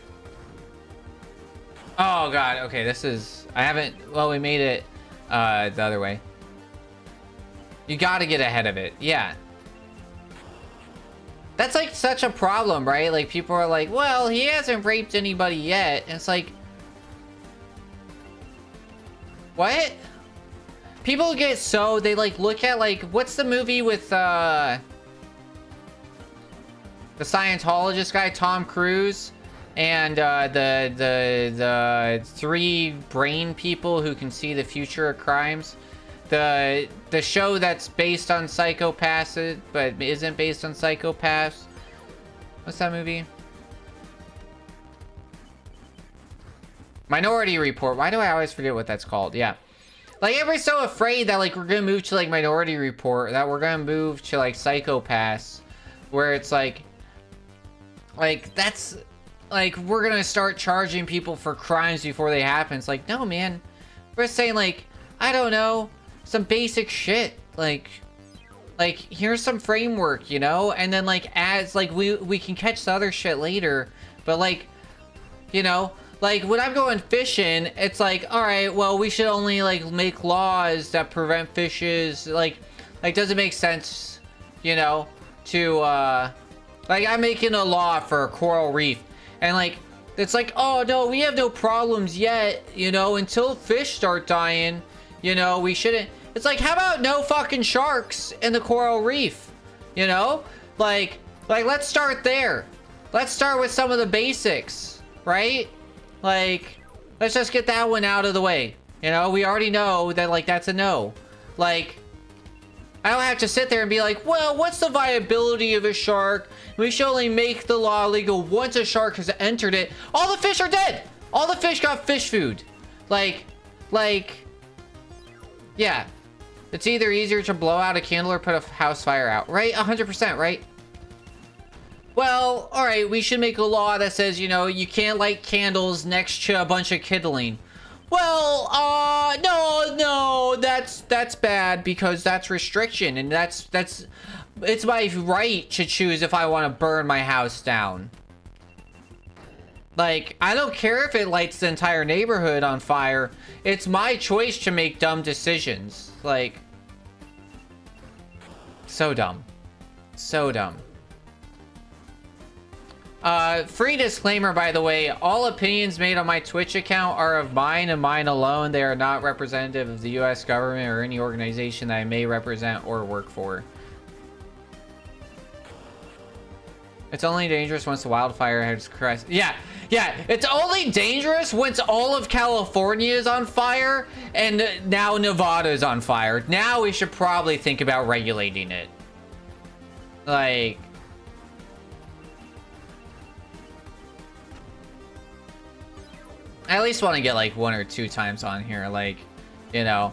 Oh, God. Okay, this is... I haven't... Well, we made it the other way. You gotta get ahead of it. Yeah. That's, like, such a problem, right? Like, people are like, well, he hasn't raped anybody yet. And it's like... What? People get so... They, like, look at, like... What's the movie with, the Scientologist guy, Tom Cruise? And, the three brain people who can see the future of crimes? The show that's based on psychopaths, but isn't based on psychopaths. What's that movie? Minority Report. Why do I always forget what that's called? Yeah. Like, everybody's so afraid that, like, we're gonna move to, like, Minority Report, that we're gonna move to, like, psychopaths, where it's like, that's, like, we're gonna start charging people for crimes before they happen. It's like, no, man. We're just saying, like, I don't know, some basic shit, like here's some framework, you know, and then, like, as, like, we can catch the other shit later, but, like, you know, like, when I'm going fishing, it's like, all right, well, we should only, like, make laws that prevent fishes, like, does it make sense, you know, to, like, I'm making a law for a coral reef, and, like, It's like, oh no, we have no problems yet, you know, until fish start dying, you know, we shouldn't. It's like, how about no fucking sharks in the coral reef? You know? Like let's start there. Let's start with some of the basics, right? Like, let's just get that one out of the way. You know, we already know that, like, that's a no. Like, I don't have to sit there and be like, well, what's the viability of a shark? We should only make the law legal once a shark has entered it. All the fish are dead. All the fish got fish food. Like, yeah. It's either easier to blow out a candle or put a house fire out, right? 100%, right? Well, all right, we should make a law that says, you know, you can't light candles next to a bunch of kindling. Well, no, that's bad because that's restriction, and it's my right to choose if I want to burn my house down. Like, I don't care if it lights the entire neighborhood on fire. It's my choice to make dumb decisions. Like, so dumb. So dumb. Free disclaimer, by the way, all opinions made on my Twitch account are of mine and mine alone. They are not representative of the US government or any organization that I may represent or work for. It's only dangerous once the wildfire has crest. Yeah, it's only dangerous once all of California is on fire and now Nevada is on fire. Now we should probably think about regulating it. Like, I at least want to get like 1 or 2 times on here, like, you know.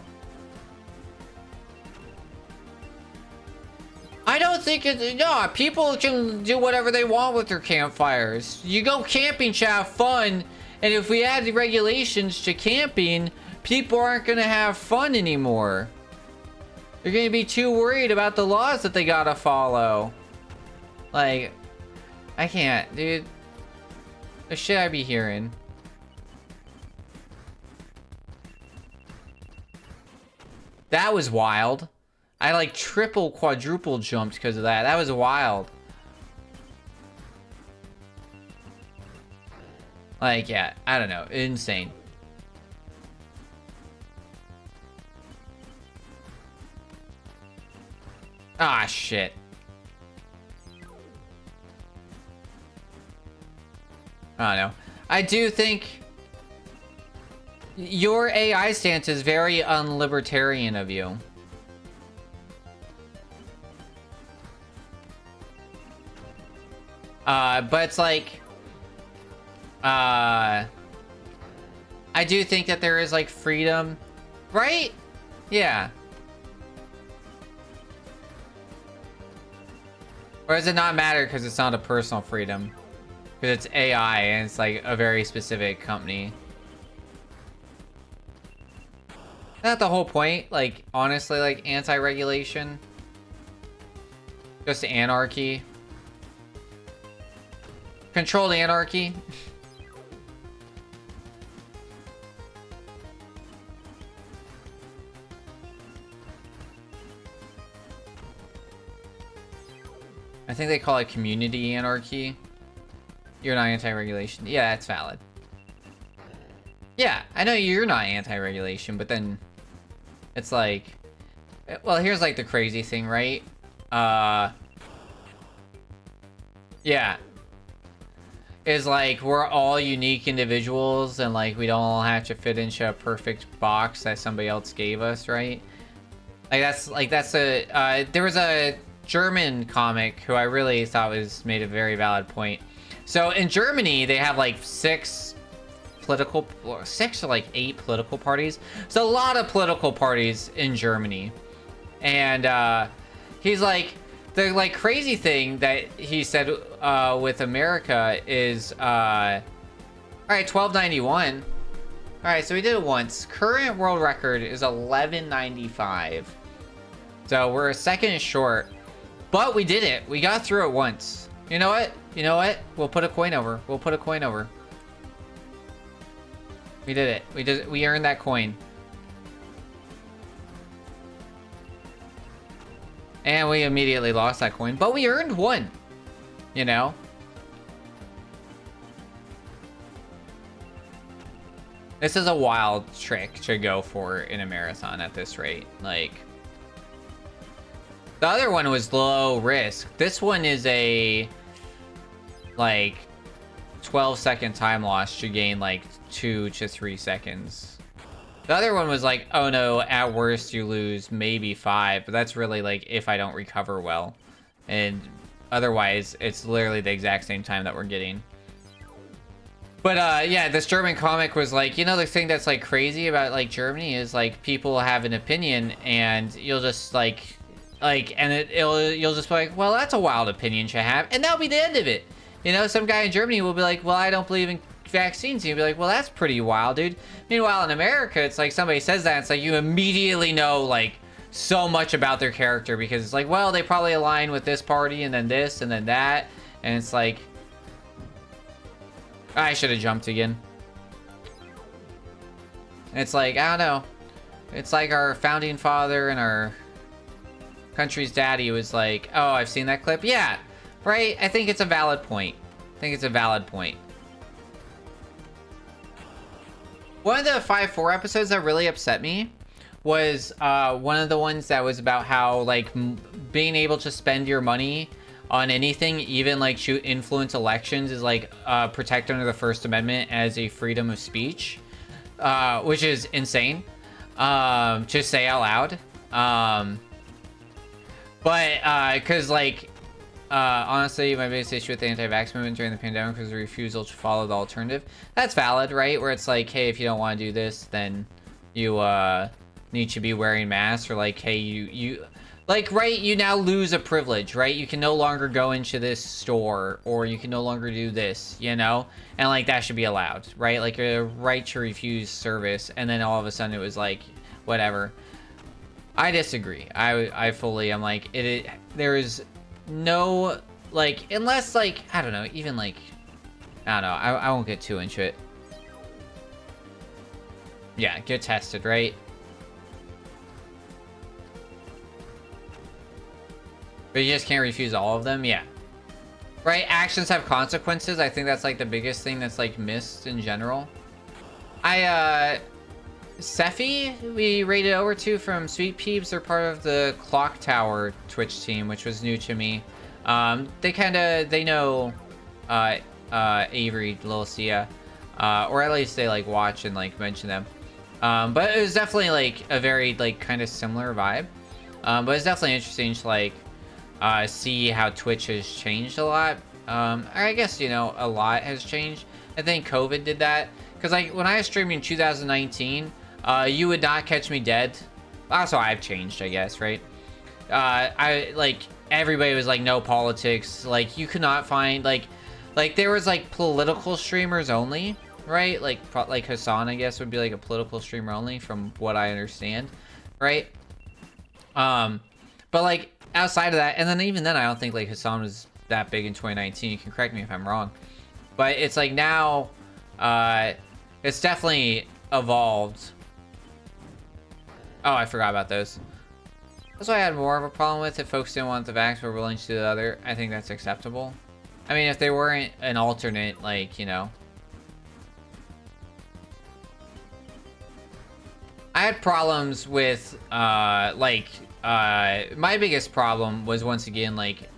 I don't think it's, no, people can do whatever they want with their campfires. You go camping to have fun, and if we add the regulations to camping, people aren't going to have fun anymore. They're going to be too worried about the laws that they gotta follow. Like, I can't, dude. The shit I be hearing. That was wild. I like triple, quadruple jumped because of that. That was wild. Like, yeah, I don't know. Insane. Ah, shit. I don't know. I do think your AI stance is very unlibertarian of you. But it's like, I do think that there is like freedom, right? Yeah. Or does it not matter because it's not a personal freedom? Because it's AI and it's like a very specific company. Isn't that the whole point? Like, honestly, like anti-regulation? Just anarchy? Controlled anarchy? I think they call it community anarchy. You're not anti-regulation. Yeah, that's valid. Yeah, I know you're not anti-regulation, but then it's like, well, here's like the crazy thing, right? Yeah. Is like, we're all unique individuals and like, we don't all have to fit into a perfect box that somebody else gave us, right? Like that's a, there was a German comic who I really thought made a very valid point. So in Germany, they have like 6 or like 8 political parties. So a lot of political parties in Germany. And he's like, the like crazy thing that he said with America is, all right, 1291. All right, so we did it once. Current world record is 1195. So we're a second short, but we did it. We got through it once. You know what? You know what? We'll put a coin over. We'll put a coin over. We did it. We earned that coin. And we immediately lost that coin, but we earned one. You know? This is a wild trick to go for in a marathon at this rate. Like, the other one was low risk. This one is a, like, 12-second time loss to gain, like, 2 to 3 seconds. The other one was like, oh no, at worst you lose maybe 5. But that's really, like, if I don't recover well. And otherwise, it's literally the exact same time that we're getting. But, yeah, this German comic was like, you know, the thing that's, like, crazy about, like, Germany is, like, people have an opinion, and you'll just, and you'll just be like, well, that's a wild opinion to have, and that'll be the end of it. You know, some guy in Germany will be like, well, I don't believe in vaccines. And you'll be like, well, that's pretty wild, dude. Meanwhile, in America, it's like somebody says that, it's like you immediately know, like, so much about their character, because it's like, well, they probably align with this party, and then this, and then that, and it's like, I should have jumped again. It's like, I don't know. It's like our founding father and our country's daddy was like, oh, I've seen that clip. Yeah, right? I think it's a valid point. I think it's a valid point. One of the 5-4 episodes that really upset me was one of the ones that was about how, like, being able to spend your money on anything, even like to influence elections, is like protected under the First Amendment as a freedom of speech, which is insane to say out loud. But because like honestly, my biggest issue with the anti-vax movement during the pandemic was the refusal to follow the alternative. That's valid, right? Where it's like, hey, if you don't want to do this, then you need to be wearing masks, or like, hey, you like, right, you now lose a privilege, right? You can no longer go into this store, or you can no longer do this, you know? And, like, that should be allowed, right? Like, a right to refuse service, and then all of a sudden it was like, whatever. I disagree. I fully am like, there is no, like, unless, like, I don't know, even, like, I don't know, I won't get too into it. Yeah, get tested, right? But you just can't refuse all of them? Yeah. Right? Actions have consequences. I think that's, like, the biggest thing that's, like, missed in general. Sephi, we raided over to from Sweet Peeps. They're part of the Clock Tower Twitch team, which was new to me. They know, Avery, Lil Sia. Or at least they, like, watch and, like, mention them. But it was definitely, like, a very, like, kind of similar vibe. But it's definitely interesting to, like, see how Twitch has changed a lot. I guess, you know, a lot has changed. I think COVID did that. Because, like, when I was streaming in 2019, you would not catch me dead. Also, I've changed, I guess, right? Everybody was like, no politics. Like, you could not find, like there was, like, political streamers only, right? Like Hassan, I guess, would be, like, a political streamer only, from what I understand, right? But, like, outside of that, and then even then, I don't think, like, Hassan was that big in 2019. You can correct me if I'm wrong. But it's, like, now, it's definitely evolved. Oh, I forgot about those. That's what I had more of a problem with. If folks didn't want the vax but were willing to do the other, I think that's acceptable. I mean, if they weren't an alternate, like, you know. I had problems with, my biggest problem was, once again, like,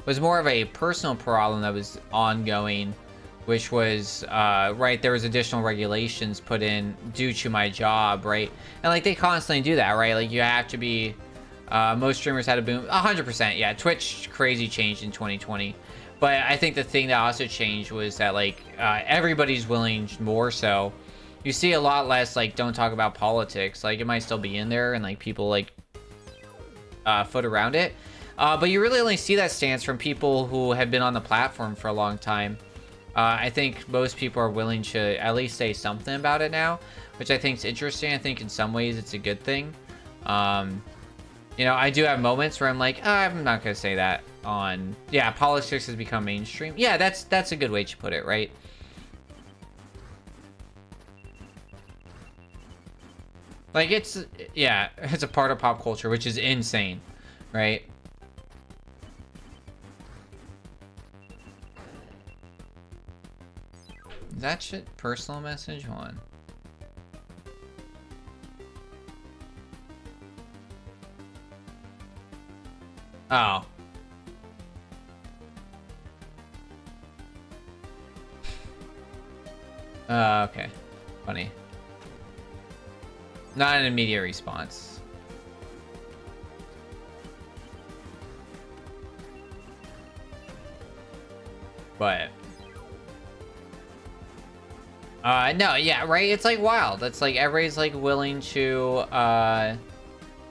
was more of a personal problem that was ongoing, which was, right, there was additional regulations put in due to my job, right? And, like, they constantly do that, right? Like, you have to be, most streamers had a boom, 100%, yeah, Twitch crazy changed in 2020. But I think the thing that also changed was that, like, everybody's willing more so. You see a lot less, like, don't talk about politics. Like, it might still be in there, and, like, people, like, foot around it. But you really only see that stance from people who have been on the platform for a long time. I think most people are willing to at least say something about it now, which I think is interesting. I think in some ways it's a good thing. You know, I do have moments where I'm like, oh, I'm not going to say that on... Yeah, politics has become mainstream. Yeah, that's a good way to put it, right? Like, it's... Yeah, it's a part of pop culture, which is insane, right? Is that shit personal message? Hold on. Oh. Okay. Funny. Not an immediate response. But no, yeah, right? It's like wild. It's like everybody's like willing to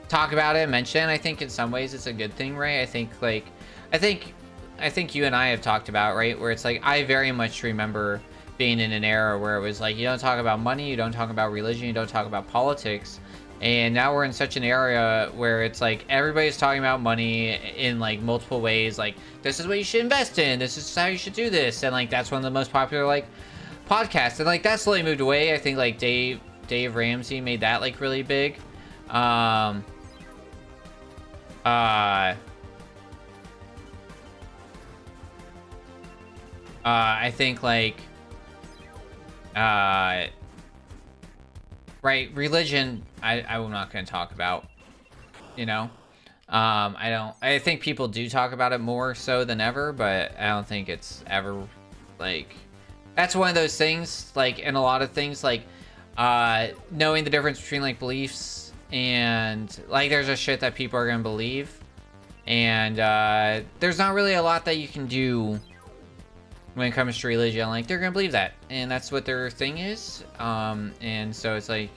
talk about it, mention it. I think in some ways it's a good thing, right? I think you and I have talked about, right, where it's like I very much remember being in an era where it was like you don't talk about money, you don't talk about religion, you don't talk about politics. And now we're in such an area where it's like everybody's talking about money in like multiple ways, like this is what you should invest in, this is how you should do this, and like that's one of the most popular like podcasts, and like that slowly moved away. I think like Dave Ramsey made that like really big. I think like right, religion I'm not going to talk about, you know. I think people do talk about it more so than ever, but I don't think it's ever like, that's one of those things, like in a lot of things, like knowing the difference between like beliefs and like there's a shit that people are going to believe, and there's not really a lot that you can do when it comes to religion. Like they're gonna believe that, and that's what their thing is. And so it's like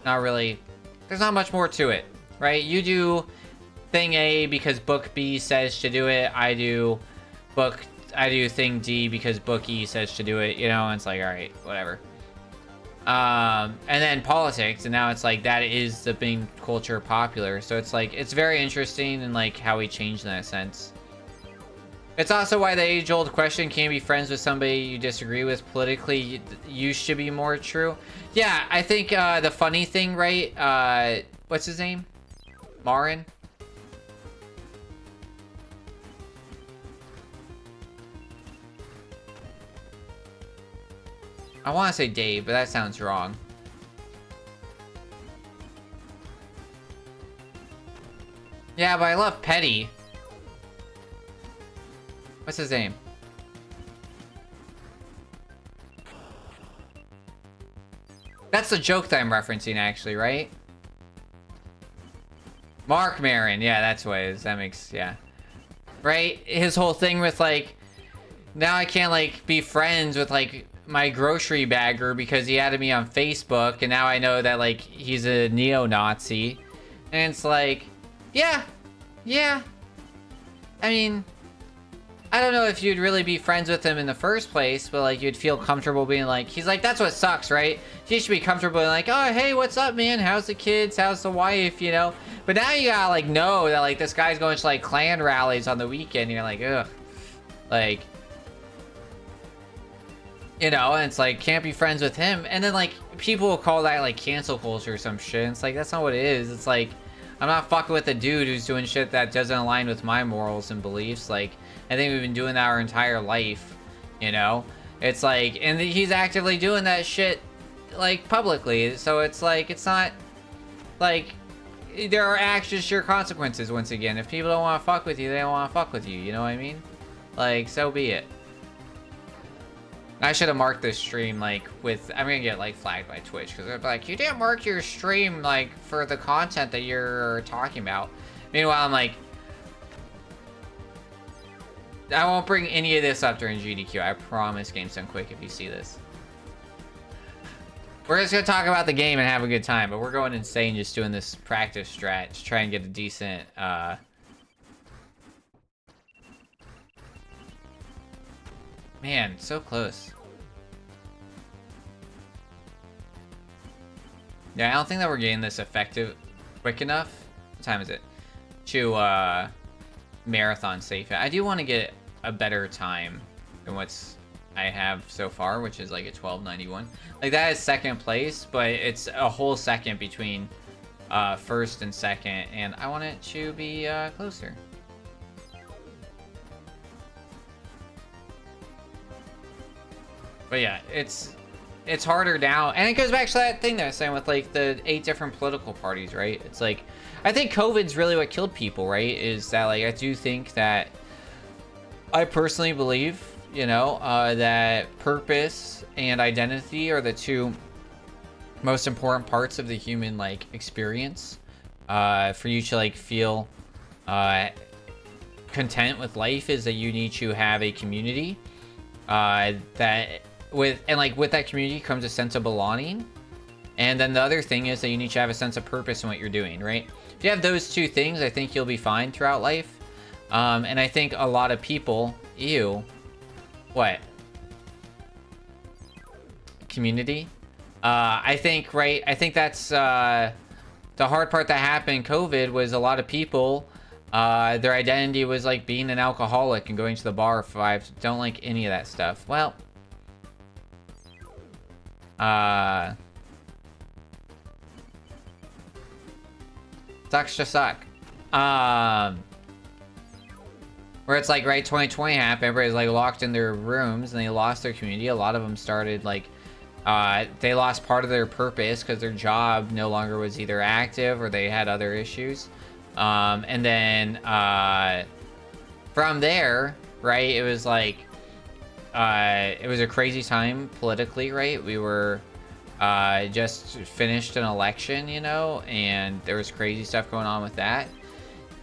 not really, there's not much more to it, right? You do thing A because book B says to do it. I do thing D because book E says to do it, you know. And it's like, all right, whatever. And then politics, and now it's like that is the being culture popular. So it's like it's very interesting, and like how we changed in that sense. It's also why the age-old question, can you be friends with somebody you disagree with politically, used to be more true. Yeah, I think the funny thing, right? What's his name? Marin? I want to say Dave, but that sounds wrong. Yeah, but I love Petty. What's his name? That's the joke that I'm referencing, actually, right? Mark Maron. Yeah, that's what it is. That makes, yeah. Right? His whole thing with, like, now I can't, like, be friends with, like, my grocery bagger because he added me on Facebook, and now I know that, like, he's a neo-Nazi. And it's like, yeah. I mean, I don't know if you'd really be friends with him in the first place, but like you'd feel comfortable being like, he's like, that's what sucks, right? You should be comfortable being like, oh, hey, what's up, man? How's the kids? How's the wife? You know? But now you gotta like know that like this guy's going to like Klan rallies on the weekend. And you're like, ugh. Like, you know, and it's like, can't be friends with him. And then like people will call that like cancel culture or some shit. And it's like, that's not what it is. It's like, I'm not fucking with a dude who's doing shit that doesn't align with my morals and beliefs. Like, I think we've been doing that our entire life, you know? It's like, and he's actively doing that shit, like, publicly. So it's like, it's not, like, there are actions, sure consequences, once again. If people don't want to fuck with you, they don't want to fuck with you, you know what I mean? Like, so be it. I should have marked this stream, like, with, I'm gonna get, like, flagged by Twitch, because they're like, you didn't mark your stream, like, for the content that you're talking about. Meanwhile, I'm like, I won't bring any of this up during GDQ, I promise, Games Done Quick, if you see this. We're just gonna talk about the game and have a good time, but we're going insane just doing this practice strat to try and get a decent, Man, so close. Yeah, I don't think that we're getting this effective quick enough. What time is it? To marathon safe. I do want to get a better time than what's I have so far, which is like a 12:91. Like that is second place, but it's a whole second between first and second, and I want it to be closer. But But yeah, it's harder now, and it goes back to that thing that I was saying with like the 8 different political parties, right? It's like, I think COVID's really what killed people, right? Is that like, I do think that, I personally believe, you know, that purpose and identity are the 2 most important parts of the human like experience, for you to like feel content with life, is that you need to have a community, that with that community comes a sense of belonging. And then the other thing is that you need to have a sense of purpose in what you're doing, right? If you have those 2 things, I think you'll be fine throughout life. And I think a lot of people, what? Community? I think, right? I think that's, the hard part that happened in COVID was a lot of people, their identity was like being an alcoholic and going to the bar for 5. Don't like any of that stuff. Well, sucks to suck. Where it's like, right, 2020 happened, everybody's like locked in their rooms and they lost their community. A lot of them started like, they lost part of their purpose because their job no longer was either active or they had other issues. And then from there, right, it was like, it was a crazy time politically, right? We were just finished an election, you know, and there was crazy stuff going on with that.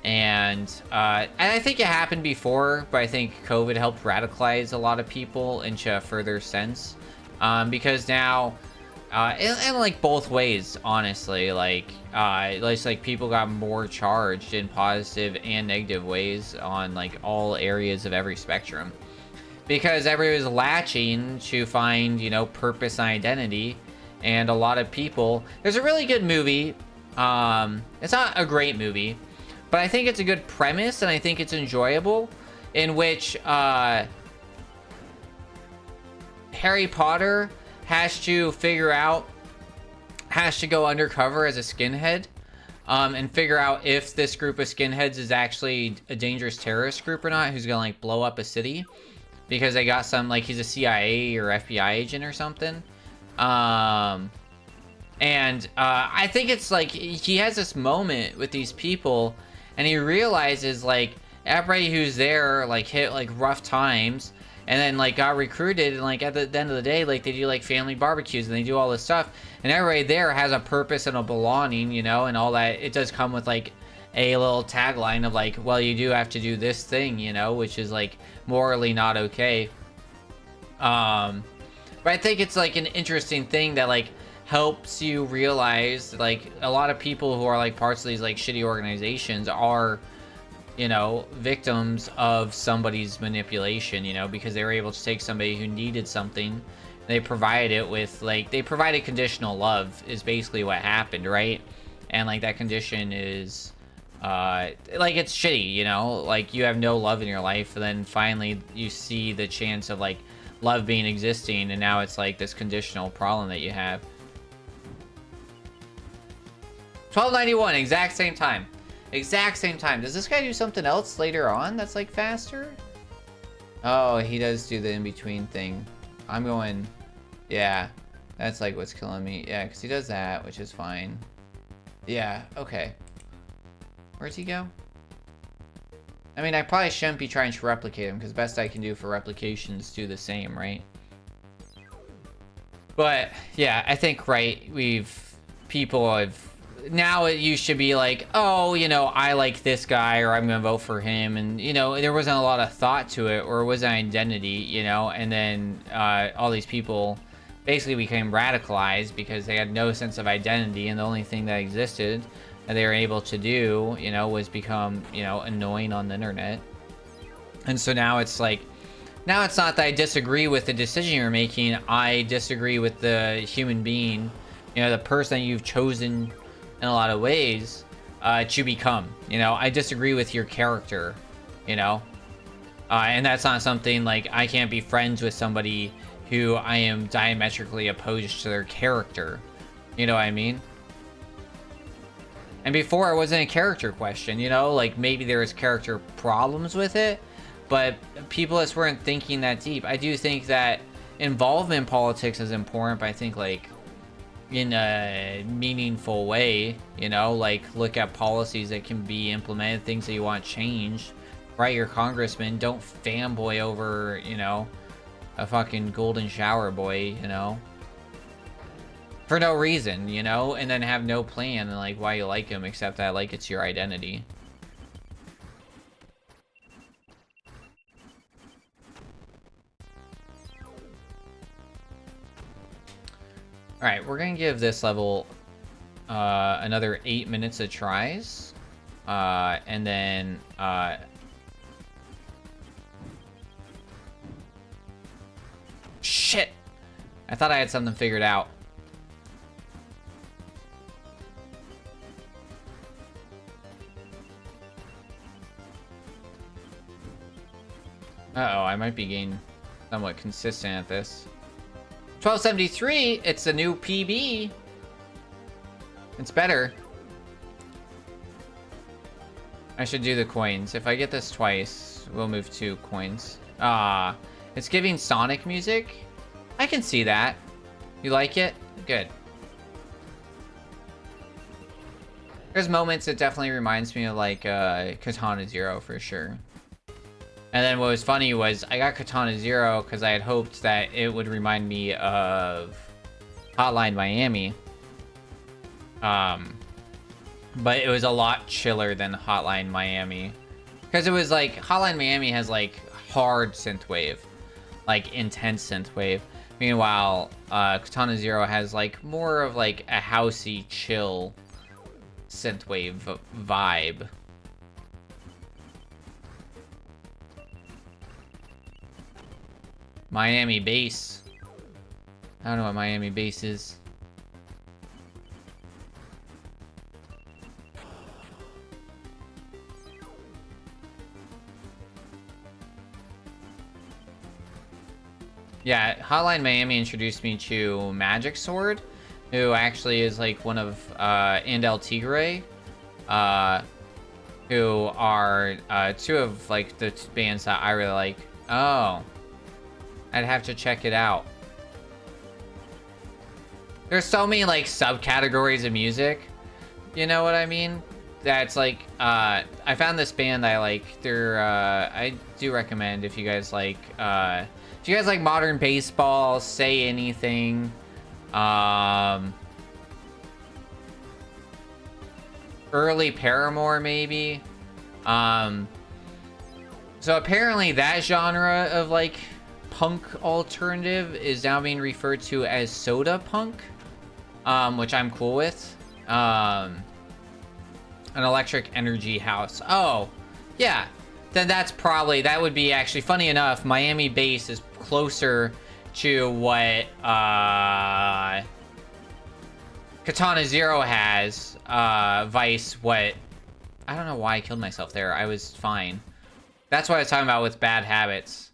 And I think it happened before, but I think COVID helped radicalize a lot of people into a further sense. Because now, and like both ways, honestly, like, it's like people got more charged in positive and negative ways on like all areas of every spectrum. Because everybody was latching to find, you know, purpose and identity. And a lot of people, there's a really good movie. It's not a great movie, but I think it's a good premise and I think it's enjoyable, in which Harry Potter has to go undercover as a skinhead, and figure out if this group of skinheads is actually a dangerous terrorist group or not, who's gonna like blow up a city because they got some, like, he's a CIA or FBI agent or something. And I think it's like he has this moment with these people and he realizes like everybody who's there like hit like rough times and then like got recruited, and like at the end of the day, like they do like family barbecues and they do all this stuff, and everybody there has a purpose and a belonging, you know, and all that. It does come with like a little tagline of like, well, you do have to do this thing, you know, which is like morally not okay. But I think it's like an interesting thing that like helps you realize like a lot of people who are like parts of these like shitty organizations are, you know, victims of somebody's manipulation, you know, because they were able to take somebody who needed something, they provide it with like, they provided conditional love is basically what happened, right? And like that condition is like, it's shitty, you know, like you have no love in your life, and then finally you see the chance of like love being existing, and now it's like this conditional problem that you have. 1291, exact same time. Exact same time. Does this guy do something else later on that's like faster? Oh, he does do the in-between thing. I'm going, yeah, that's like what's killing me. Yeah, because he does that, which is fine. Yeah, okay. Where's he go? I mean, I probably shouldn't be trying to replicate him, because best I can do for replication is do the same, right? But yeah, I think, right, people have, now it used to be like, oh, you know, I like this guy, or I'm gonna vote for him, and you know, there wasn't a lot of thought to it, or it was an identity, you know, and then all these people basically became radicalized because they had no sense of identity, and the only thing that existed that they were able to do, you know, was become, you know, annoying on the internet. And so now it's like, now it's not that I disagree with the decision you're making, I disagree with the human being, you know, the person that you've chosen in a lot of ways to become, you know. I disagree with your character, you know, and that's not something like, I can't be friends with somebody who I am diametrically opposed to their character, you know what I mean? And before, it wasn't a character question, you know, like maybe there was character problems with it, but people just weren't thinking that deep. I do think that involvement in politics is important, but I think like in a meaningful way, you know, like look at policies that can be implemented, things that you want changed. Write your congressman, don't fanboy over, you know, a fucking golden shower boy, you know, for no reason, you know, and then have no plan and like why you like him except that like it's your identity. All right, we're gonna give this level another 8 minutes of tries, and then shit, I thought I had something figured out. Uh-oh, I might be getting somewhat consistent at this. 1273, it's a new PB. It's better. I should do the coins. If I get this twice, we'll move 2 coins. It's giving Sonic music. I can see that. You like it? Good. There's moments it definitely reminds me of like Katana Zero for sure. And then what was funny was I got Katana Zero because I had hoped that it would remind me of Hotline Miami. But it was a lot chiller than Hotline Miami. Because it was like, Hotline Miami has like hard synthwave. Like intense synthwave. Meanwhile, Katana Zero has like more of like a housey, chill synthwave vibe. Miami bass. I don't know what Miami bass is. Yeah, Hotline Miami introduced me to Magic Sword, who actually is like one of and El Tigre, who are 2 of like the bands that I really like. Oh. I'd have to check it out. There's so many like subcategories of music, you know what I mean? That's like I found this band I like. They're I do recommend if you guys like modern baseball, Say Anything, early Paramore maybe. So apparently that genre of like punk alternative is now being referred to as soda punk, which I'm cool with. An electric energy house. Oh, yeah. Then that would be actually funny enough. Miami bass is closer to what Katana Zero has. Vice what? I don't know why I killed myself there. I was fine. That's what I was talking about with Bad Habits.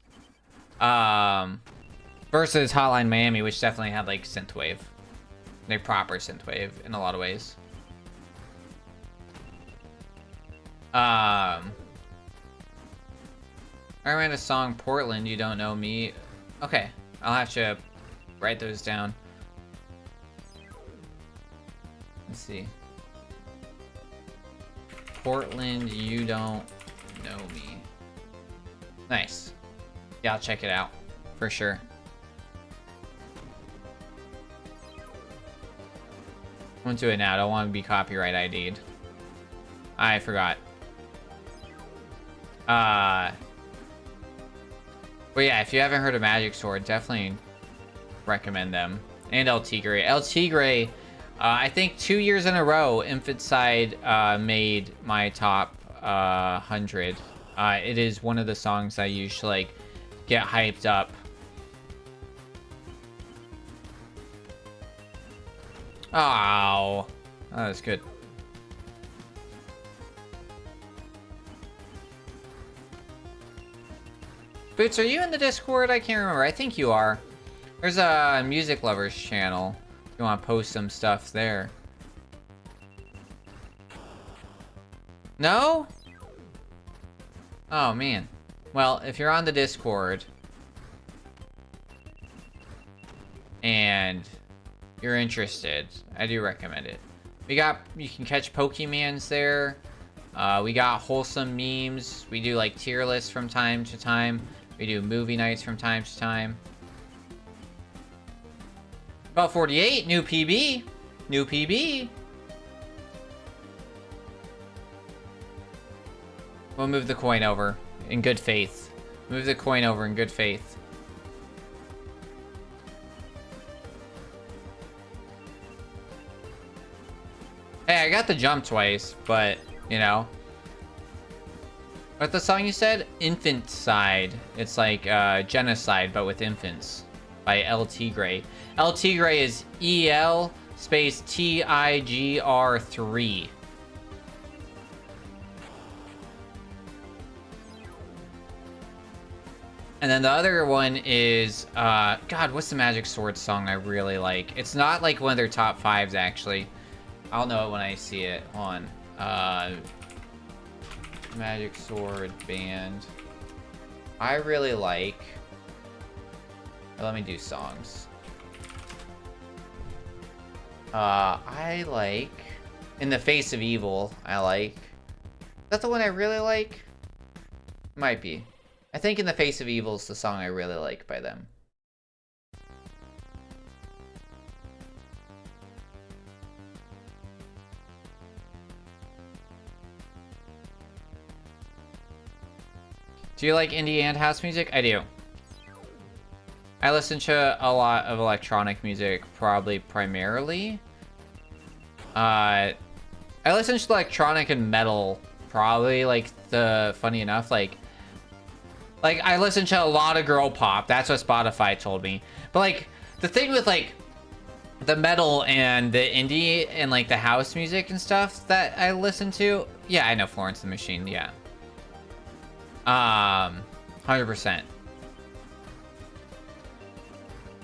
Versus Hotline Miami, which definitely had like synthwave, like proper synthwave in a lot of ways. I ran a song Portland, You Don't Know Me. Okay, I'll have to write those down. Let's see. Portland, You Don't Know Me. Nice. Yeah, I'll check it out for sure. I won't do it now. I don't want to be copyright ID'd. I forgot. But yeah, if you haven't heard of Magic Sword, definitely recommend them. And El Tigre. El Tigre, I think 2 years in a row, Infanticide made my top 100. It is one of the songs I usually like get hyped up. Oh, that was good. Boots, are you in the Discord? I can't remember. I think you are. There's a Music Lovers channel. If you want to post some stuff there. No? Oh, man. Well, if you're on the Discord, and you're interested, I do recommend it. You can catch Pokemans there. We got wholesome memes. We do like tier lists from time to time. We do movie nights from time to time. About 48, new PB. New PB. We'll move the coin over in good faith. Move the coin over in good faith. Hey, I got the jump twice, but, you know. What's the song you said? Infanticide. It's like genocide, but with infants. By L. Tigray. L. Tigray is EL space TIGR3. And then the other one is, God, what's the Magic Sword song I really like? It's not like one of their top fives, actually. I'll know it when I see it. Hold on. Magic Sword band. I really like... Let me do songs. I like... In the Face of Evil, I like. Is that the one I really like? Might be. I think In the Face of Evil is the song I really like by them. Do you like indie and house music? I do. I listen to a lot of electronic music, probably primarily. I listen to electronic and metal, probably, like, funny enough, like, I listen to a lot of girl pop. That's what Spotify told me. But, like, the thing with, like, the metal and the indie and, like, the house music and stuff that I listen to... Yeah, I know Florence and the Machine, yeah. 100%.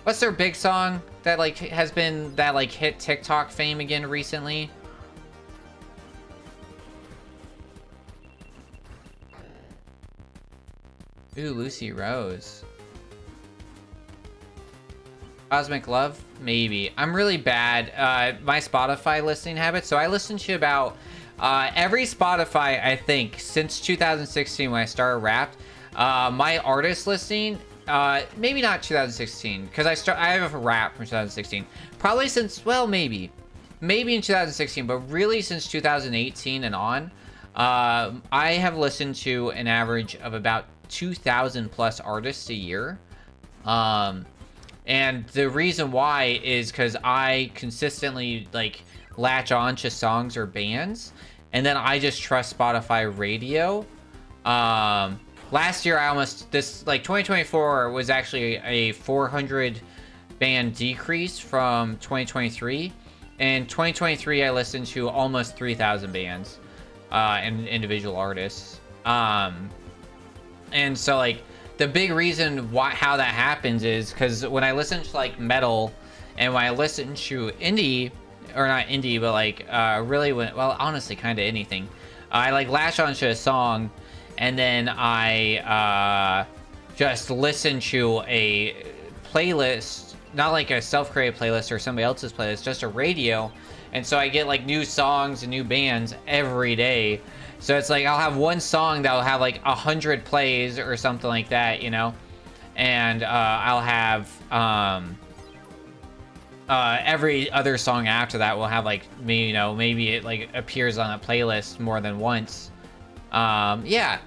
What's their big song that, like, has been... That, like, hit TikTok fame again recently? Ooh, Lucy Rose. Cosmic Love? Maybe. I'm really bad. My Spotify listening habits. So I listen to about every Spotify, I think, since 2016 when I started Wrapped. My artist listing, maybe not 2016, because I have a Wrap from 2016. Probably since, well, maybe in 2016, but really since 2018 and on, I have listened to an average of about 2,000 plus artists a year. And the reason why is because I consistently, like, latch on to songs or bands, and then I just trust Spotify radio. Last year I almost, 2024 was actually a 400 band decrease from 2023. In 2023 I listened to almost 3,000 bands and individual artists. And so, like, the big reason how that happens is because when I listen to, like, metal, and when I listen to indie, or not indie, but, like, really, well, honestly, kind of anything, I, like, latch onto a song, and then I just listen to a playlist, not like a self-created playlist or somebody else's playlist, just a radio, and so I get, like, new songs and new bands every day. So it's like I'll have one song that'll have like 100 plays or something like that, you know, and I'll have every other song after that will have, like, me, you know, maybe it, like, appears on a playlist more than once. Yeah.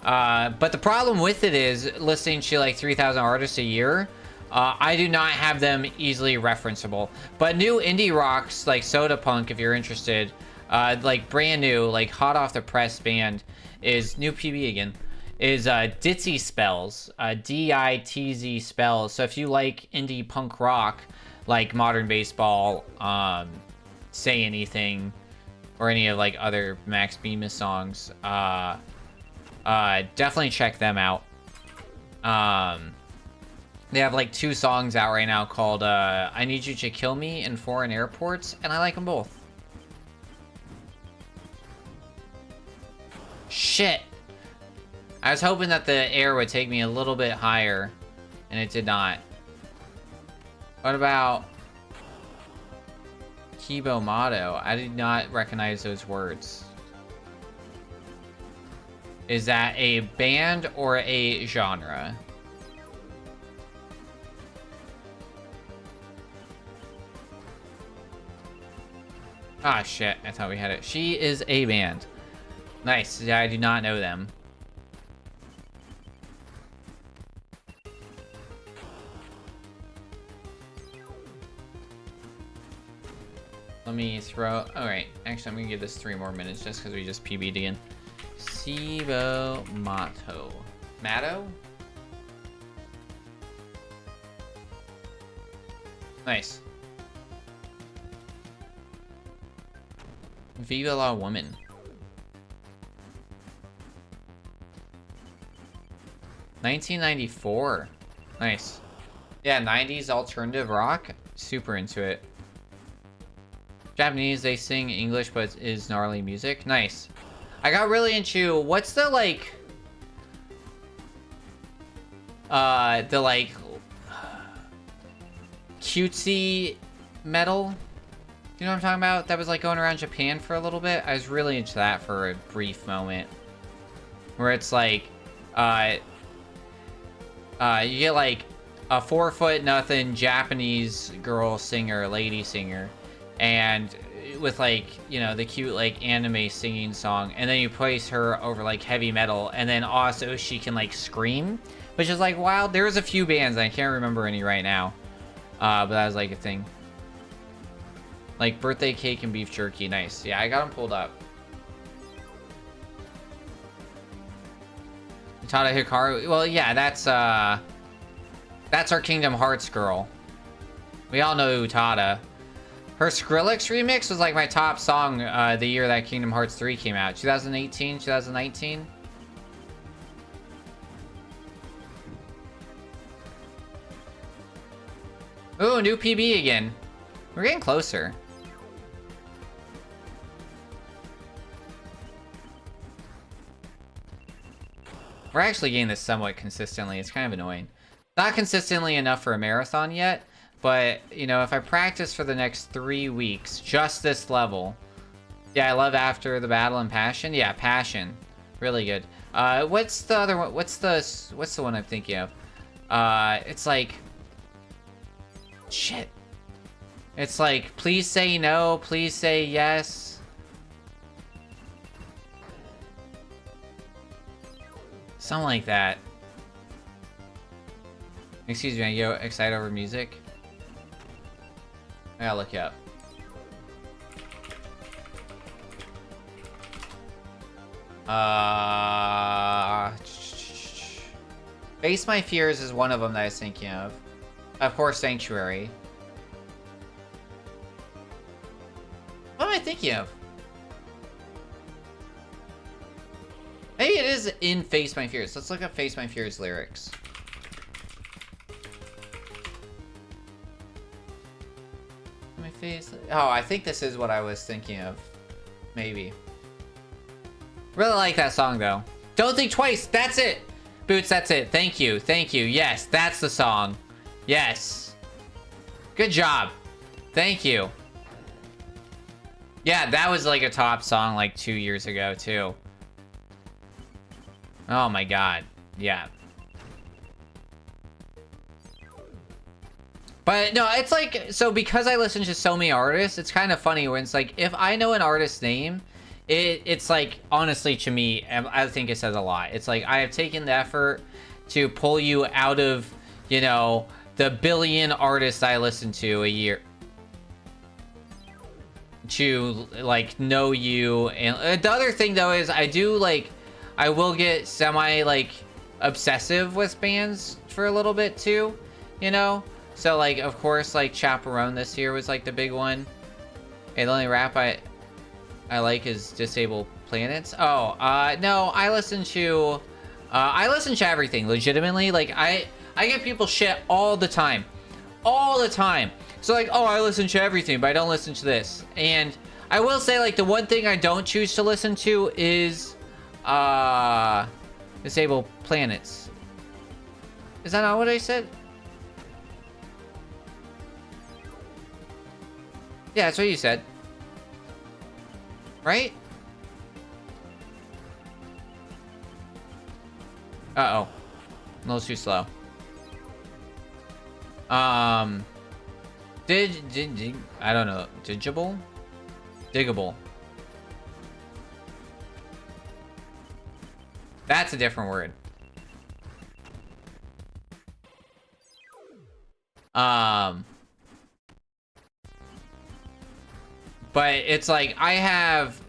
But the problem with it is listening to, like, 3,000 artists a year. I do not have them easily referenceable. But new indie rocks like Soda Punk, if you're interested. Like, brand new, like, hot off the press band is new PB again. Is Ditzy Spells, DITZ Spells. So if you like indie punk rock, like Modern Baseball, Say Anything, or any of, like, other Max Bemis songs, definitely check them out. They have, like, 2 songs out right now called I Need You to Kill Me in Foreign Airports, and I like them both. Shit. I was hoping that the air would take me a little bit higher, and it did not. What about Kibo Motto? I did not recognize those words. Is that a band or a genre? Ah, shit. I thought we had it. She is a band. Nice. Yeah, I do not know them. Let me throw... Alright. Actually, I'm going to give this 3 more minutes just because we just PB'd again. Sibo Mato. Matto? Nice. Viva La Woman. $1994. Nice. Yeah, 90s alternative rock. Super into it. Japanese, they sing English, but it is gnarly music. Nice. I got really into... What's the, like... cutesy metal? You know what I'm talking about? That was like going around Japan for a little bit. I was really into that for a brief moment. Where it's like, you get like a 4'0" Japanese girl singer, lady singer. And with like, you know, the cute like anime singing song. And then you place her over like heavy metal. And then also she can like scream. Which is like, wow, there's a few bands. I can't remember any right now. But that was like a thing. Like birthday cake and beef jerky. Nice. Yeah, I got them pulled up. Utada Hikaru. Well, yeah, that's our Kingdom Hearts girl. We all know Utada. Her Skrillex remix was like my top song the year that Kingdom Hearts 3 came out. 2018, 2019. Ooh, new PB again. We're getting closer. We're actually getting this somewhat consistently. It's kind of annoying. Not consistently enough for a marathon yet, but, you know, if I practice for the next 3 weeks, just this level. Yeah, I love After the Battle and Passion. Yeah, Passion. Really good. What's the other one? What's the one I'm thinking of? It's like... Shit. It's like, please say no, please say yes. Something like that. Excuse me, I get excited over music. I gotta look you up. Face My Fears is one of them that I was thinking of. Of course, Sanctuary. What am I thinking of? Maybe it is in Face My Fears. Let's look up Face My Fears lyrics. My face. Oh, I think this is what I was thinking of. Maybe. Really like that song, though. Don't think twice. That's it. Boots, that's it. Thank you. Thank you. Yes, that's the song. Yes. Good job. Thank you. Yeah, that was like a top song like 2 years ago, too. Oh my god. Yeah. But no, it's like, so because I listen to so many artists, it's kind of funny when it's like, if I know an artist's name, it's like, honestly, to me, I think it says a lot. It's like, I have taken the effort to pull you out of, you know, the billion artists I listen to a year. To, like, know you. And the other thing, though, is I do, like, I will get semi, like, obsessive with bands for a little bit, too, you know? So, like, of course, like, Chaperone this year was, like, the big one. And the only rap I like is Disable Planets. Oh, no, I listen to everything, legitimately. Like, I get people shit all the time. All the time. So, like, oh, I listen to everything, but I don't listen to this. And I will say, like, the one thing I don't choose to listen to is, Disable Planets. Is that not what I said? Yeah, that's what you said. Right? Uh-oh. A little too slow. I don't know. Digible? Diggable. That's a different word. But it's like I have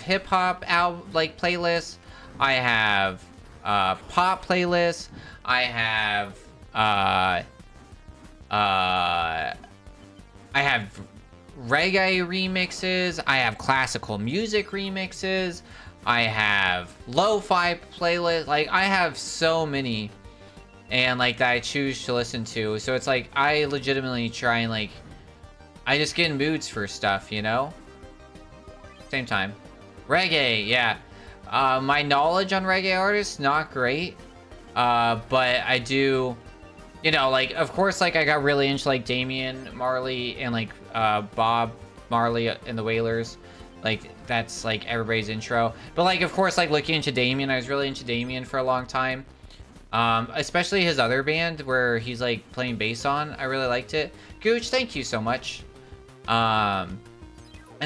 hip hop out like playlists. I have pop playlists. I have reggae remixes. I have classical music remixes. I have lo-fi playlists. Like I have so many, and like that I choose to listen to. So it's like I legitimately try and like I just get in moods for stuff, you know? Same time. Reggae, yeah. My knowledge on reggae artists, not great. But I do, you know, like, of course, like, I got really into, like, Damian Marley and, like, Bob Marley and the Wailers. Like, that's, like, everybody's intro. But, like, of course, like, looking into Damian, I was really into Damian for a long time. Especially his other band where he's, like, playing bass on. I really liked it. Gooch, thank you so much. And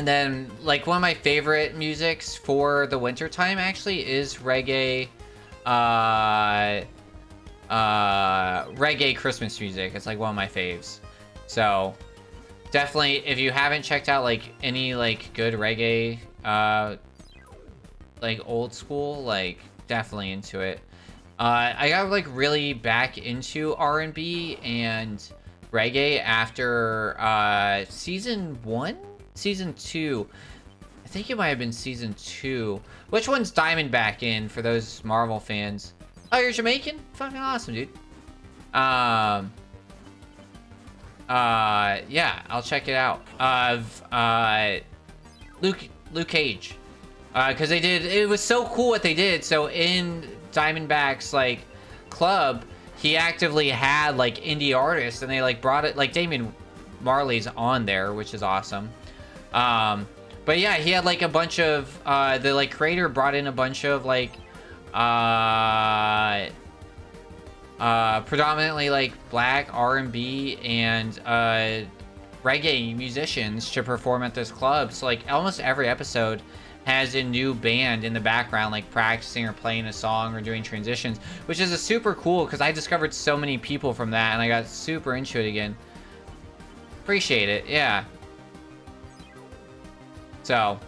then like one of my favorite musics for the winter time actually is reggae reggae Christmas music. It's like one of my faves. So definitely if you haven't checked out like any like good reggae like old school, like definitely into it. I got like really back into R&B and reggae after season 1? Season 2. I think it might have been season 2. Which one's Diamondback in for those Marvel fans? Oh, you're Jamaican? Fucking awesome, dude. Yeah, I'll check it out. Luke Cage. Cause they did, it was so cool what they did. So in Diamondback's like club, he actively had like indie artists and they like brought it, like Damian Marley's on there, which is awesome. But yeah, he had like a bunch of the like creator brought in a bunch of like predominantly like black R&B and reggae musicians to perform at this club. So like almost every episode has a new band in the background like practicing or playing a song or doing transitions, which is a super cool because I discovered so many people from that and I got super into it again. Appreciate it, yeah. So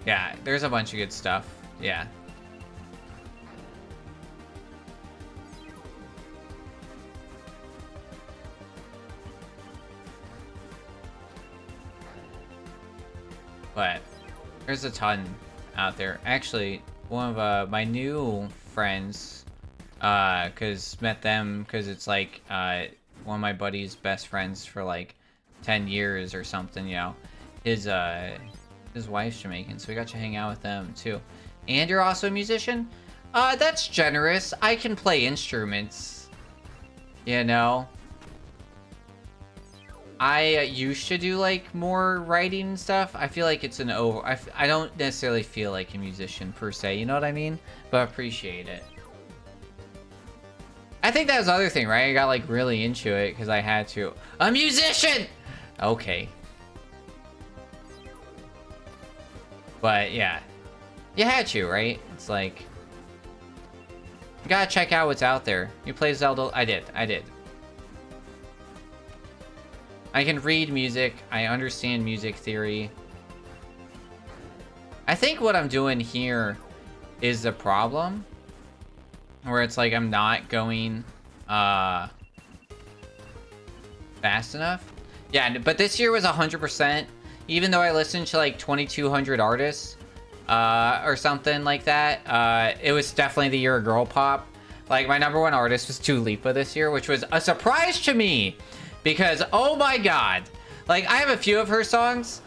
yeah, there's a bunch of good stuff, yeah. But there's a ton out there. Actually, one of my new friends, cause met them cause it's like one of my buddy's best friends for like 10 years or something, you know. His wife's Jamaican, so we got to hang out with them too. And you're also a musician? That's generous. I can play instruments, you know. I used to do like more writing and stuff. I feel like it's an I don't necessarily feel like a musician per se, you know what I mean? But I appreciate it. I think that was the other thing, right? I got like really into it because I had to. A musician! Okay. But yeah, you had to, right? It's like, you gotta check out what's out there. You play Zelda? I did. I can read music. I understand music theory. I think what I'm doing here is the problem. Where it's like I'm not going fast enough. Yeah, but this year was 100%. Even though I listened to like 2,200 artists or something like that. It was definitely the year of girl pop. Like my #1 artist was Dua Lipa this year, which was a surprise to me. Because, oh my god, like, I have a few of her songs.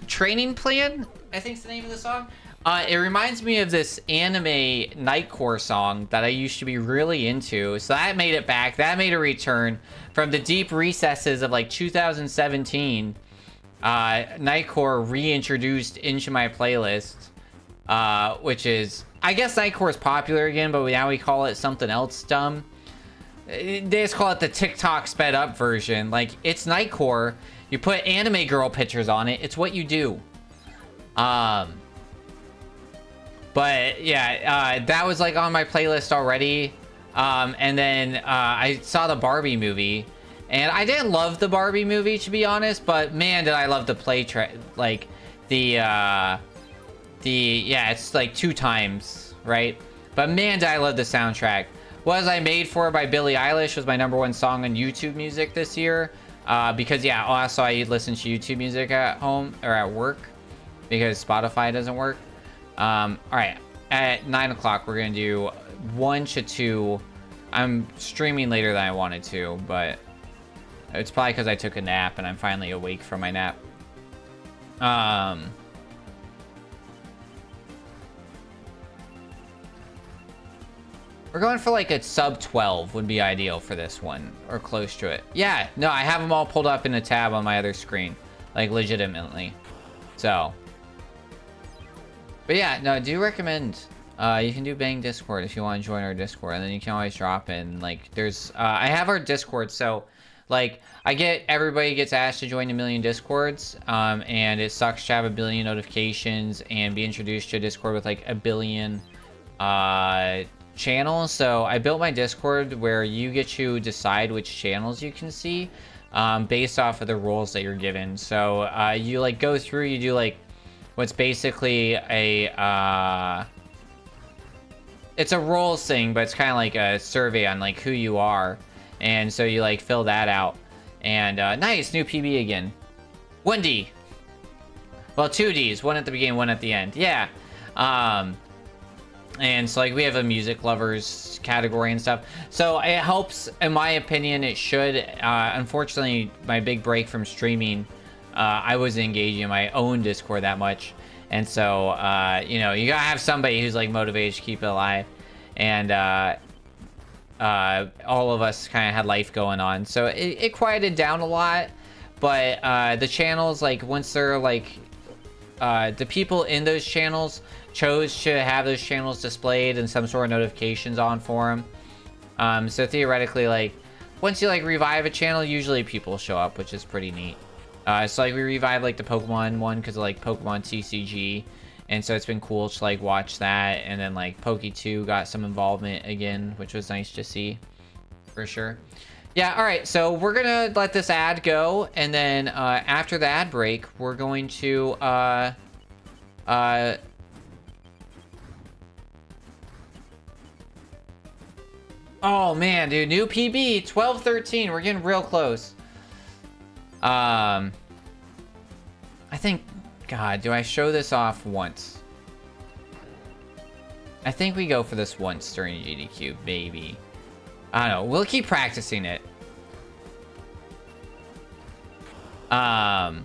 Training Plan, I think's the name of the song. It reminds me of this anime Nightcore song that I used to be really into. So that made it back. That made a return from the deep recesses of like 2017. Nightcore reintroduced into my playlist, which is, I guess Nightcore is popular again, but now we call it something else dumb. They just call it the TikTok sped up version. Like, it's Nightcore. You put anime girl pictures on it. It's what you do. But yeah, that was like on my playlist already. And then I saw the Barbie movie, and I didn't love the Barbie movie, to be honest, but man, did I love the like yeah, it's like 2 times, right? But man, did I love the soundtrack. Was I Made For by Billie Eilish was my #1 song on YouTube Music this year. Because yeah, also I listen to YouTube Music at home or at work because Spotify doesn't work. All right, at 9 o'clock we're gonna do 1 to 2. I'm streaming later than I wanted to, but it's probably because I took a nap and I'm finally awake from my nap. We're going for like a sub 12 would be ideal for this one, or close to it. Yeah, no, I have them all pulled up in a tab on my other screen, like legitimately. So, but yeah, no, I do recommend. You can do Bang Discord if you want to join our Discord, and then you can always drop in. Like, there's, I have our Discord, so like everybody gets asked to join a million Discords, and it sucks to have a billion notifications and be introduced to a Discord with like a billion channels. So I built my Discord where you get to decide which channels you can see based off of the roles that you're given. So you like go through, you do like what's basically a it's a roles thing, but it's kind of like a survey on like who you are, and so you like fill that out. And nice, new PB again. 1D, well, 2Ds, one at the beginning, one at the end. Yeah. And so like we have a music lovers category and stuff, so it helps, in my opinion. It should. Unfortunately, my big break from streaming, I wasn't engaging in my own Discord that much, and so you know, you gotta have somebody who's like motivated to keep it alive. And all of us kind of had life going on, so it quieted down a lot. But the channels, like once they're like the people in those channels chose to have those channels displayed and some sort of notifications on for them. So theoretically, like once you like revive a channel, usually people show up, which is pretty neat. So like we revived like the Pokemon one because of like Pokemon TCG, and so it's been cool to like watch that. And then like Poke2 got some involvement again, which was nice to see for sure. Yeah, all right, so we're gonna let this ad go, and then after the ad break, we're going to oh man, dude, new PB 12-13. We're getting real close. I think, God, do I show this off once? I think we go for this once during GDQ, maybe. I don't know. We'll keep practicing it. But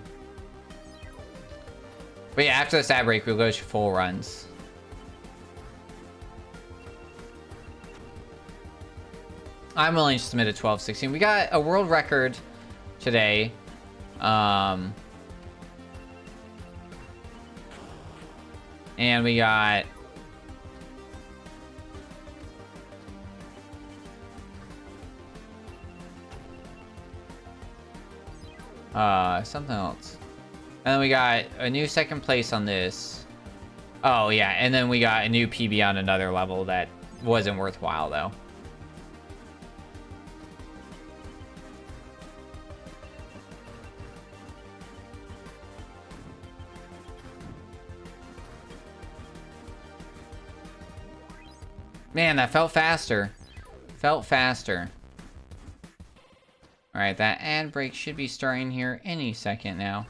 yeah, after this ad break, we'll go to full runs. I'm willing to submit a 12-16. We got a world record today. And we got something else. And then we got a new 2nd place on this. Oh yeah, and then we got a new PB on another level that wasn't worthwhile though. Man, that felt faster. Felt faster. Alright, that ad break should be starting here any second now.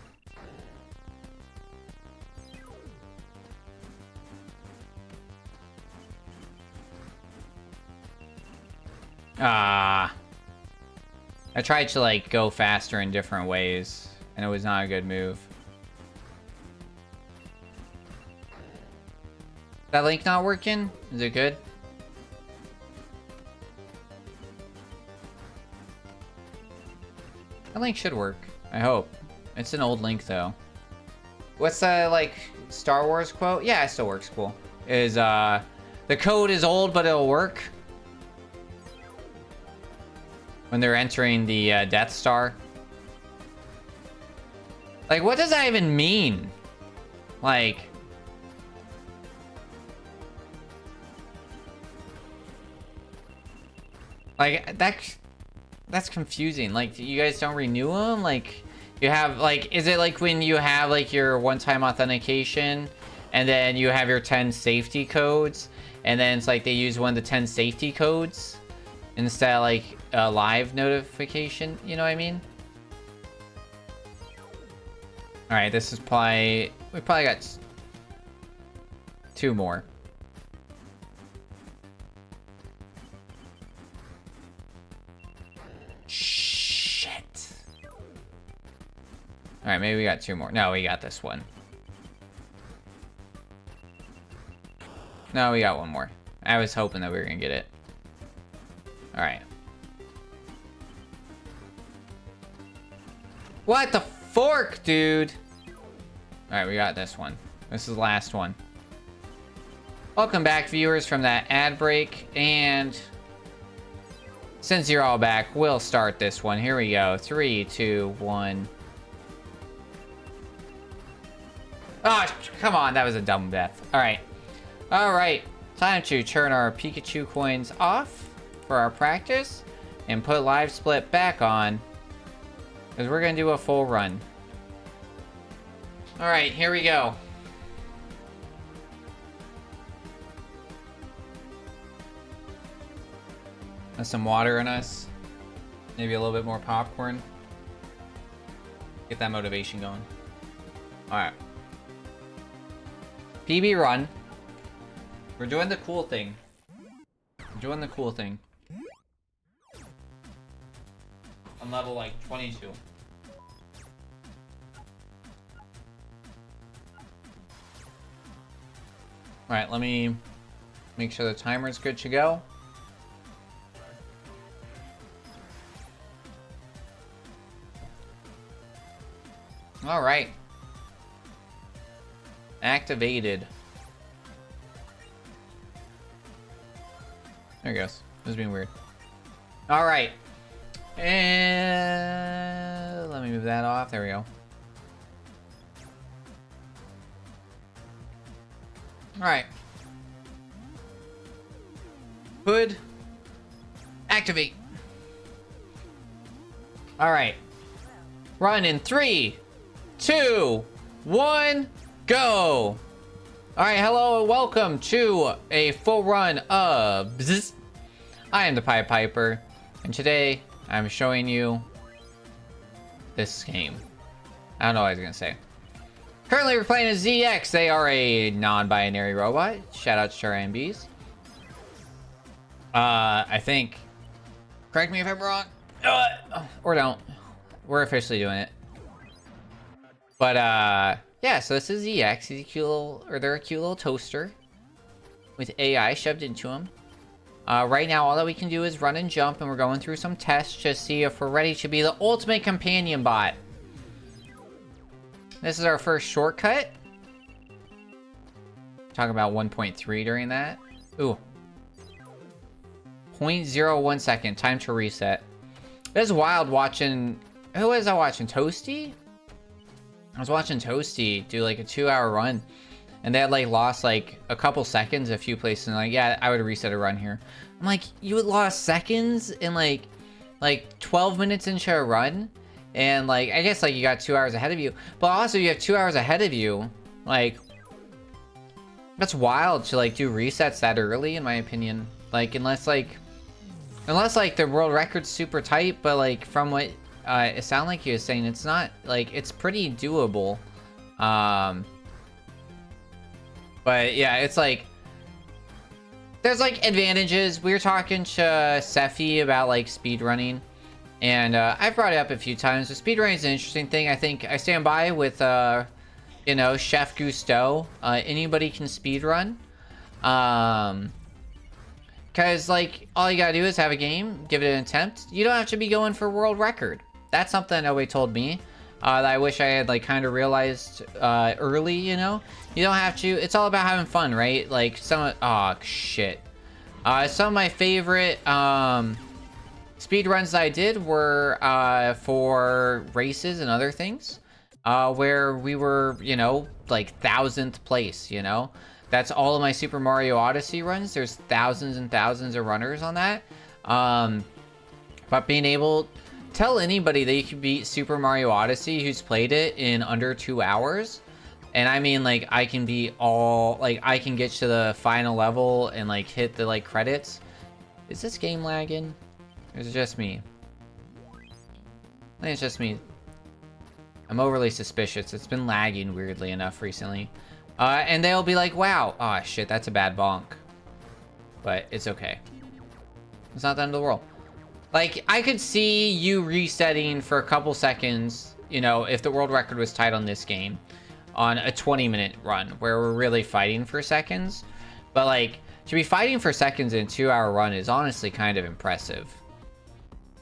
I tried to like go faster in different ways, and it was not a good move. That link not working? Is it good? That link should work. I hope. It's an old link though. What's the like Star Wars quote? Yeah, it still works. Cool. Is the code is old but it'll work when they're entering the Death Star. Like, what does that even mean? Like, that's confusing. Like, you guys don't renew them? Like, you have, like, is it like when you have, like, your one-time authentication, and then you have your 10 safety codes, and then it's like they use one of the 10 safety codes instead of, like, a live notification? You know what I mean? Alright, this is probably... We probably got 2 more. Shit. Alright, maybe we got 2 more. No, we got this one. No, we got 1 more. I was hoping that we were gonna get it. Alright. What the fork, dude? Alright, we got this one. This is the last one. Welcome back, viewers, from that ad break. And since you're all back, we'll start this one. Here we go. 3, 2, 1. Oh, come on. That was a dumb death. Alright. Alright. Time to turn our Pikachu coins off for our practice and put Live Split back on, because we're going to do a full run. Alright, here we go. Have some water in us. Maybe a little bit more popcorn. Get that motivation going. Alright. PB run. We're doing the cool thing. We're doing the cool thing. I'm level like 22. Alright, let me make sure the timer's good to go. Alright. Activated. There it goes. This is being weird. Alright. And let me move that off. There we go. Alright. Hood. Activate. Alright. Run in 3, 2, 1, go! Alright, hello and welcome to a full run of Bzzz. I am the Pied Piper, and today I'm showing you this game. I don't know what I was gonna say. Currently we're playing as ZX. They are a non-binary robot. Shout out to our MBs. I think. Correct me if I'm wrong. Or don't. We're officially doing it. But yeah, so this is ZX. He's a cute little, or they're a cute little toaster with AI shoved into him. Right now, all that we can do is run and jump, and we're going through some tests to see if we're ready to be the ultimate companion bot. This is our first shortcut. Talk about 1.3 during that. Ooh. 0.01 second. Time to reset. It was wild watching... Who was I watching? Toasty? I was watching Toasty do like a 2-hour run. And they had like lost like a couple seconds a few places. And like, yeah, I would reset a run here. I'm like, you would lost seconds in like 12 minutes into a run? And like, I guess like you got 2 hours ahead of you. But also you have 2 hours ahead of you. Like, that's wild to like do resets that early, in my opinion. Like, unless like the world record's super tight, but like from what it sounded like he was saying, it's not, like, it's pretty doable. But yeah, it's like, there's like advantages. We were talking to Sephi about like speedrunning, and I've brought it up a few times. But speedrunning is an interesting thing. I think I stand by with you know, Chef Gusteau. Anybody can speedrun. Because, like, all you gotta do is have a game, give it an attempt. You don't have to be going for world record. That's something that nobody told me. That I wish I had, like, kind of realized early, you know? You don't have to. It's all about having fun, right? Like, oh, shit. Some of my favorite speed runs I did were for races and other things. Where we were, you know, like 1000th place, you know? That's all of my Super Mario Odyssey runs. There's thousands and thousands of runners on that. But being able... Tell anybody that you can beat Super Mario Odyssey who's played it in under 2 hours. And I mean, like, I can beat all... Like, I can get to the final level and, like, hit the, like, credits. Is this game lagging? Or is it just me? I think it's just me. I'm overly suspicious. It's been lagging weirdly enough recently. And they'll be like, wow. Oh, shit, that's a bad bonk. But it's okay. It's not the end of the world. Like, I could see you resetting for a couple seconds, you know, if the world record was tied on this game, on a 20-minute run, where we're really fighting for seconds. But, like, to be fighting for seconds in a 2-hour run is honestly kind of impressive.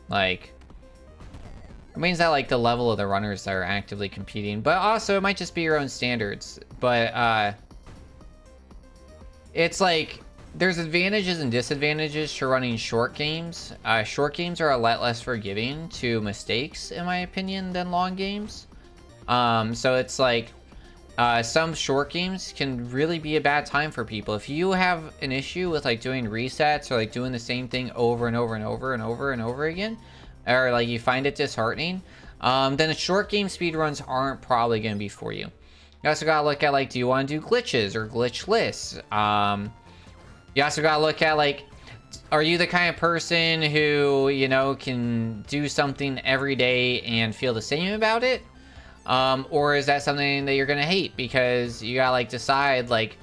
Like, it means that, like, the level of the runners that are actively competing, but also it might just be your own standards. But, it's like... There's advantages and disadvantages to running short games. Short games are a lot less forgiving to mistakes, in my opinion, than long games. So it's like, some short games can really be a bad time for people. If you have an issue with, like, doing resets or, like, doing the same thing over and over and over and over and over again, or, like, you find it disheartening, then short game speedruns aren't probably going to be for you. You also got to look at, like, do you want to do glitches or glitchless? You also gotta look at, like, are you the kind of person who, you know, can do something every day and feel the same about it? Or is that something that you're gonna hate? Because you gotta, like, decide, like,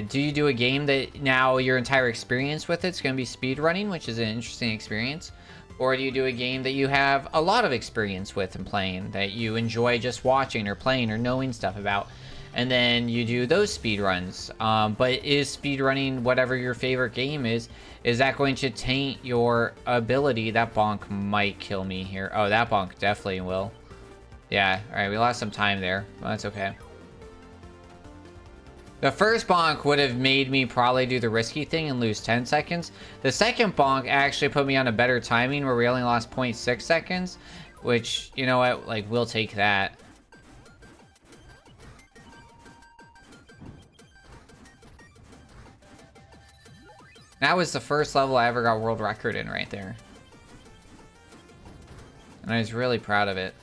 do you do a game that now your entire experience with it's gonna be speedrunning, which is an interesting experience? Or do you do a game that you have a lot of experience with and playing, that you enjoy just watching or playing or knowing stuff about? And then you do those speed runs. But is speedrunning whatever your favorite game is that going to taint your ability? That bonk might kill me here. Oh, that bonk definitely will. Yeah, alright, we lost some time there. Well, that's okay. The first bonk would have made me probably do the risky thing and lose 10 seconds. The second bonk actually put me on a better timing where we only lost 0.6 seconds. Which, you know what, like, we'll take that. That was the first level I ever got world record in right there. And I was really proud of it.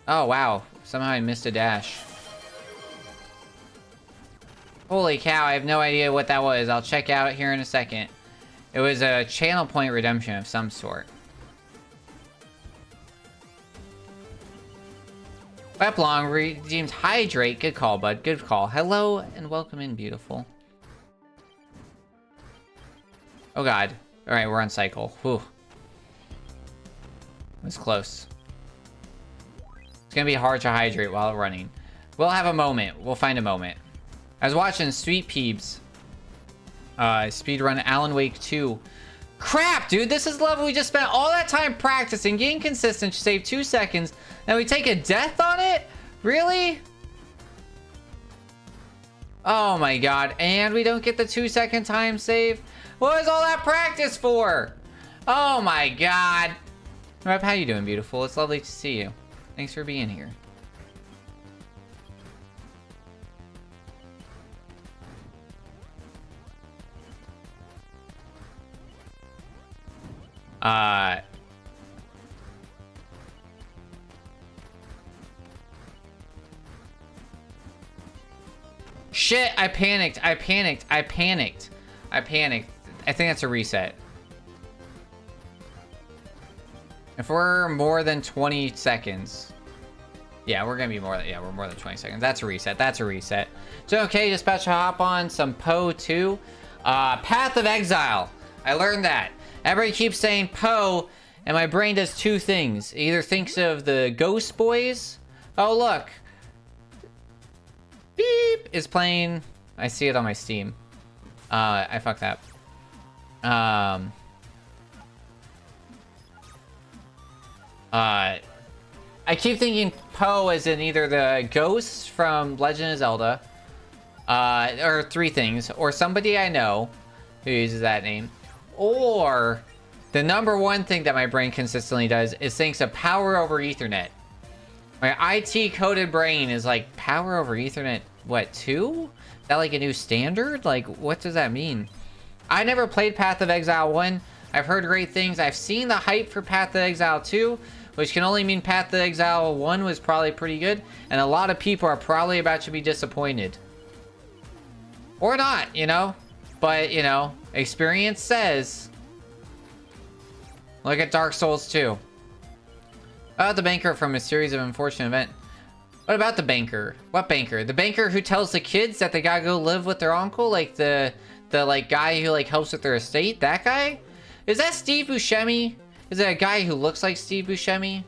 Oh, wow. Somehow I missed a dash. Holy cow, I have no idea what that was. I'll check out here in a second. It was a channel point redemption of some sort. Weplong redeemed Hydrate. Good call, bud. Good call. Hello and welcome in, beautiful. Oh god. Alright, we're on cycle. Whew. That's close. It's gonna be hard to hydrate while running. We'll have a moment. We'll find a moment. I was watching Sweet Peebs speedrun Alan Wake 2. Crap, dude! This is the level we just spent all that time practicing, getting consistent to save 2 seconds. Now we take a death on it? Really? Oh my god. And we don't get the 2-second time save? What was all that practice for? Oh my god. Rob, how you doing, beautiful? It's lovely to see you. Thanks for being here. Shit, I panicked. I panicked. I panicked. I panicked. I think that's a reset. If we're more than 20 seconds. Yeah, we're gonna be more than, yeah, we're more than 20 seconds. That's a reset. That's a reset. So, okay, just about to hop on some Poe 2. Path of Exile. I learned that. Everybody keeps saying Poe, and my brain does two things. It either thinks of the Ghost Boys. Oh, look. Beep is playing I see it on my Steam. I fucked up. I keep thinking Poe as in either the ghost from Legend of Zelda, or three things, or somebody I know who uses that name, or the number one thing that my brain consistently does is thinks of power over Ethernet. My IT coded brain is like, power over Ethernet, what, 2? Is that like a new standard? Like, what does that mean? I never played Path of Exile 1. I've heard great things. I've seen the hype for Path of Exile 2, which can only mean Path of Exile 1 was probably pretty good, and a lot of people are probably about to be disappointed. Or not, you know? But, you know, experience says. Look at Dark Souls 2. About the banker from a series of unfortunate events. What about the banker? What banker? The banker who tells the kids that they gotta go live with their uncle? Like the like guy who like helps with their estate? That guy? Is that Steve Buscemi? Is it a guy who looks like Steve Buscemi?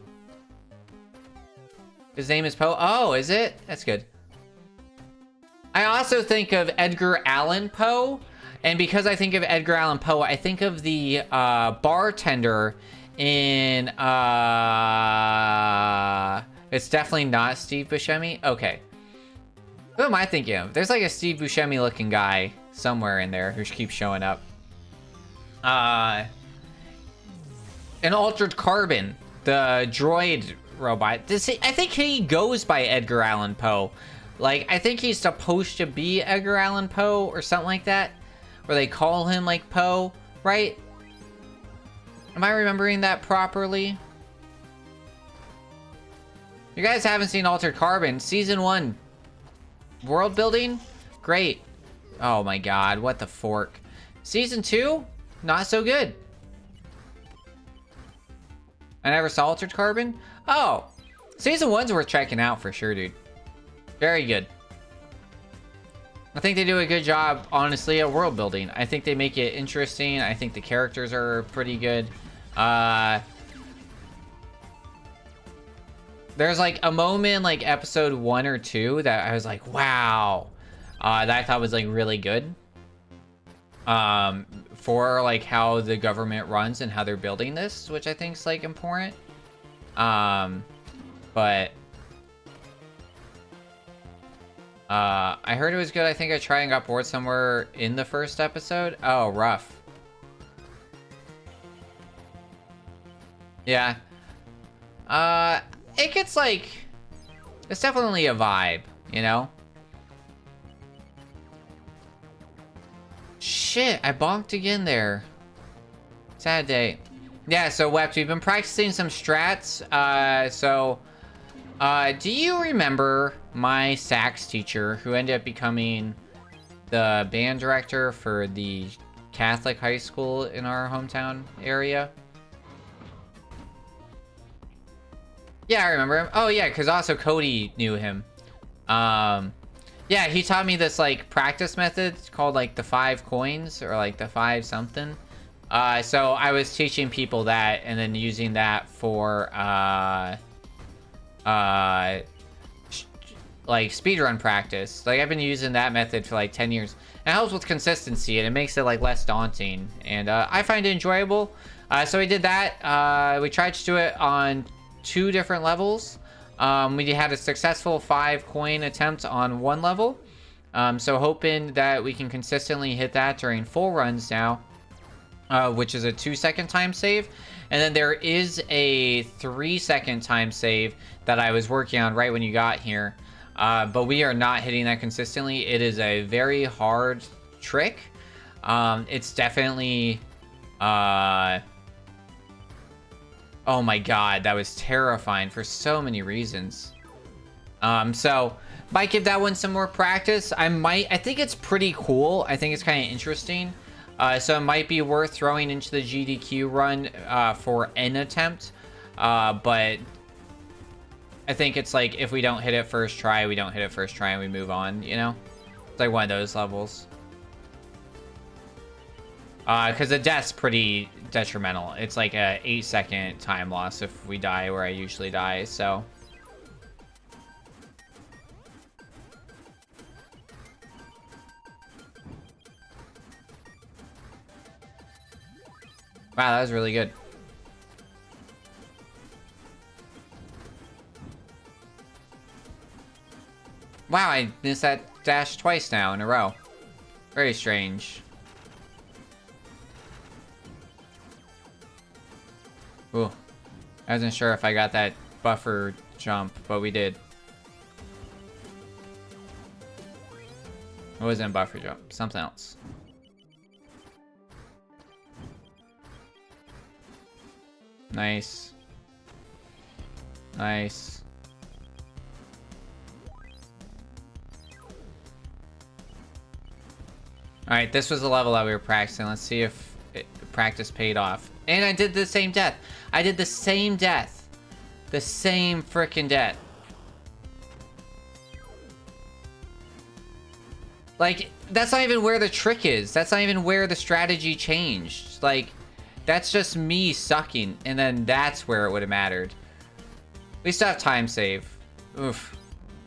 His name is Poe? Oh, is it? That's good. I also think of Edgar Allan Poe. And because I think of Edgar Allan Poe, I think of the bartender in... It's definitely not Steve Buscemi. Okay. Who am I thinking of? There's like a Steve Buscemi looking guy somewhere in there who keeps showing up. An Altered Carbon, the droid robot. I think he goes by Edgar Allan Poe. Like, I think he's supposed to be Edgar Allan Poe or something like that. Where they call him like Poe, right? Am I remembering that properly? You guys haven't seen Altered Carbon. Season 1. World building? Great. Oh my god, what the fork. Season 2? Not so good. I never saw Altered Carbon? Oh! Season 1's worth checking out for sure, dude. Very good. I think they do a good job, honestly, at world building. I think they make it interesting. I think the characters are pretty good. There's like a moment like episode 1 or 2 that I was like, wow. That I thought was like really good. For like how the government runs and how they're building this, which I think is like important. But I heard it was good. I think I tried and got bored somewhere in the first episode. Oh, rough. Yeah. It gets like... It's definitely a vibe, you know? Shit, I bonked again there. Sad day. Yeah, so Wept, we've been practicing some strats. Do you remember my sax teacher who ended up becoming the band director for the Catholic high school in our hometown area? Yeah, I remember him. Oh yeah, because also Cody knew him. Yeah, he taught me this like practice method called like the 5 coins or like the 5 something. So I was teaching people that and then using that for like speedrun practice. Like I've been using that method for like 10 years. It helps with consistency and it makes it like less daunting. And I find it enjoyable. So we did that. We tried to do it on 2 different levels. We had a successful 5 coin attempt on 1 level. So hoping that we can consistently hit that during full runs now. Which is a 2-second time save. And then there is a 3-second time save that I was working on right when you got here. But we are not hitting that consistently. It is a very hard trick. It's definitely... Oh my god, that was terrifying for so many reasons. So might give that one some more practice. I think it's pretty cool. I think it's kind of interesting. So it might be worth throwing into the GDQ run for an attempt. But I think it's like if we don't hit it first try, we don't hit it first try and we move on, you know? It's like one of those levels. Because the death's pretty detrimental. It's like a 8-second time loss if we die where I usually die, so... Wow, that was really good. Wow, I missed that dash twice now in a row. Very strange. Ooh. I wasn't sure if I got that buffer jump, but we did. It wasn't a buffer jump. Something else. Nice. Nice. Alright, this was the level that we were practicing. Let's see if practice paid off. And I did the same death. I did the same death. The same freaking death. Like, that's not even where the trick is. That's not even where the strategy changed. Like, that's just me sucking. And then that's where it would have mattered. We still have time save. Oof.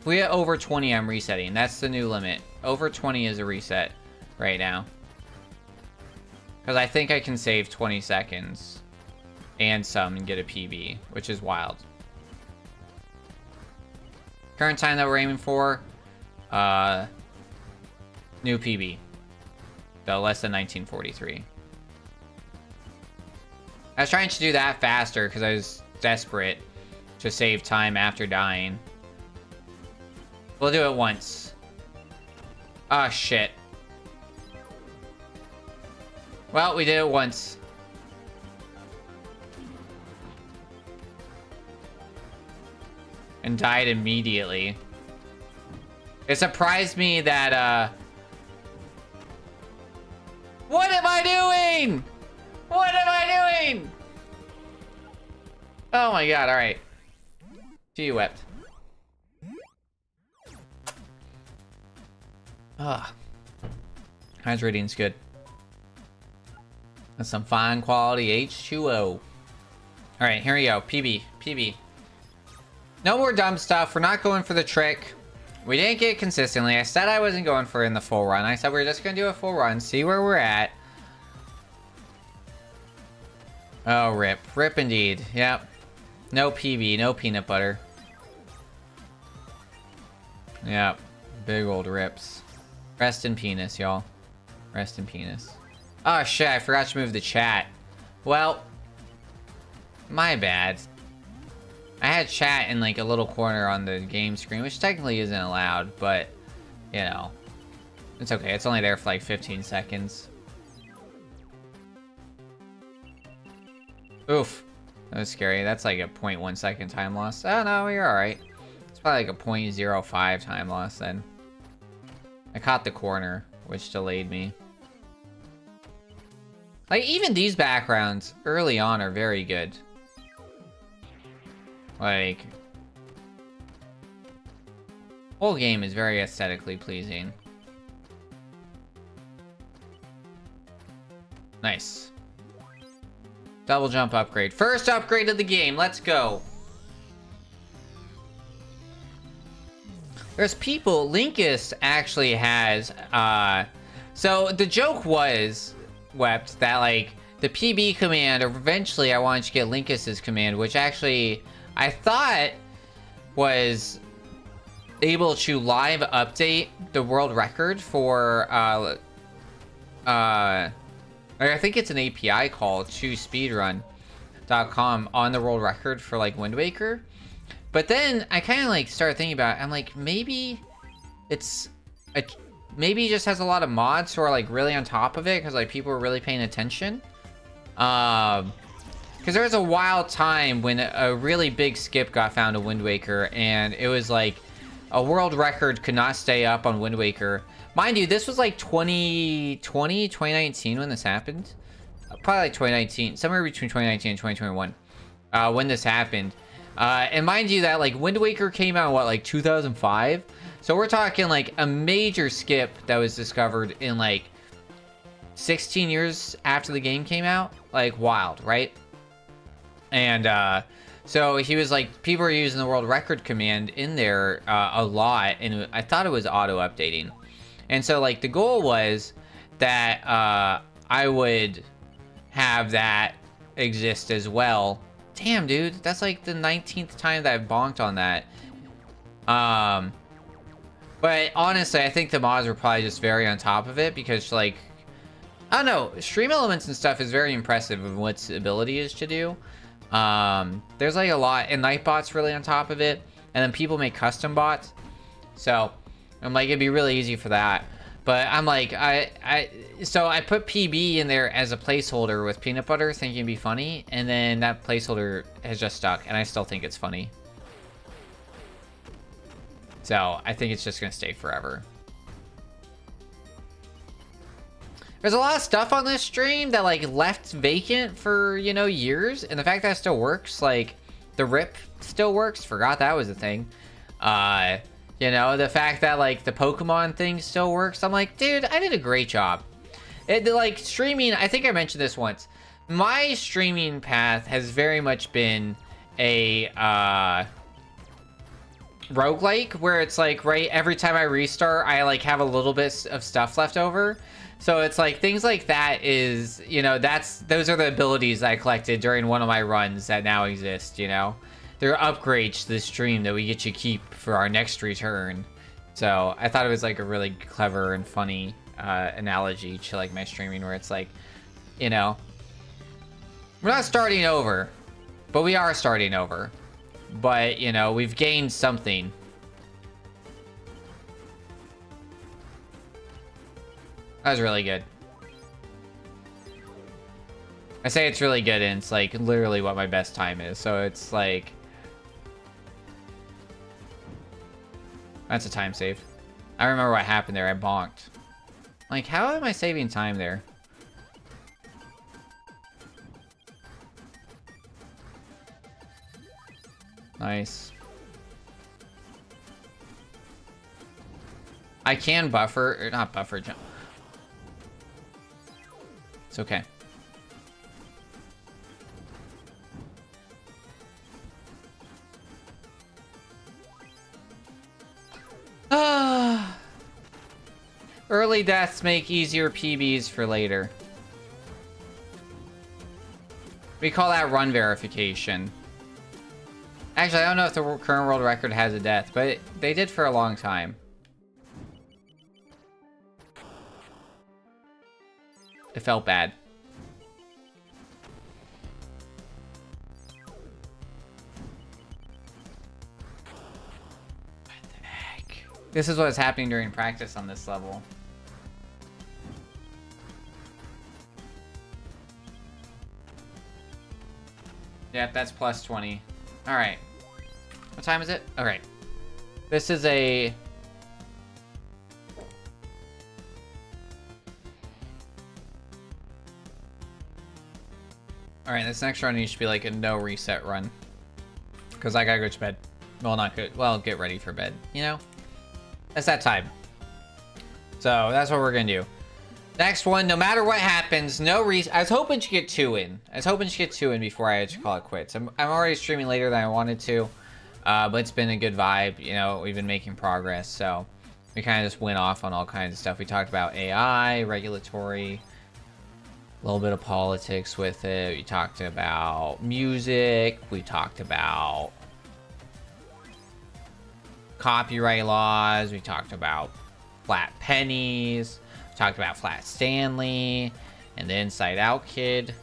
If we get over 20, I'm resetting. That's the new limit. Over 20 is a reset right now. Because I think I can save 20 seconds and some and get a PB, which is wild. Current time that we're aiming for, new PB. So less than 1943. I was trying to do that faster because I was desperate to save time after dying. We'll do it once. Oh, shit. Well, we did it once. And died immediately. It surprised me that, What am I doing? What am I doing? Oh my god, alright. She wept. Ah. Hydrating's good. That's some fine quality H2O. Alright, here we go. PB. PB. No more dumb stuff. We're not going for the trick. We didn't get it consistently. I said I wasn't going for it in the full run. I said we were just going to do a full run. See where we're at. Oh, rip. Rip indeed. Yep. No PB. No peanut butter. Yep. Big old rips. Rest in penis, y'all. Rest in penis. Oh, shit. I forgot to move the chat. Well. My bad. I had chat in like a little corner on the game screen, which technically isn't allowed, but, you know. It's okay. It's only there for like 15 seconds. Oof. That was scary. That's like a 0.1 second time loss. Oh, no, you're alright. It's probably like a 0.05 time loss then. I caught the corner, which delayed me. Like, even these backgrounds early on are very good. Like, whole game is very aesthetically pleasing. Nice. Double jump upgrade. First upgrade of the game. Let's go. There's people. Linkus actually has. So the joke was, Wept, that like the PB command. Eventually, I wanted to get Linkus's command, which actually I thought was able to live update the world record for I think it's an API call to speedrun.com on the world record for like Wind Waker. But then I kind of like started thinking about it. I'm like, maybe it's maybe it just has a lot of mods who are like really on top of it because like people are really paying attention. Because there was a wild time when a really big skip got found in Wind Waker, and it was like a world record could not stay up on Wind Waker. Mind you, this was like 2020, 2019 when this happened. Probably like 2019, somewhere between 2019 and 2021 when this happened. And mind you that like Wind Waker came out in what, like 2005? So we're talking like a major skip that was discovered in like 16 years after the game came out. Like wild, right? And so he was like, people were using the world record command in there a lot, and I thought it was auto updating. And so like the goal was that I would have that exist as well. Damn, dude, that's like the 19th time that I've bonked on that. But honestly, I think the mods were probably just very on top of it because, like, I don't know, stream elements and stuff is very impressive of what its ability is to do. There's like a lot, and Nightbot's really on top of it, and then people make custom bots. So I'm like, it'd be really easy for that. But I'm like, so I put PB in there as a placeholder with peanut butter, thinking it'd be funny, and then that placeholder has just stuck, and I still think it's funny. So I think it's just gonna stay forever. There's a lot of stuff on this stream that like left vacant for, you know, years, and the fact that it still works, like the rip still works. Forgot that was a thing. You know, the fact that like the Pokemon thing still works. I'm like, dude, I did a great job. Like streaming, I think I mentioned this once. My streaming path has very much been a roguelike, where it's like, right, every time I restart, I like have a little bit of stuff left over. So it's like things like that is, you know, those are the abilities I collected during one of my runs that now exist, you know. They're upgrades to the stream that we get to keep for our next return. So I thought it was like a really clever and funny analogy to like my streaming, where it's like, you know, we're not starting over, but we are starting over. But, you know, we've gained something. That was really good. I say it's really good, and it's like literally what my best time is. So it's like, that's a time save. I remember what happened there. I bonked. Like, how am I saving time there? Nice. I can buffer, or not buffer, jump. It's okay. Early deaths make easier PBs for later. We call that run verification. Actually, I don't know if the current world record has a death, but they did for a long time. It felt bad. What the heck? This is what's happening during practice on this level. Yep, that's plus 20. Alright. What time is it? Alright. This is a... Alright, this next run needs to be like a no reset run. Because I gotta go to bed. Well, not good. Well, get ready for bed, you know? That's that time. So, that's what we're gonna do. Next one, no matter what happens, no reason. I was hoping to get 2 in. I was hoping to get 2 in before I had to call it quits. I'm already streaming later than I wanted to. But it's been a good vibe. You know, we've been making progress. So we kind of just went off on all kinds of stuff. We talked about AI, regulatory, a little bit of politics with it. We talked about music. We talked about copyright laws. We talked about flat pennies. Talked about Flat Stanley and the Inside Out kid.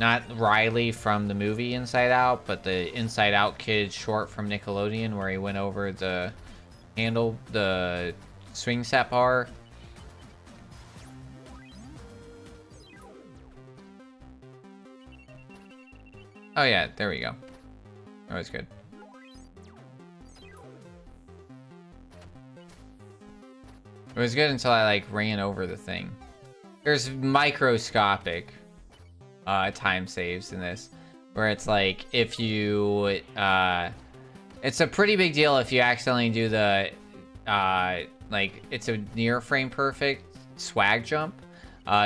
Not Riley from the movie Inside Out, but the Inside Out kid short from Nickelodeon, where he went over the handle, the swing set bar. Oh yeah, there we go. That was good. It was good until I like ran over the thing. There's microscopic time saves in this, where it's like if you it's a pretty big deal if you accidentally do the like it's a near frame perfect swag jump.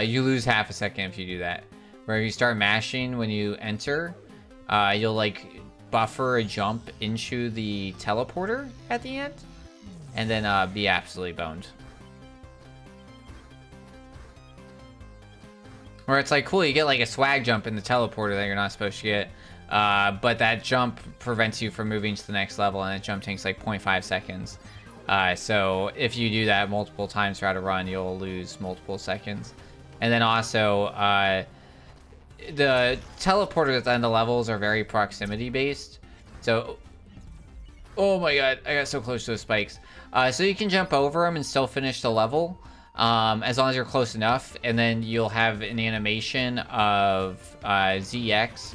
You lose half a second if you do that. Where if you start mashing when you enter, you'll like buffer a jump into the teleporter at the end, and then be absolutely boned. Where it's like, cool, you get like a swag jump in the teleporter that you're not supposed to get. But that jump prevents you from moving to the next level, and that jump takes like 0.5 seconds. So if you do that multiple times throughout a run, you'll lose multiple seconds. And then also, the teleporters at the end of levels are very proximity based. So, oh my god, I got so close to those spikes. So you can jump over them and still finish the level, as long as you're close enough. And then you'll have an animation of ZX,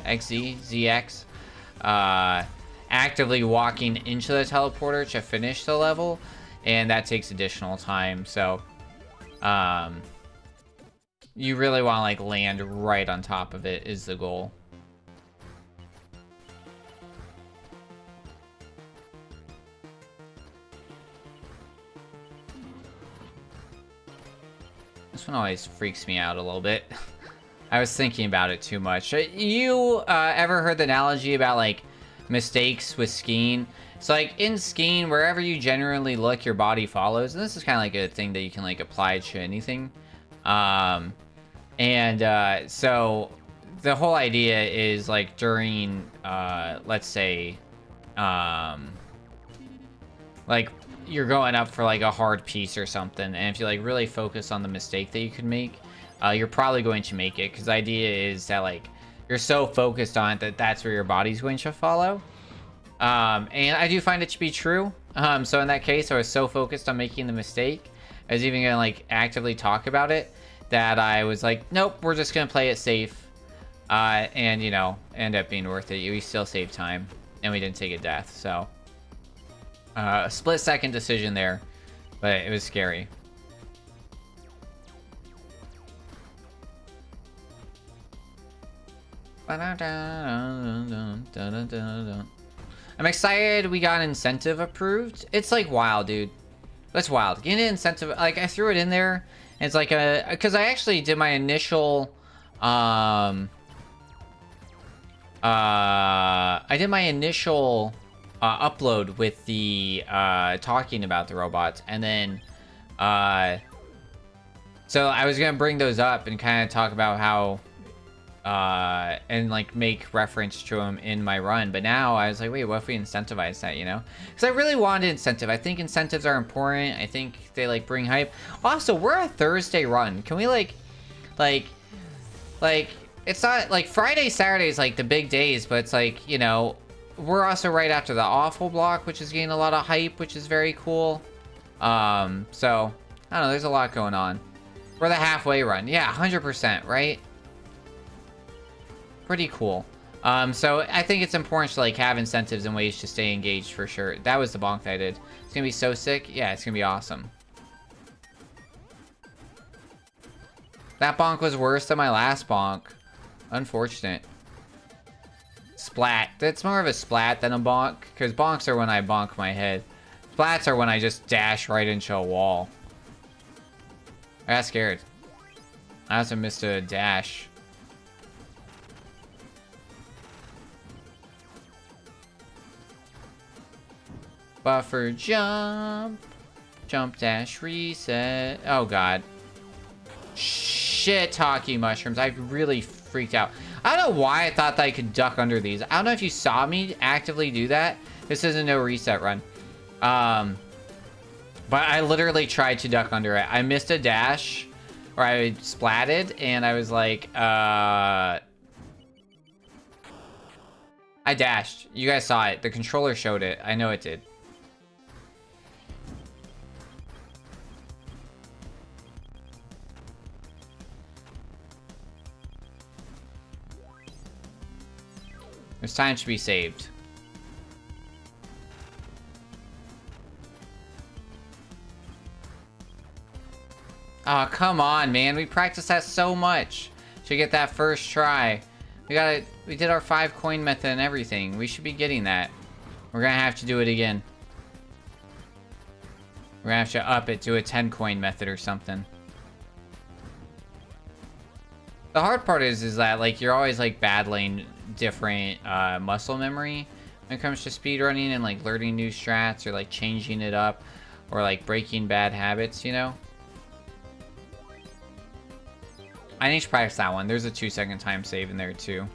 actively walking into the teleporter to finish the level, and that takes additional time. So, you really want to like land right on top of it is the goal. This one always freaks me out a little bit. I was thinking about it too much. You ever heard the analogy about like mistakes with skiing? So like in skiing, wherever you generally look, your body follows. And this is kind of like a thing that you can like apply to anything. So the whole idea is like during, let's say, like you're going up for like a hard piece or something, and if you like really focus on the mistake that you could make, you're probably going to make it, because the idea is that like you're so focused on it that that's where your body's going to follow. And I do find it to be true. So in that case, I was so focused on making the mistake, I was even gonna like actively talk about it, that I was like, nope, we're just gonna play it safe. And you know, end up being worth it. We still saved time, and we didn't take a death. So a split-second decision there, but it was scary. I'm excited we got incentive approved. It's like wild, dude. That's wild. Getting an incentive, like I threw it in there. And it's like because I actually did my initial, upload with the talking about the robots, and then so I was gonna bring those up and kind of talk about how and like make reference to them in my run. But now I was like, wait, what if we incentivize that, you know? Because I really wanted incentive. I think incentives are important. I think they like bring hype. Also, we're a Thursday run. Can we like it's not like Friday, Saturday is like the big days, but it's like, you know, we're also right after the awful block, which is getting a lot of hype, which is very cool. So I don't know, there's a lot going on. We're the halfway run. Yeah, 100%, right? Pretty cool. So I think it's important to like have incentives and ways to stay engaged for sure. That was the bonk that I did. It's gonna be so sick. Yeah, it's gonna be awesome. That bonk was worse than my last bonk. Unfortunate. Splat. That's more of a splat than a bonk, because bonks are when I bonk my head. Splats are when I just dash right into a wall. I got scared. I also missed a dash. Buffer jump. Jump dash reset. Oh god. Shit, talkie mushrooms. I really freaked out. I don't know why I thought that I could duck under these. I don't know if you saw me actively do that. This is a no reset run. But I literally tried to duck under it. I missed a dash, or I splatted, and I was like, I dashed. You guys saw it. The controller showed it. I know it did. There's time to be saved. Oh, come on, man. We practiced that so much to get that first try. We did our 5 coin method and everything. We should be getting that. We're gonna have to do it again. We're gonna have to up it to a 10 coin method or something. The hard part is that like you're always like battling different muscle memory when it comes to speedrunning and like learning new strats or like changing it up or like breaking bad habits, you know? I need to practice that one. There's a 2-second time save in there too.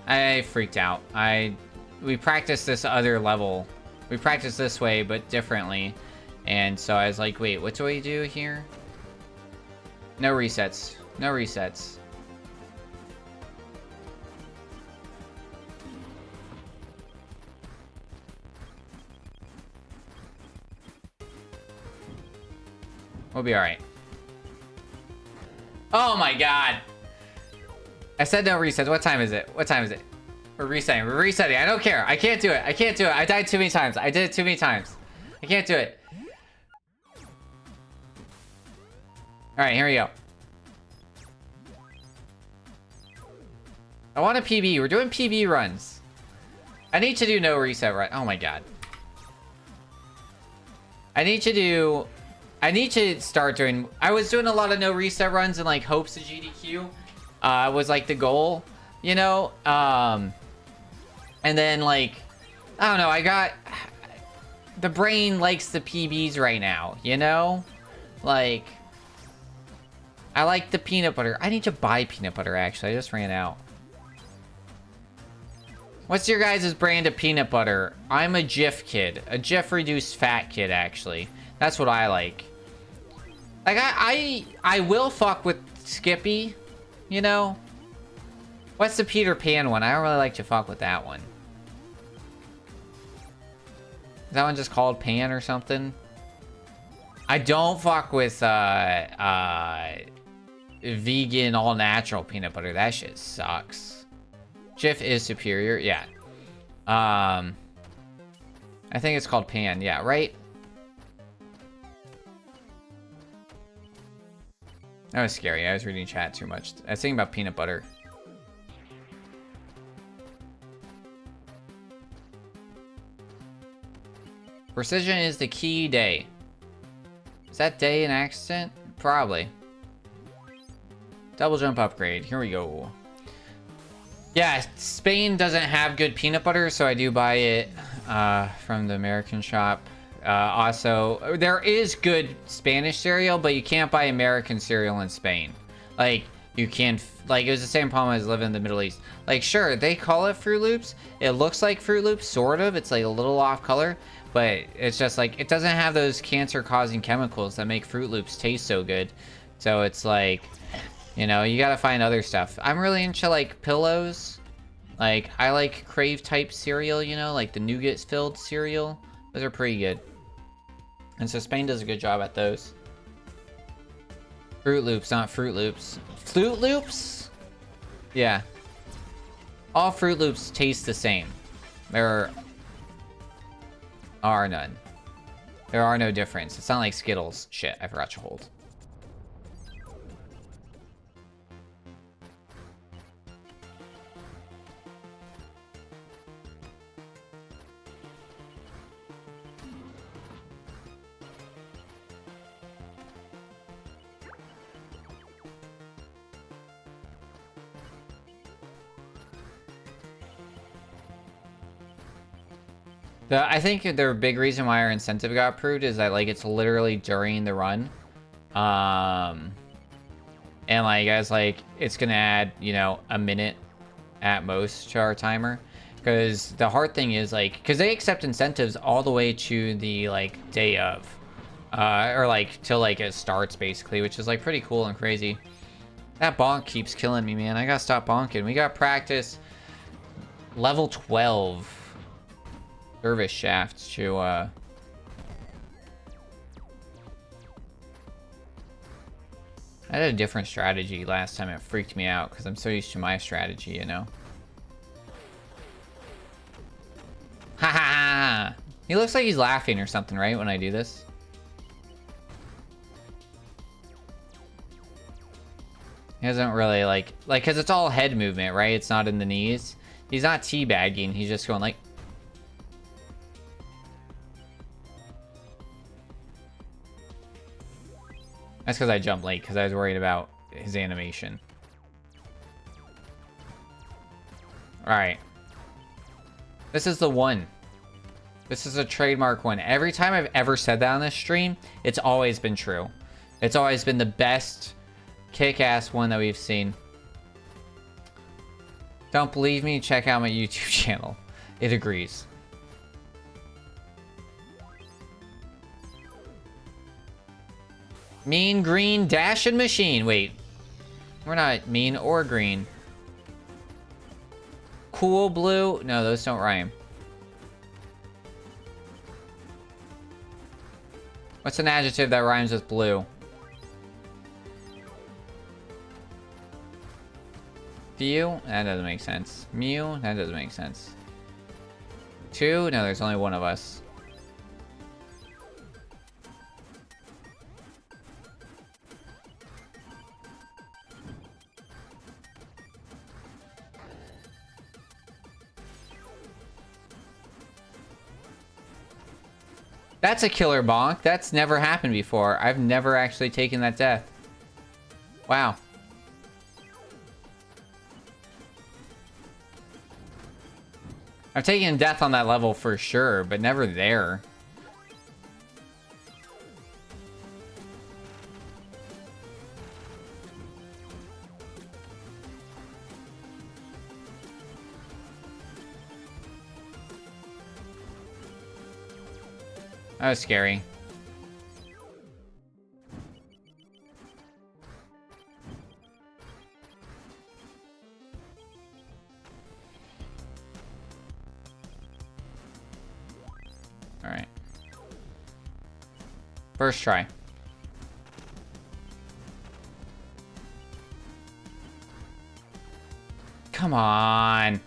I freaked out. We practiced this other level. We practiced this way, but differently. And so I was like, wait, what do we do here? No resets. No resets. We'll be alright. Oh my god! I said no resets. What time is it? What time is it? We're resetting. We're resetting. I don't care. I can't do it. I can't do it. I died too many times. I did it too many times. I can't do it. Alright, here we go. I want a PB. We're doing PB runs. I need to do no reset run. Oh my god. I need to start doing... I was doing a lot of no reset runs in like hopes of GDQ. Was like the goal, you know? And then like, I don't know, I got... The brain likes the PBs right now, you know? Like... I like the peanut butter. I need to buy peanut butter, actually. I just ran out. What's your guys' brand of peanut butter? I'm a Jif kid. A Jif reduced fat kid, actually. That's what I like. Like, I will fuck with Skippy, you know? What's the Peter Pan one? I don't really like to fuck with that one. Is that one just called Pan or something? I don't fuck with, vegan, all-natural peanut butter. That shit sucks. Jif is superior, yeah. I think it's called Pan, yeah, right? That was scary. I was reading chat too much. I was thinking about peanut butter. Precision is the key day. Is that day an accident? Probably. Double jump upgrade. Here we go. Yeah, Spain doesn't have good peanut butter, so I do buy it from the American shop. Also, there is good Spanish cereal, but you can't buy American cereal in Spain. Like, you can't... Like, it was the same problem as living in the Middle East. Like, sure, they call it Fruit Loops. It looks like Fruit Loops, sort of. It's, like, a little off color. But it's just, like, it doesn't have those cancer-causing chemicals that make Fruit Loops taste so good. So it's, like... You know, you gotta find other stuff. I'm really into, like, pillows. Like, I like Crave-type cereal, you know? Like, the nougat-filled cereal. Those are pretty good. And so Spain does a good job at those. Fruit Loops, not Fruit Loops. Fruit Loops? Yeah. All Fruit Loops taste the same. There are none. There are no difference. It's not like Skittles. Shit, I forgot to hold. I think the big reason why our incentive got approved is that, like, it's literally during the run. And, like, guys, like, it's gonna add, you know, a minute at most to our timer. Because the hard thing is, like, because they accept incentives all the way to the, like, day of. Or, like, till, like, it starts, basically, which is, like, pretty cool and crazy. That bonk keeps killing me, man. I gotta stop bonking. We gotta practice level 12. Service shafts to, I had a different strategy last time. It freaked me out because I'm so used to my strategy, you know? Ha ha ha! He looks like he's laughing or something, right, when I do this? He doesn't really, like, because it's all head movement, right? It's not in the knees. He's not teabagging. He's just going like... That's because I jumped late, because I was worried about his animation. Alright. This is the one. This is a trademark one. Every time I've ever said that on this stream, it's always been true. It's always been the best kick-ass one that we've seen. Don't believe me? Check out my YouTube channel. It agrees. Mean green dashing machine. Wait. We're not mean or green. Cool blue. No, those don't rhyme. What's an adjective that rhymes with blue? Few? That doesn't make sense. Mew? That doesn't make sense. Two? No, there's only one of us. That's a killer bonk. That's never happened before. I've never actually taken that death. Wow. I've taken death on that level for sure, but never there. That was scary. All right. First try. Come on.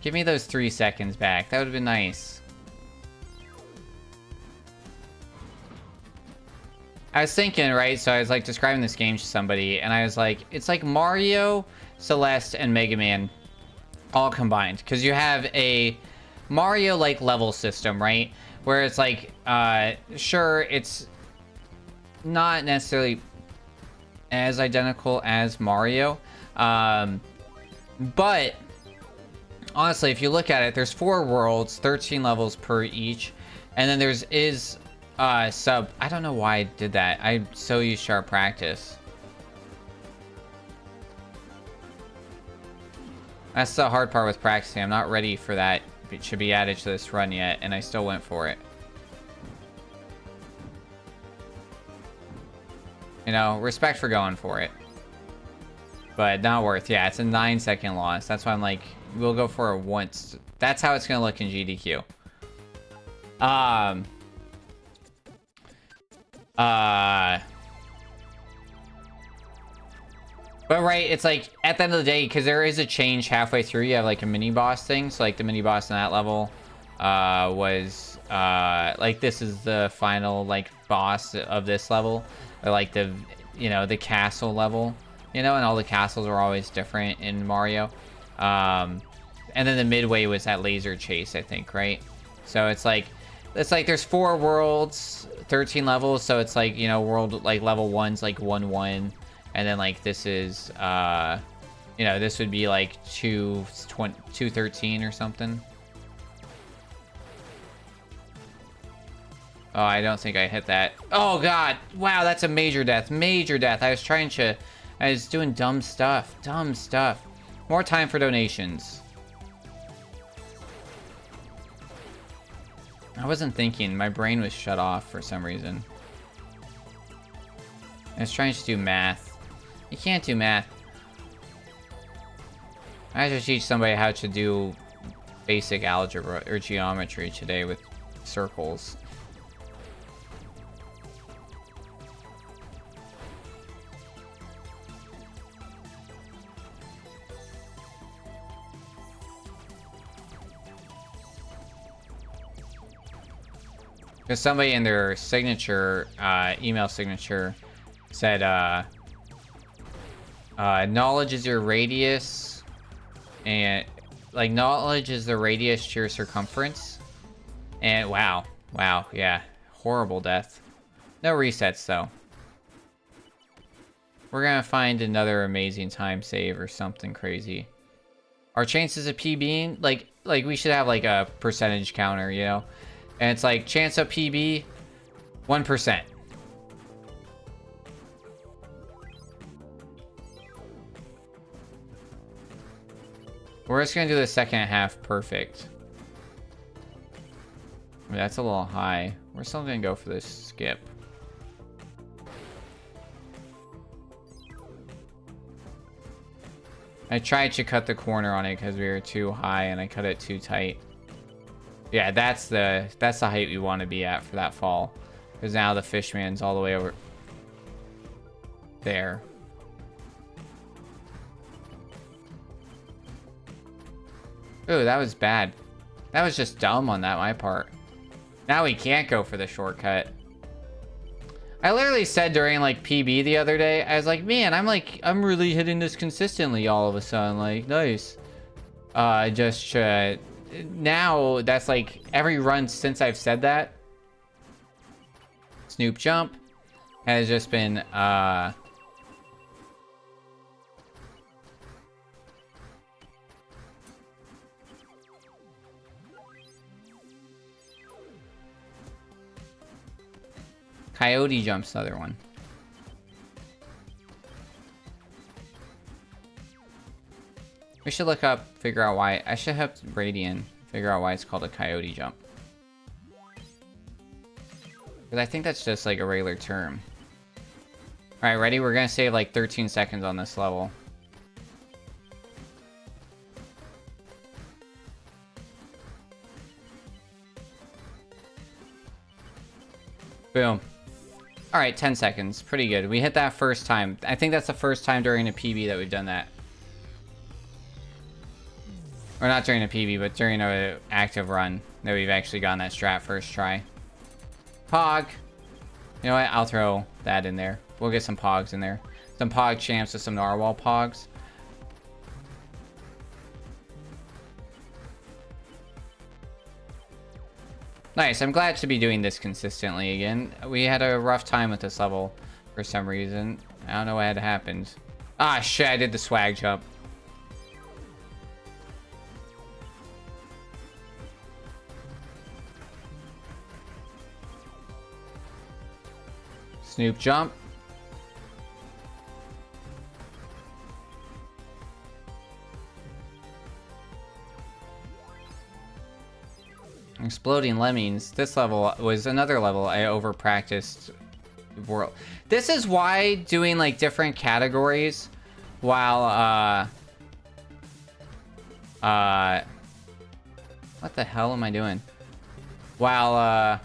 Give me those 3 seconds back. That would have been nice. I was thinking, right? So I was like describing this game to somebody, and I was like, it's like Mario, Celeste, and Mega Man all combined. Because you have a Mario-like level system, right? Where it's like, sure, it's not necessarily as identical as Mario. But honestly, if you look at it, there's 4 worlds, 13 levels per each. And then there's sub. I don't know why I did that. I'm so used to our practice. That's the hard part with practicing. I'm not ready for that. It should be added to this run yet, and I still went for it. You know, respect for going for it. But not worth. Yeah, it's a 9-second loss. That's why I'm like, we'll go for it once. That's how it's gonna look in GDQ. But right, it's like, at the end of the day, because there is a change halfway through, you have like a mini-boss thing. So like the mini-boss in that level was, like this is the final like boss of this level. Or like the, you know, the castle level. You know, and all the castles are always different in Mario. And then the midway was that laser chase, I think, right? So it's like there's 4 worlds, 13 levels, so it's like, you know, world like level 1's like 1-1, and then like this is you know, this would be like 213 or something. Oh, I don't think I hit that. Oh god, wow, that's a major death. I was doing dumb stuff. More time for donations. I wasn't thinking. My brain was shut off for some reason. I was trying to do math. You can't do math. I had to teach somebody how to do basic algebra or geometry today with circles. Because somebody in their signature, email signature, said, knowledge is your radius, and, like, knowledge is the radius to your circumference. And, wow, yeah, horrible death. No resets, though. We're gonna find another amazing time save or something crazy. Our chances of PBing, like like, we should have like a percentage counter, you know? And it's like chance of PB, 1%. We're just gonna do the second half perfect. I mean, that's a little high. We're still gonna go for this skip. I tried to cut the corner on it because we were too high and I cut it too tight. Yeah, that's the height we want to be at for that fall. Because now the fishman's all the way over there. Ooh, that was bad. That was just dumb on my part. Now we can't go for the shortcut. I literally said during like PB the other day, I was like, man, I'm really hitting this consistently all of a sudden. Like, nice. Now that's like every run since I've said that. Snoop jump has just been, Coyote jumps, the other one. We should look up, figure out why. I should have Radian figure out why it's called a coyote jump. Because I think that's just like a regular term. Alright, ready? We're gonna save like 13 seconds on this level. Boom. Alright, 10 seconds. Pretty good. We hit that first time. I think that's the first time during a PB that we've done that. Or not during a PB, but during an active run that we've actually gotten that strat first try. Pog. You know what? I'll throw that in there. We'll get some Pogs in there. Some Pog champs with some Narwhal Pogs. Nice. I'm glad to be doing this consistently again. We had a rough time with this level for some reason. I don't know what had happened. Ah, shit. I did the swag jump. Snoop jump. Exploding lemmings. This level was another level I over practiced. World. This is why doing like different categories while what the hell am I doing? While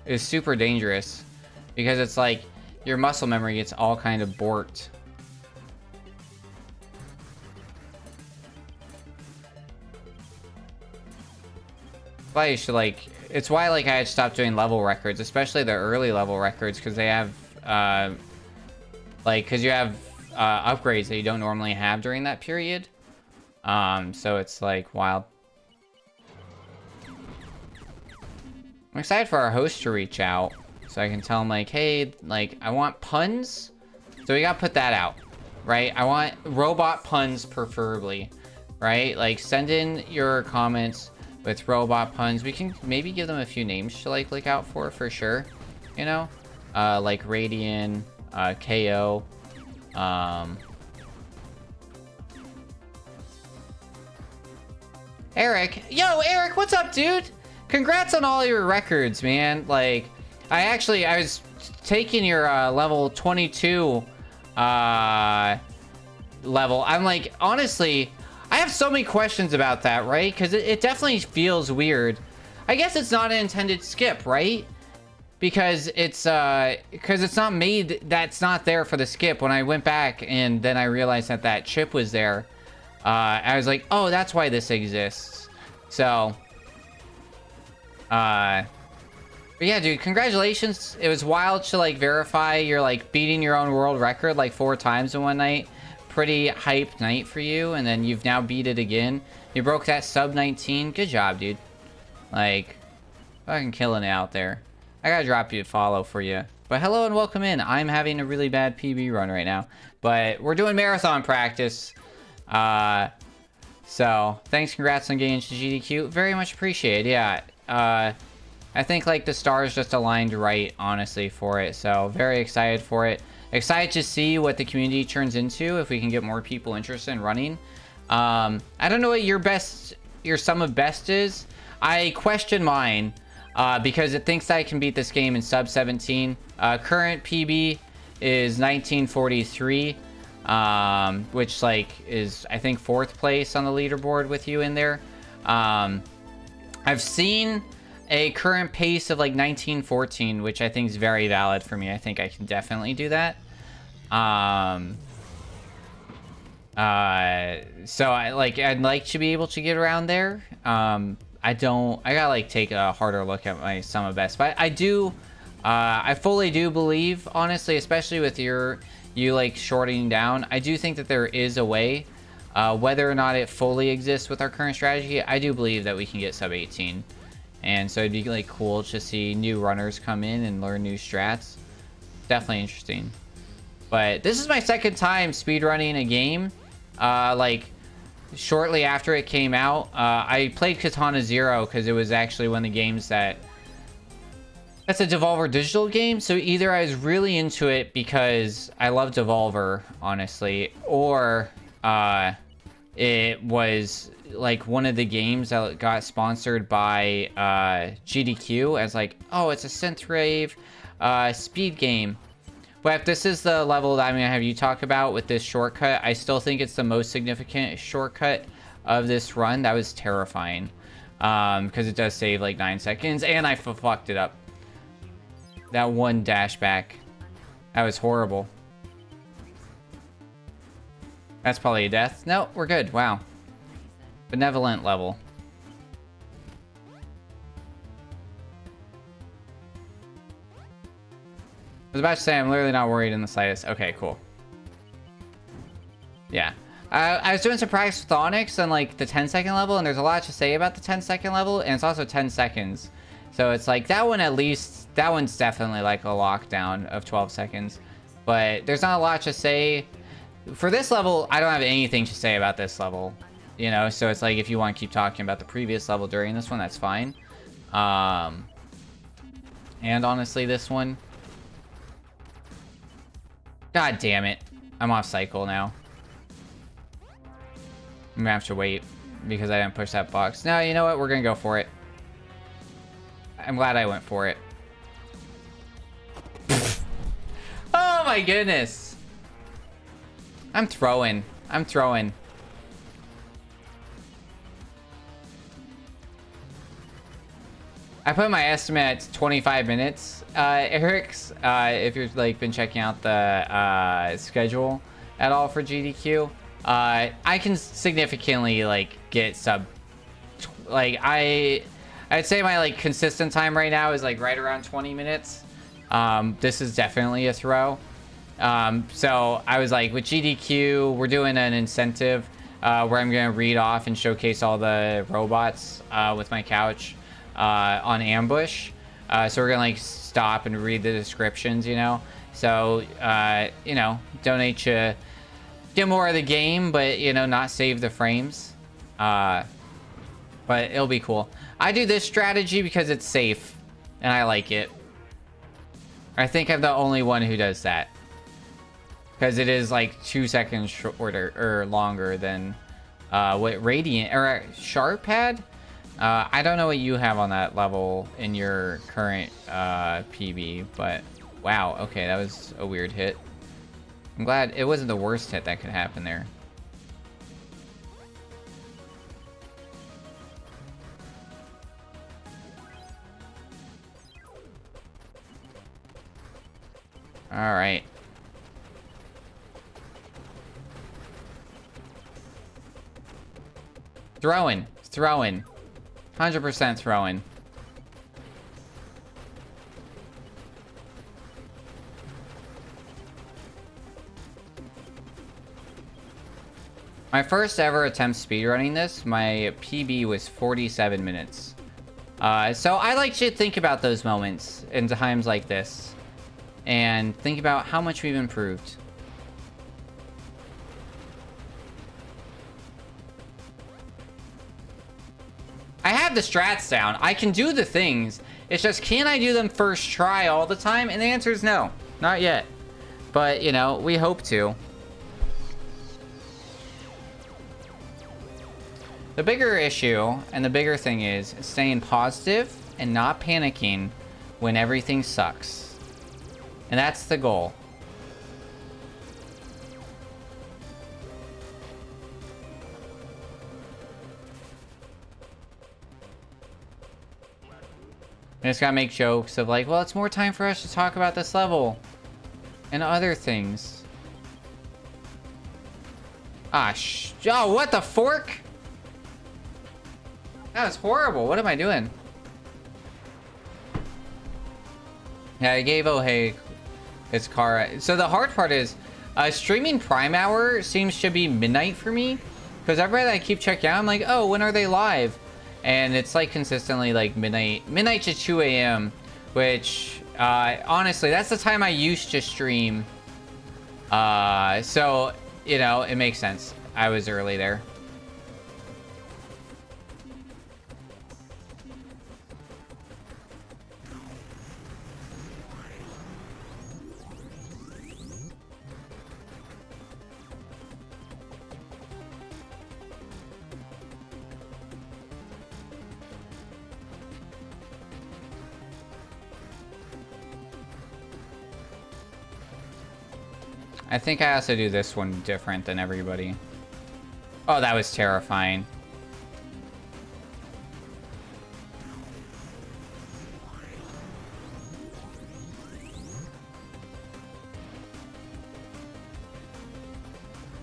is super dangerous. Because it's like, your muscle memory gets all kind of borked. Why you should like, it's why like I had stopped doing level records, especially the early level records, because they have, like, because you have upgrades that you don't normally have during that period. So it's like wild. I'm excited for our host to reach out. So I can tell him like, hey, like, I want puns. So we gotta put that out, right? I want robot puns preferably, right? Like, send in your comments with robot puns. We can maybe give them a few names to like look out for sure. You know? Like Radian, KO. Eric. Yo, Eric, what's up, dude? Congrats on all your records, man. Like, I was taking your level 22 level. I'm like, honestly, I have so many questions about that, right? Because it definitely feels weird. I guess it's not an intended skip, right? Because it's not made, that's not there for the skip. When I went back and then I realized that that chip was there, I was like, oh, that's why this exists. So, but yeah, dude, congratulations. It was wild to like verify you're like beating your own world record like 4 times in one night. Pretty hyped night for you, and then you've now beat it again. You broke that sub 19. Good job, dude. Like, fucking killing it out there. I gotta drop you a follow for you. But hello and welcome in. I'm having a really bad PB run right now, but we're doing marathon practice. So thanks, congrats on getting into GDQ. Very much appreciated. Yeah. I think like the stars just aligned right, honestly, for it. So very excited for it. Excited to see what the community turns into if we can get more people interested in running. I don't know what your sum of best is. I question mine because it thinks that I can beat this game in sub 17. Current PB is 1943, which like is I think 4th place on the leaderboard with you in there. I've seen a current pace of like 1914, which I think is very valid for me. I think I can definitely do that. So I'd like to be able to get around there. I gotta like take a harder look at my sum of best, but I fully do believe, honestly, especially with you like shorting down, I do think that there is a way, whether or not it fully exists with our current strategy. I do believe that we can get sub 18. And so it'd be like cool to see new runners come in and learn new strats. Definitely interesting. But this is my second time speedrunning a game. Like shortly after it came out, I played Katana Zero because it was actually one of the games that's a Devolver Digital game. So either I was really into it because I love Devolver, honestly, or it was like one of the games that got sponsored by GDQ as like, oh, it's a synthwave speed game. But if this is the level that I'm gonna have you talk about with this shortcut, I still think it's the most significant shortcut of this run. That was terrifying because it does save like 9 seconds, and I fucked it up. That one dash back, that was horrible. That's probably a death. No, we're good. Wow. Benevolent level. I was about to say I'm literally not worried in the slightest. Okay, cool. Yeah. I was doing some practice with Onyx on like the 10-second level, and there's a lot to say about the 10-second level, and it's also 10 seconds. So it's like that one, at least, that one's definitely like a lockdown of 12 seconds. But there's not a lot to say. For this level, I don't have anything to say about this level. You know, so it's like if you want to keep talking about the previous level during this one, that's fine. And honestly, this one, god damn it, I'm off cycle now. I'm gonna have to wait because I didn't push that box. No, you know what? We're gonna go for it. I'm glad I went for it. Oh my goodness. I'm throwing. I put my estimate at 25 minutes, Eric's, if you've like been checking out the schedule at all for GDQ. I can significantly like get sub, like I'd say my like consistent time right now is like right around 20 minutes. This is definitely a throw. So I was like, with GDQ, we're doing an incentive where I'm gonna read off and showcase all the robots with my couch on ambush. So we're gonna like stop and read the descriptions, you know. So you know, donate to get more of the game, but you know, not save the frames. But it'll be cool. I do this strategy because it's safe and I like it. I think I'm the only one who does that, because it is like 2 seconds shorter or longer than what Radiant or Sharp had. I don't know what you have on that level in your current PB, but wow, okay, that was a weird hit. I'm glad it wasn't the worst hit that could happen there. All right. Throwing. 100% throwing. My first ever attempt speedrunning this, my PB was 47 minutes. So I like to think about those moments in times like this and think about how much we've improved. have the strats down. I can do the things. It's just, can I do them first try all the time? And the answer is no. Not yet. But, you know, we hope to. The bigger issue and the bigger thing is staying positive and not panicking when everything sucks. And that's the goal. I just gotta make jokes of like, well, it's more time for us to talk about this level and other things. Oh, what the fork? That was horrible. What am I doing? Yeah, I gave Ohei his car. So the hard part is, streaming Prime Hour seems to be midnight for me. Because everybody that I keep checking out, I'm like, oh, when are they live? And it's like consistently like midnight to 2 a.m. Which, honestly, that's the time I used to stream. So, you know, it makes sense. I was early there. I think I also do this one different than everybody. Oh, that was terrifying.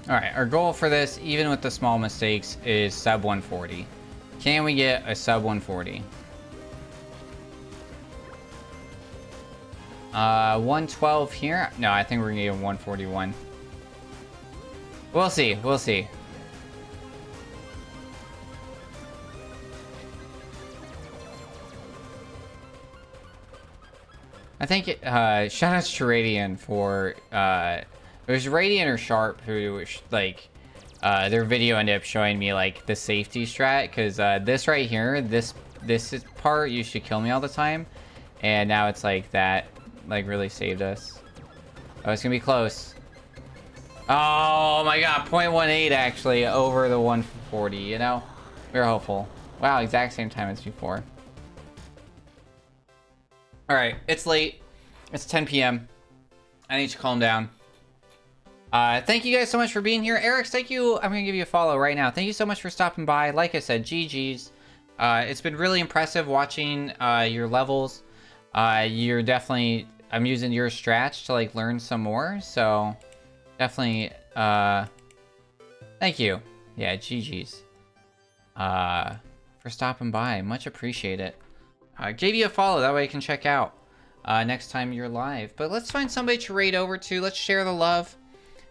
Alright, our goal for this, even with the small mistakes, is sub 140. Can we get a sub 140? 112 here? No, I think we're gonna get 141. We'll see, we'll see. I think, shout out to Radiant for, it was Radiant or Sharp who, like, their video ended up showing me, like, the safety strat, because, this right here, this part used to kill me all the time, and now it's like that. Like, really saved us. Oh, it's gonna be close. Oh my god, 0.18 actually over the 140, you know? We were hopeful. Wow, exact same time as before. Alright, it's late. It's 10 p.m. I need to calm down. Thank you guys so much for being here. Eric, thank you. I'm gonna give you a follow right now. Thank you so much for stopping by. Like I said, GG's. It's been really impressive watching your levels. You're definitely, I'm using your strats to like learn some more, so definitely thank you. Yeah, GG's for stopping by. Much appreciate it. Gave you a follow, that way you can check out next time you're live. But let's find somebody to raid over to. Let's share the love,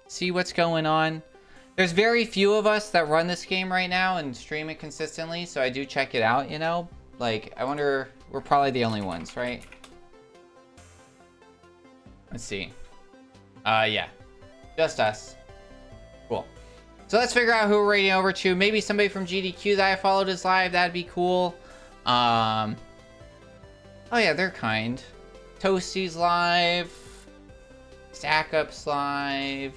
see what's going on. There's very few of us that run this game right now and stream it consistently, so I do check it out, you know? Like, I wonder, we're probably the only ones, right? Let's see. Yeah. Just us. Cool. So let's figure out who we're raiding over to. Maybe somebody from GDQ that I followed is live. That'd be cool. Oh yeah, they're kind. Toasty's live. Stack Up's live.